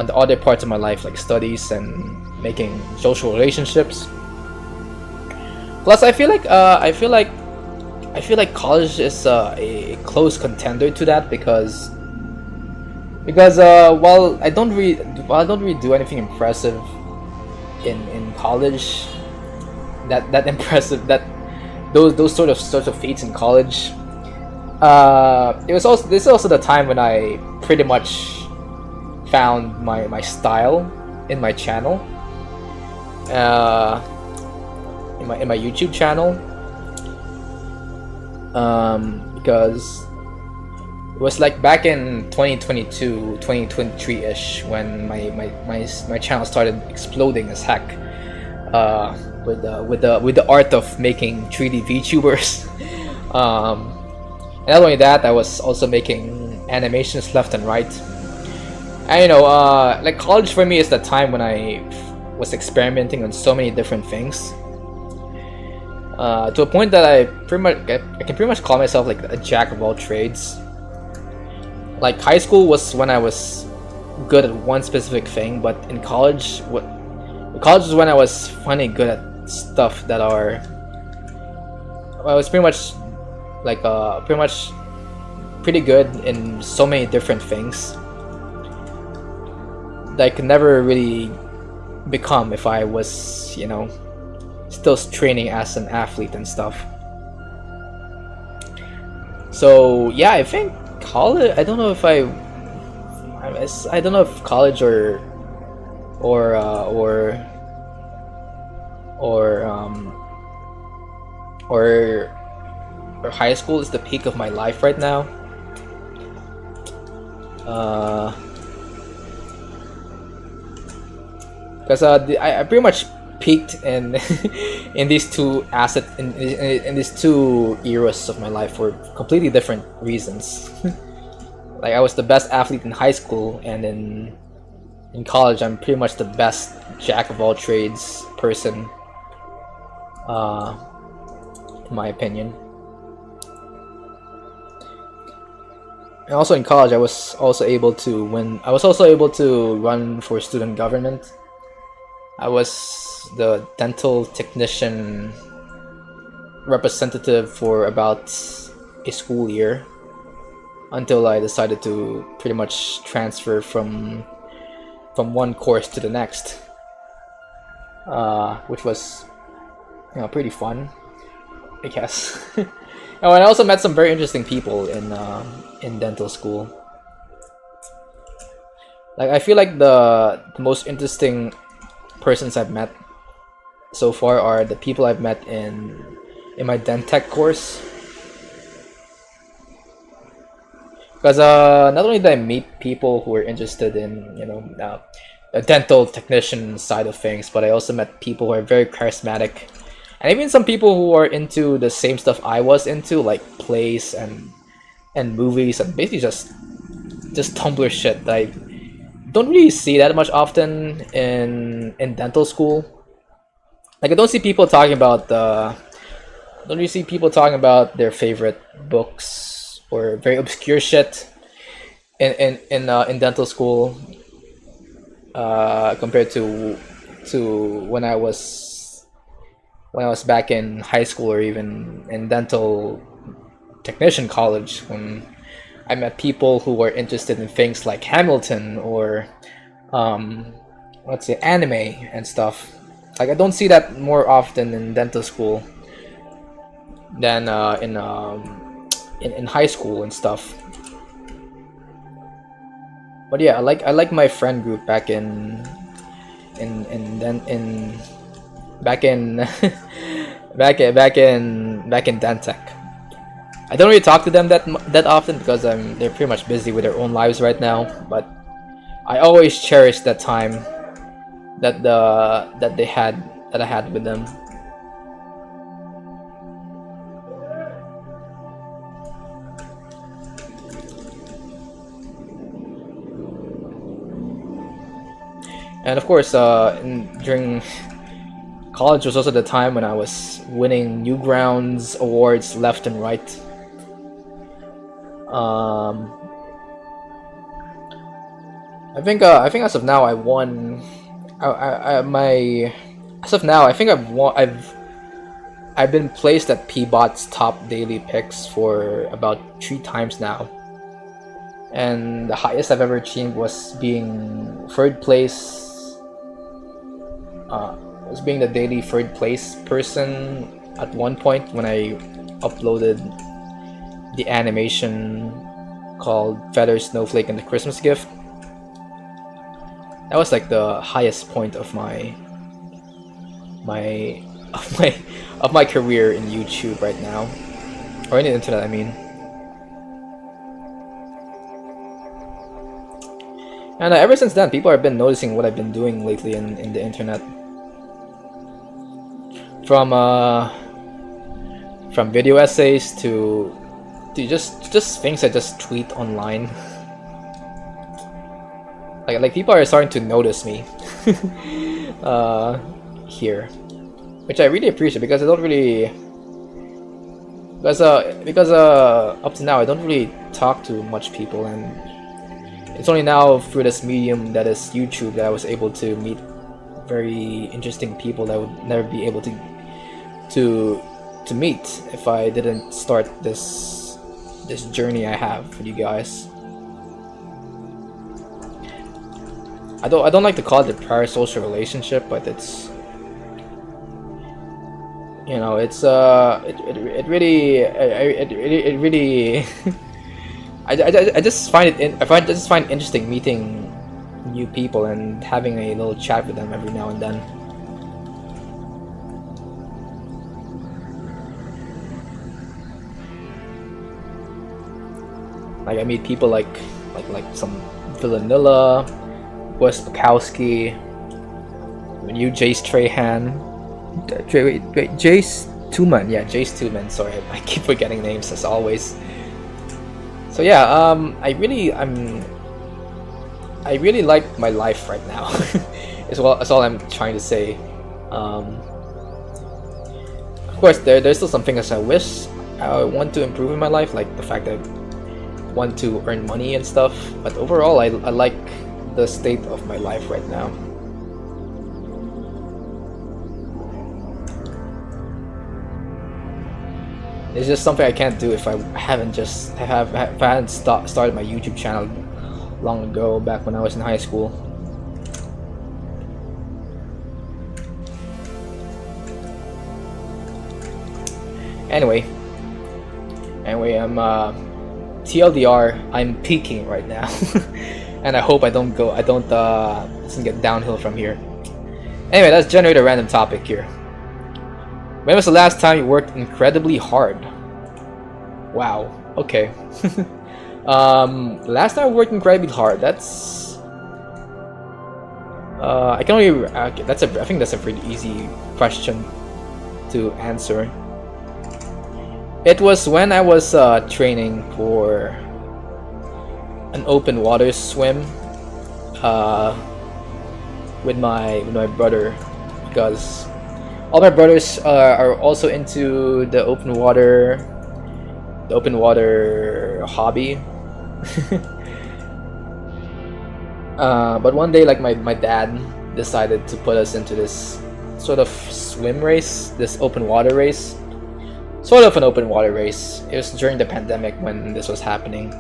the other parts of my life, like studies and making social relationships. Plus, I feel like college is a close contender to that, because while I don't really do anything impressive in college, that impressive, that those sorts of feats in college. It was also this is also the time when I pretty much found my style in my channel, in my YouTube channel, because it was like back in 2022, 2023-ish when my channel started exploding as heck, with the art of making 3D VTubers. And not only that, I was also making animations left and right. And you know, like college for me is the time when I was experimenting on so many different things, to a point that I can pretty much call myself like a jack of all trades. Like high school was when I was good at one specific thing, but in college, college is when I was finally good at stuff that are. I was pretty much like pretty good in so many different things that I could never really become if I was, you know, still training as an athlete and stuff. So yeah, I think college. I don't know if I don't know if college or high school is the peak of my life right now. Because I pretty much peaked in in these two in these two eras of my life for completely different reasons. Like I was the best athlete in high school, and in college I'm pretty much the best jack of all trades person, in my opinion. And also in college I was also able to run for student government. I was the dental technician representative for about a school year, until I decided to pretty much transfer from one course to the next, which was, you know, pretty fun, I guess. Oh, and I also met some very interesting people in dental school. Like I feel like the most interesting persons I've met so far are the people I've met in my dentech course. Because not only did I meet people who were interested in, you know, the dental technician side of things, but I also met people who are very charismatic, and even some people who are into the same stuff I was into, like plays and movies, and basically just Tumblr shit that I don't really see that much often in dental school. Like I don't see people talking about don't really see people talking about their favorite books or very obscure shit in dental school, compared to when I was back in high school, or even in dental technician college, when I met people who were interested in things like Hamilton or let's say anime and stuff. Like I don't see that more often in dental school than in high school and stuff. But yeah, I like my friend group back in back in Dantech. I don't really talk to them that often because they're pretty much busy with their own lives right now. But I always cherish that time that I had with them. And of course, during college was also the time when I was winning Newgrounds awards left and right. I think as of now I won. As of now I think I've won. I've been placed at Peabot's top daily picks for about 3 times now. And the highest I've ever achieved was being third place was being the daily third place person at one point when I uploaded the animation called Feather, Snowflake, and the Christmas Gift. That was like the highest point of my career in YouTube right now, or in the internet, I mean. And ever since then, people have been noticing what I've been doing lately in the internet. From video essays to just things I just tweet online. Like people are starting to notice me here, which I really appreciate, because I don't really because up to now I don't really talk to much people, and it's only now through this medium that is YouTube that I was able to meet very interesting people that I would never be able to meet if I didn't start this journey I have with you guys. I don't like to call it the parasocial relationship, but it's, you know, it's it really I just find it interesting meeting new people and having a little chat with them every now and then. Like I meet people like some Villanilla, Wes Bukowski, you Jace Trahan, wait, Jace Tuman, yeah, Jace Tuman. Sorry, I keep forgetting names as always. So yeah, I really like my life right now. That's all I'm trying to say. Of course, there's still some things I wish I want to improve in my life, like the fact that I want to earn money and stuff. But overall, I like the state of my life right now. It's just something I can't do if I hadn't started my YouTube channel long ago, back when I was in high school. Anyway, I'm TLDR. I'm peaking right now, and I hope it doesn't get downhill from here. Anyway, let's generate a random topic here. When was the last time you worked incredibly hard? Wow. Okay. Last time I worked incredibly hard. That's I can only I think that's a pretty easy question to answer. It was when I was training for an open water swim with my brother, because all my brothers are also into the open water hobby. But one day, like my dad decided to put us into this sort of swim race, this open water race. Sort of an open water race. It was during the pandemic when this was happening.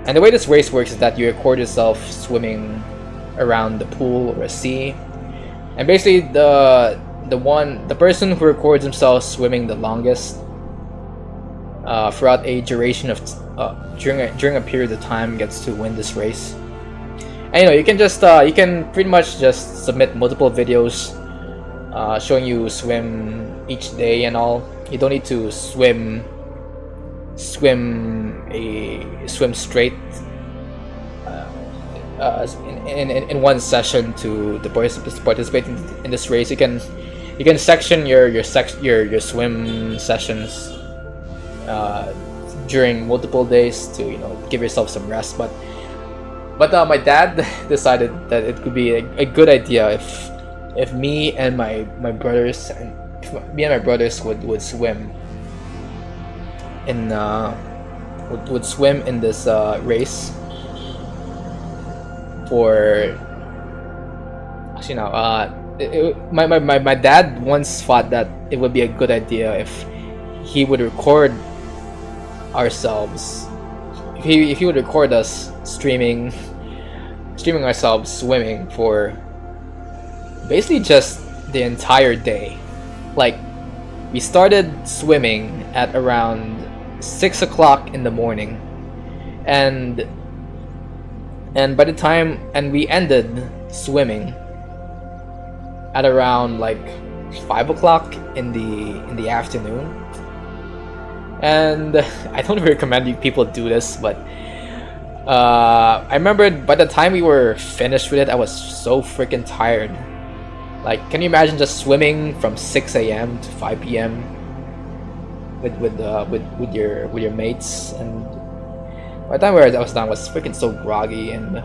And the way this race works is that you record yourself swimming around the pool or a sea. And basically the person who records himself swimming the longest throughout a duration of during a period of time gets to win this race. And you know, you can pretty much just submit multiple videos showing you swim each day and all. You don't need to swim straight in one session to participate in this race. You can section your swim sessions during multiple days to, you know, give yourself some rest. But my dad decided that it could be a good idea if me and my brothers would swim in this race for, actually no, my dad once thought that it would be a good idea if he would record ourselves, if he would record us streaming ourselves swimming for basically just the entire day. Like, we started swimming at around 6 o'clock in the morning, and by the time we ended swimming at around like 5 o'clock in the afternoon. And I don't recommend you people do this, but I remember by the time we were finished with it, I was so freaking tired. Like, can you imagine just swimming from 6 a.m. to 5 p.m. with your mates? And by the time I was done, I was freaking so groggy. And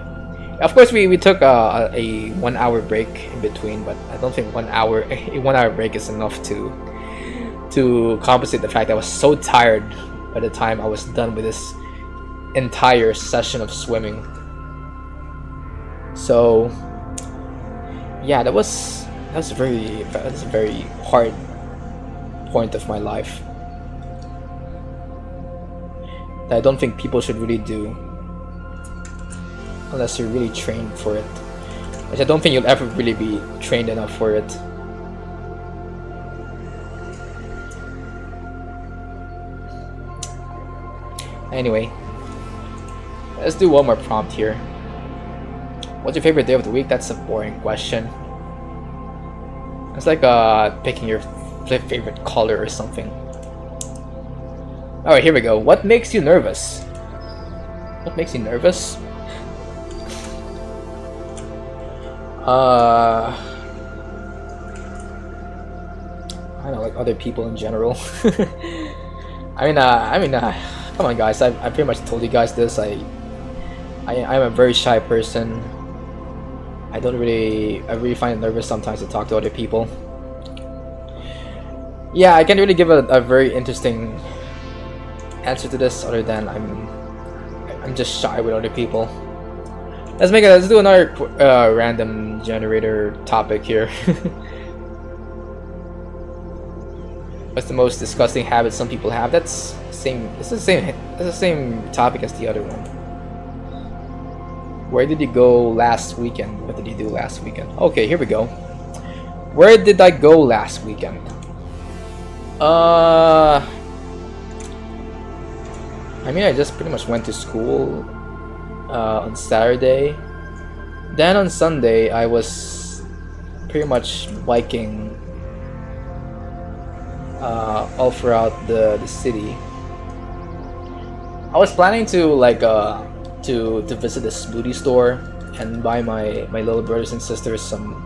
of course, we took a 1 hour break in between, but I don't think a 1 hour break is enough to compensate the fact that I was so tired by the time I was done with this entire session of swimming. So yeah, that was a very hard point of my life that I don't think people should really do unless you're really trained for it, which I don't think you'll ever really be trained enough for it. Anyway, let's do one more prompt here. What's your favorite day of the week? That's a boring question. It's like picking your favorite color or something. Alright, here we go. What makes you nervous? What makes you nervous? I don't know, like other people in general. I mean, come on, guys. I pretty much told you guys this. I'm a very shy person. I really find it nervous sometimes to talk to other people. Yeah, I can't really give a very interesting answer to this other than I'm just shy with other people. Let's do another random generator topic here. What's the most disgusting habit some people have? That's the same topic as the other one. Where did you go last weekend? What did you do last weekend? Okay, here we go. Where did I go last weekend? I mean, I just pretty much went to school on Saturday. Then on Sunday, I was pretty much biking all throughout the city. I was planning to to visit the smoothie store and buy my little brothers and sisters some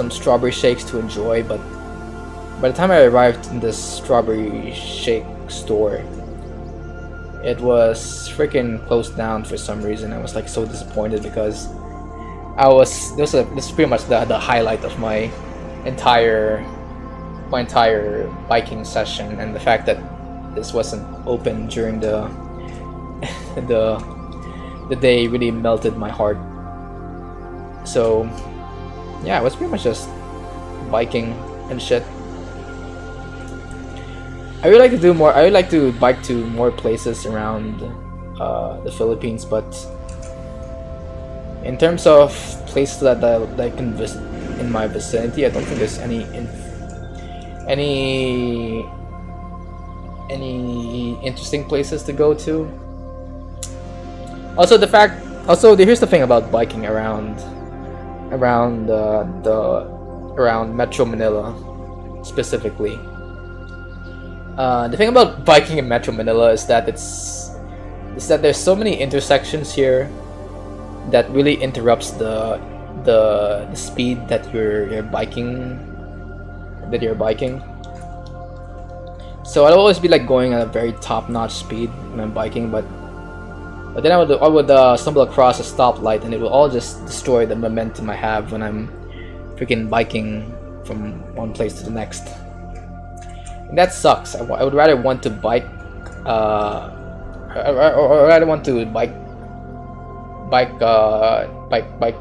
strawberry shakes to enjoy, but by the time I arrived in this strawberry shake store, it was freaking closed down for some reason. I was like so disappointed because this is pretty much the highlight of my entire biking session, and the fact that this wasn't open during the day really melted my heart. So yeah, it was pretty much just biking and shit. I would like to bike to more places around the Philippines, but in terms of places that I can visit in my vicinity, I don't think there's any interesting places to go to. Also, here's the thing about biking around Metro Manila specifically. The thing about biking in Metro Manila is that there's so many intersections here that really interrupts the speed that you're biking. So I'd always be like going at a very top-notch speed when I'm biking, but then I would stumble across a stoplight, and it will all just destroy the momentum I have when I'm freaking biking from one place to the next. And that sucks. I would rather want to bike, or rather want to bike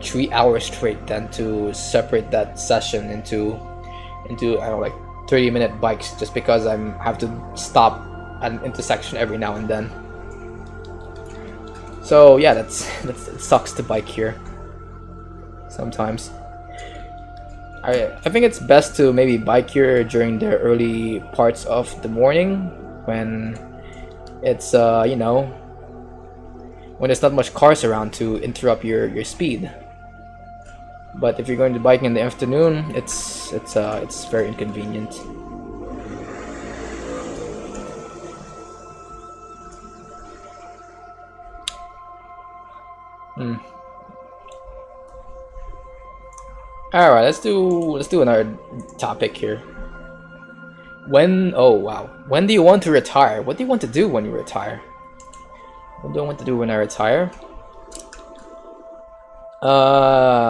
3 hours straight than to separate that session into I don't know, like 30-minute bikes just because I have to stop at an intersection every now and then. So yeah, it sucks to bike here sometimes. I think it's best to maybe bike here during the early parts of the morning when it's you know, when there's not much cars around to interrupt your speed. But if you're going to biking in the afternoon, it's very inconvenient. All right, let's do another topic here. Oh wow, when do you want to retire? What do you want to do when you retire? What do I want to do when I retire?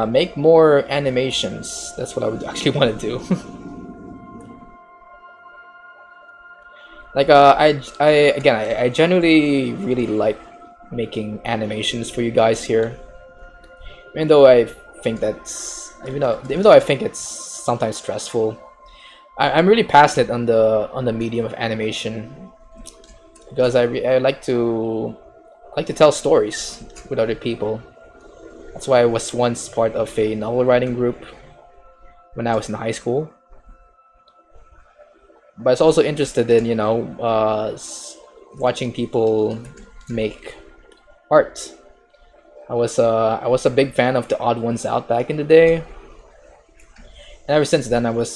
Make more animations. That's what I would actually want to do. Like I genuinely really like making animations for you guys here. Even though I think even though I think it's sometimes stressful, I'm really passionate on the medium of animation because I like to tell stories with other people. That's why I was once part of a novel writing group when I was in high school. But I was also interested in, you know, watching people make art. I was a big fan of the Odd Ones Out back in the day. And ever since then, I was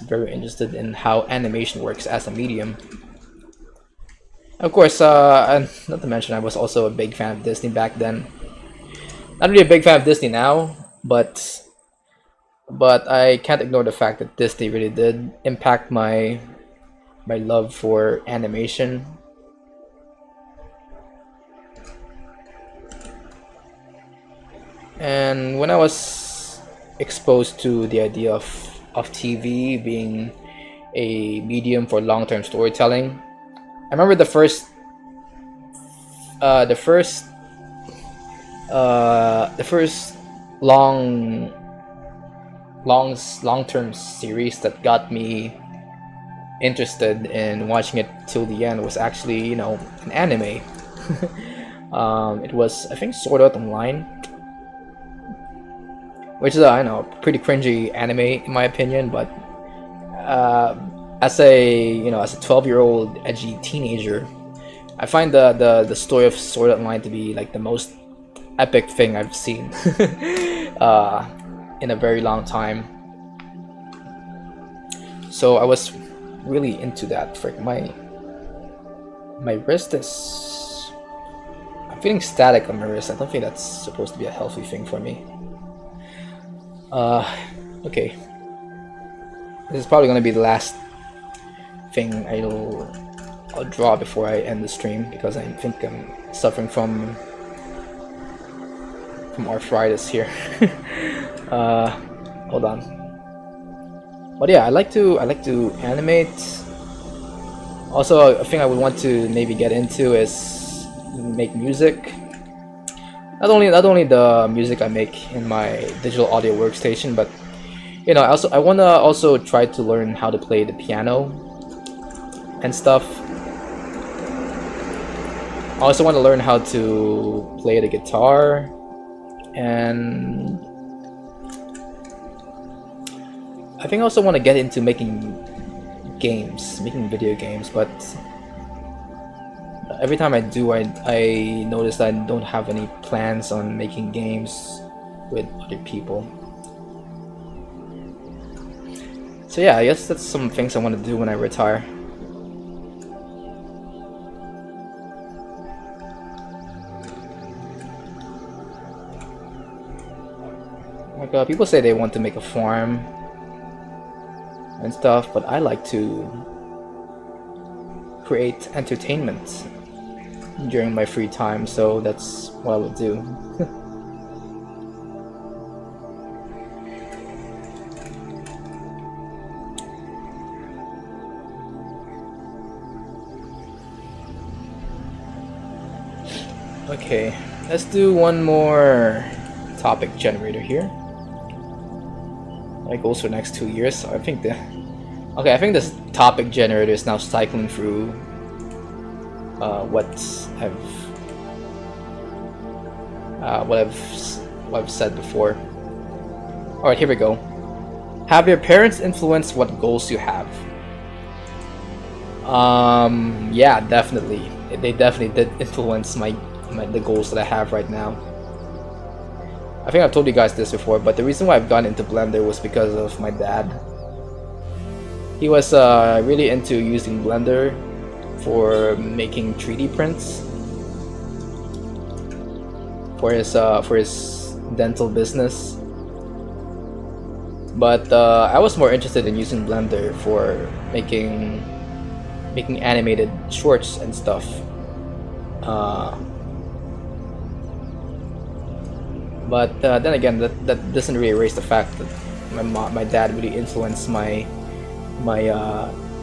very interested in how animation works as a medium. Of course, and not to mention, I was also a big fan of Disney back then. Not really a big fan of Disney now, but I can't ignore the fact that Disney really did impact my love for animation. And when I was exposed to the idea of TV being a medium for long-term storytelling, I remember the first long-term series that got me interested in watching it till the end was actually, you know, an anime. It was, I think, Sword Art Online, which is I know, pretty cringy anime in my opinion, but as a 12-year-old edgy teenager, I find the story of Sword Art Online to be like the most epic thing I've seen in a very long time. So I was really into that. Frick, my wrist is... I'm feeling static on my wrist. I don't think that's supposed to be a healthy thing for me. Okay. This is probably gonna be the last thing I'll draw before I end the stream because I think I'm suffering from arthritis here. Hold on. But yeah, I like to animate. Also, a thing I would want to maybe get into is make music. Not only the music I make in my digital audio workstation, but you know, I wanna also try to learn how to play the piano and stuff. I also want to learn how to play the guitar, and I think I also want to get into making video games, but every time I do, I notice that I don't have any plans on making games with other people. So yeah, I guess that's some things I want to do when I retire. Like people say they want to make a farm and stuff, but I like to create entertainment during my free time, so that's what I would do. Okay, let's do one more topic generator here. It goes for the next 2 years, so I think I think this topic generator is now cycling through what I've said before. Alright, here we go. Have your parents influenced what goals you have? Yeah, definitely. They definitely did influence the goals that I have right now. I think I've told you guys this before, but the reason why I've gotten into Blender was because of my dad. He was really into using Blender for making 3D prints for his dental business. But I was more interested in using Blender for making animated shorts and stuff. But then again, that doesn't really erase the fact that my dad really influenced my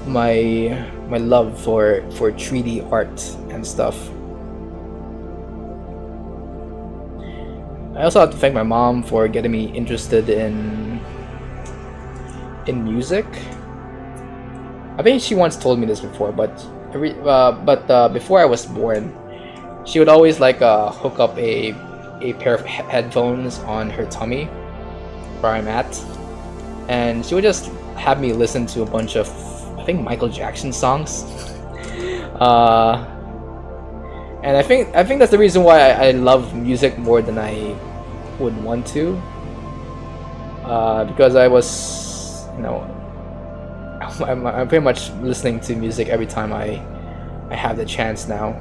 love for 3D art and stuff. I also have to thank my mom for getting me interested in music. I think she once told me this before, but before I was born, she would always like hook up a pair of headphones on her tummy where I'm at, and she would just have me listen to a bunch of, I think, Michael Jackson songs. And I think that's the reason why I love music more than I would want to, because I was, I'm pretty much listening to music every time I have the chance now.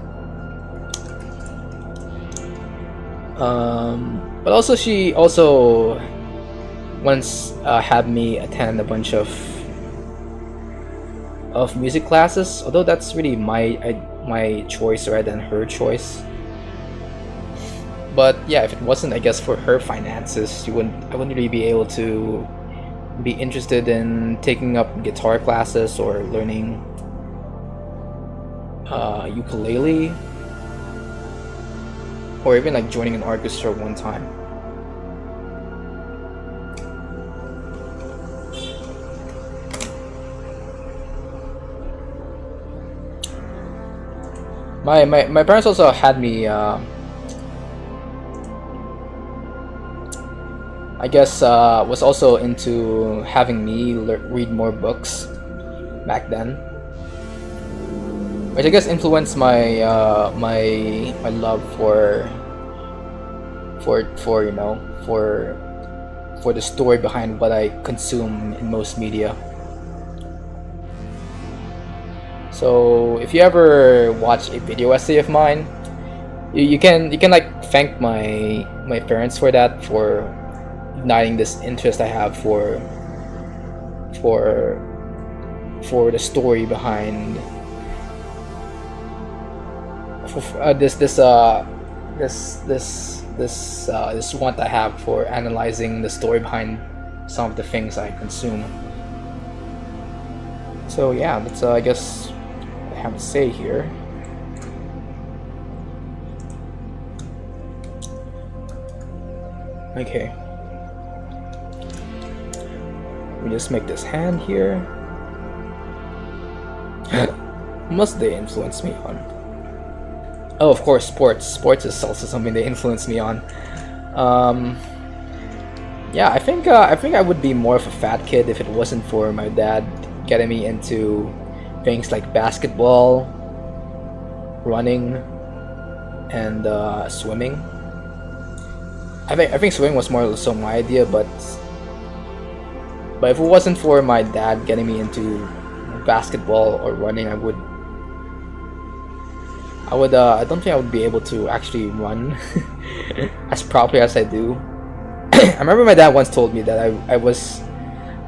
But also she also once had me attend a bunch of music classes, although that's really my choice rather than her choice. But yeah, if it wasn't, I guess, for her finances, I wouldn't really be able to be interested in taking up guitar classes or learning ukulele, or even like joining an orchestra one time. My parents also had me I guess was also into having me read more books back then, which I guess influenced my my love for the story behind what I consume in most media. So if you ever watch a video essay of mine, you can like thank my parents for that, for igniting this interest I have for the story behind this want I have for analyzing the story behind some of the things I consume. So yeah, that's I guess what I have to say here. Okay. We just make this hand here. Must they influence me on? Oh, of course, sports. Sports is also something they influence me on. Yeah, I think I would be more of a fat kid if it wasn't for my dad getting me into things like basketball, running, and swimming. I think swimming was more so my idea, but if it wasn't for my dad getting me into basketball or running, I don't think I would be able to actually run as properly as I do. I remember my dad once told me that I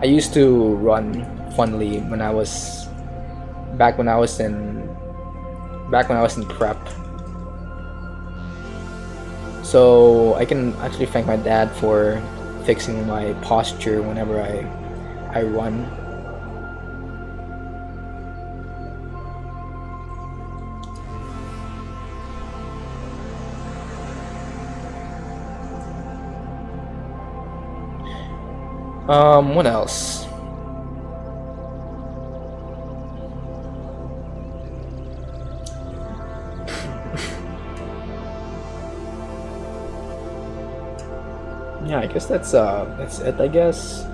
used to run funnily when I was in prep. So I can actually thank my dad for fixing my posture whenever I run. What else? Yeah, I guess that's it, I guess.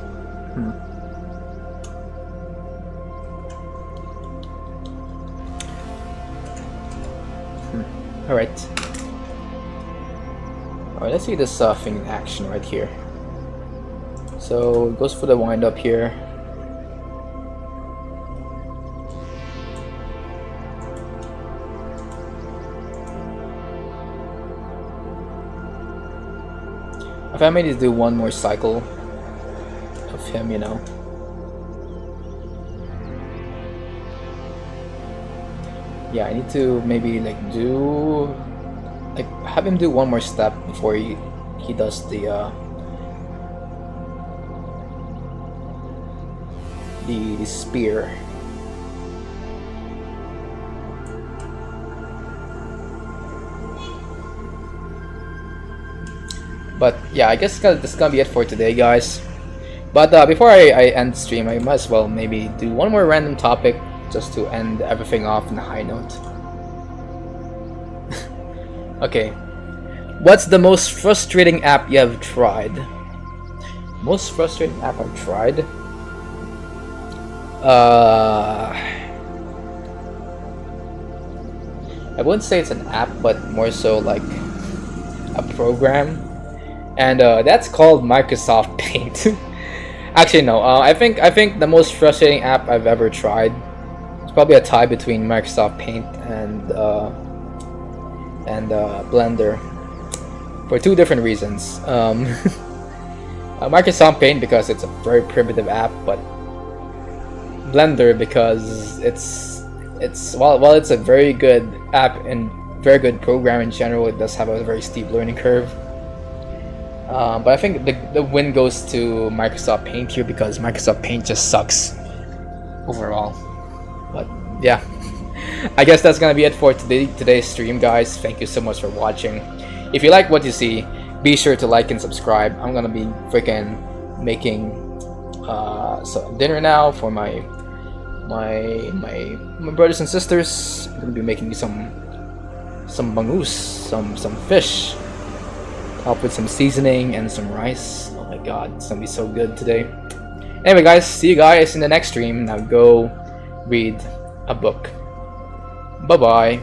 Alright. Alright, let's see this thing in action right here. So it goes for the wind up here. If I may just do one more cycle of him, you know. Yeah, I need to maybe like have him do one more step before he does the spear. But yeah, I guess this is gonna be it for today, guys. But before I end the stream, I might as well maybe do one more random topic just to end everything off on a high note. Okay. What's the most frustrating app you have tried? Most frustrating app I've tried? I wouldn't say it's an app, but more so like a program. And that's called Microsoft Paint. Actually, no. I think the most frustrating app I've ever tried is probably a tie between Microsoft Paint and Blender, for two different reasons. Microsoft Paint because it's a very primitive app, but Blender because it's while it's a very good app and very good program in general, it does have a very steep learning curve. But I think the win goes to Microsoft Paint here because Microsoft Paint just sucks overall. But yeah, I guess that's gonna be it for today's stream, guys. Thank you so much for watching. If you like what you see, be sure to like and subscribe. I'm gonna be freaking making some dinner now for my brothers and sisters. I'm gonna be making some bangus, some fish, up with some seasoning and some rice. Oh my god, it's gonna be so good today. Anyway, guys, see you guys in the next stream. Now go read a book. Bye bye.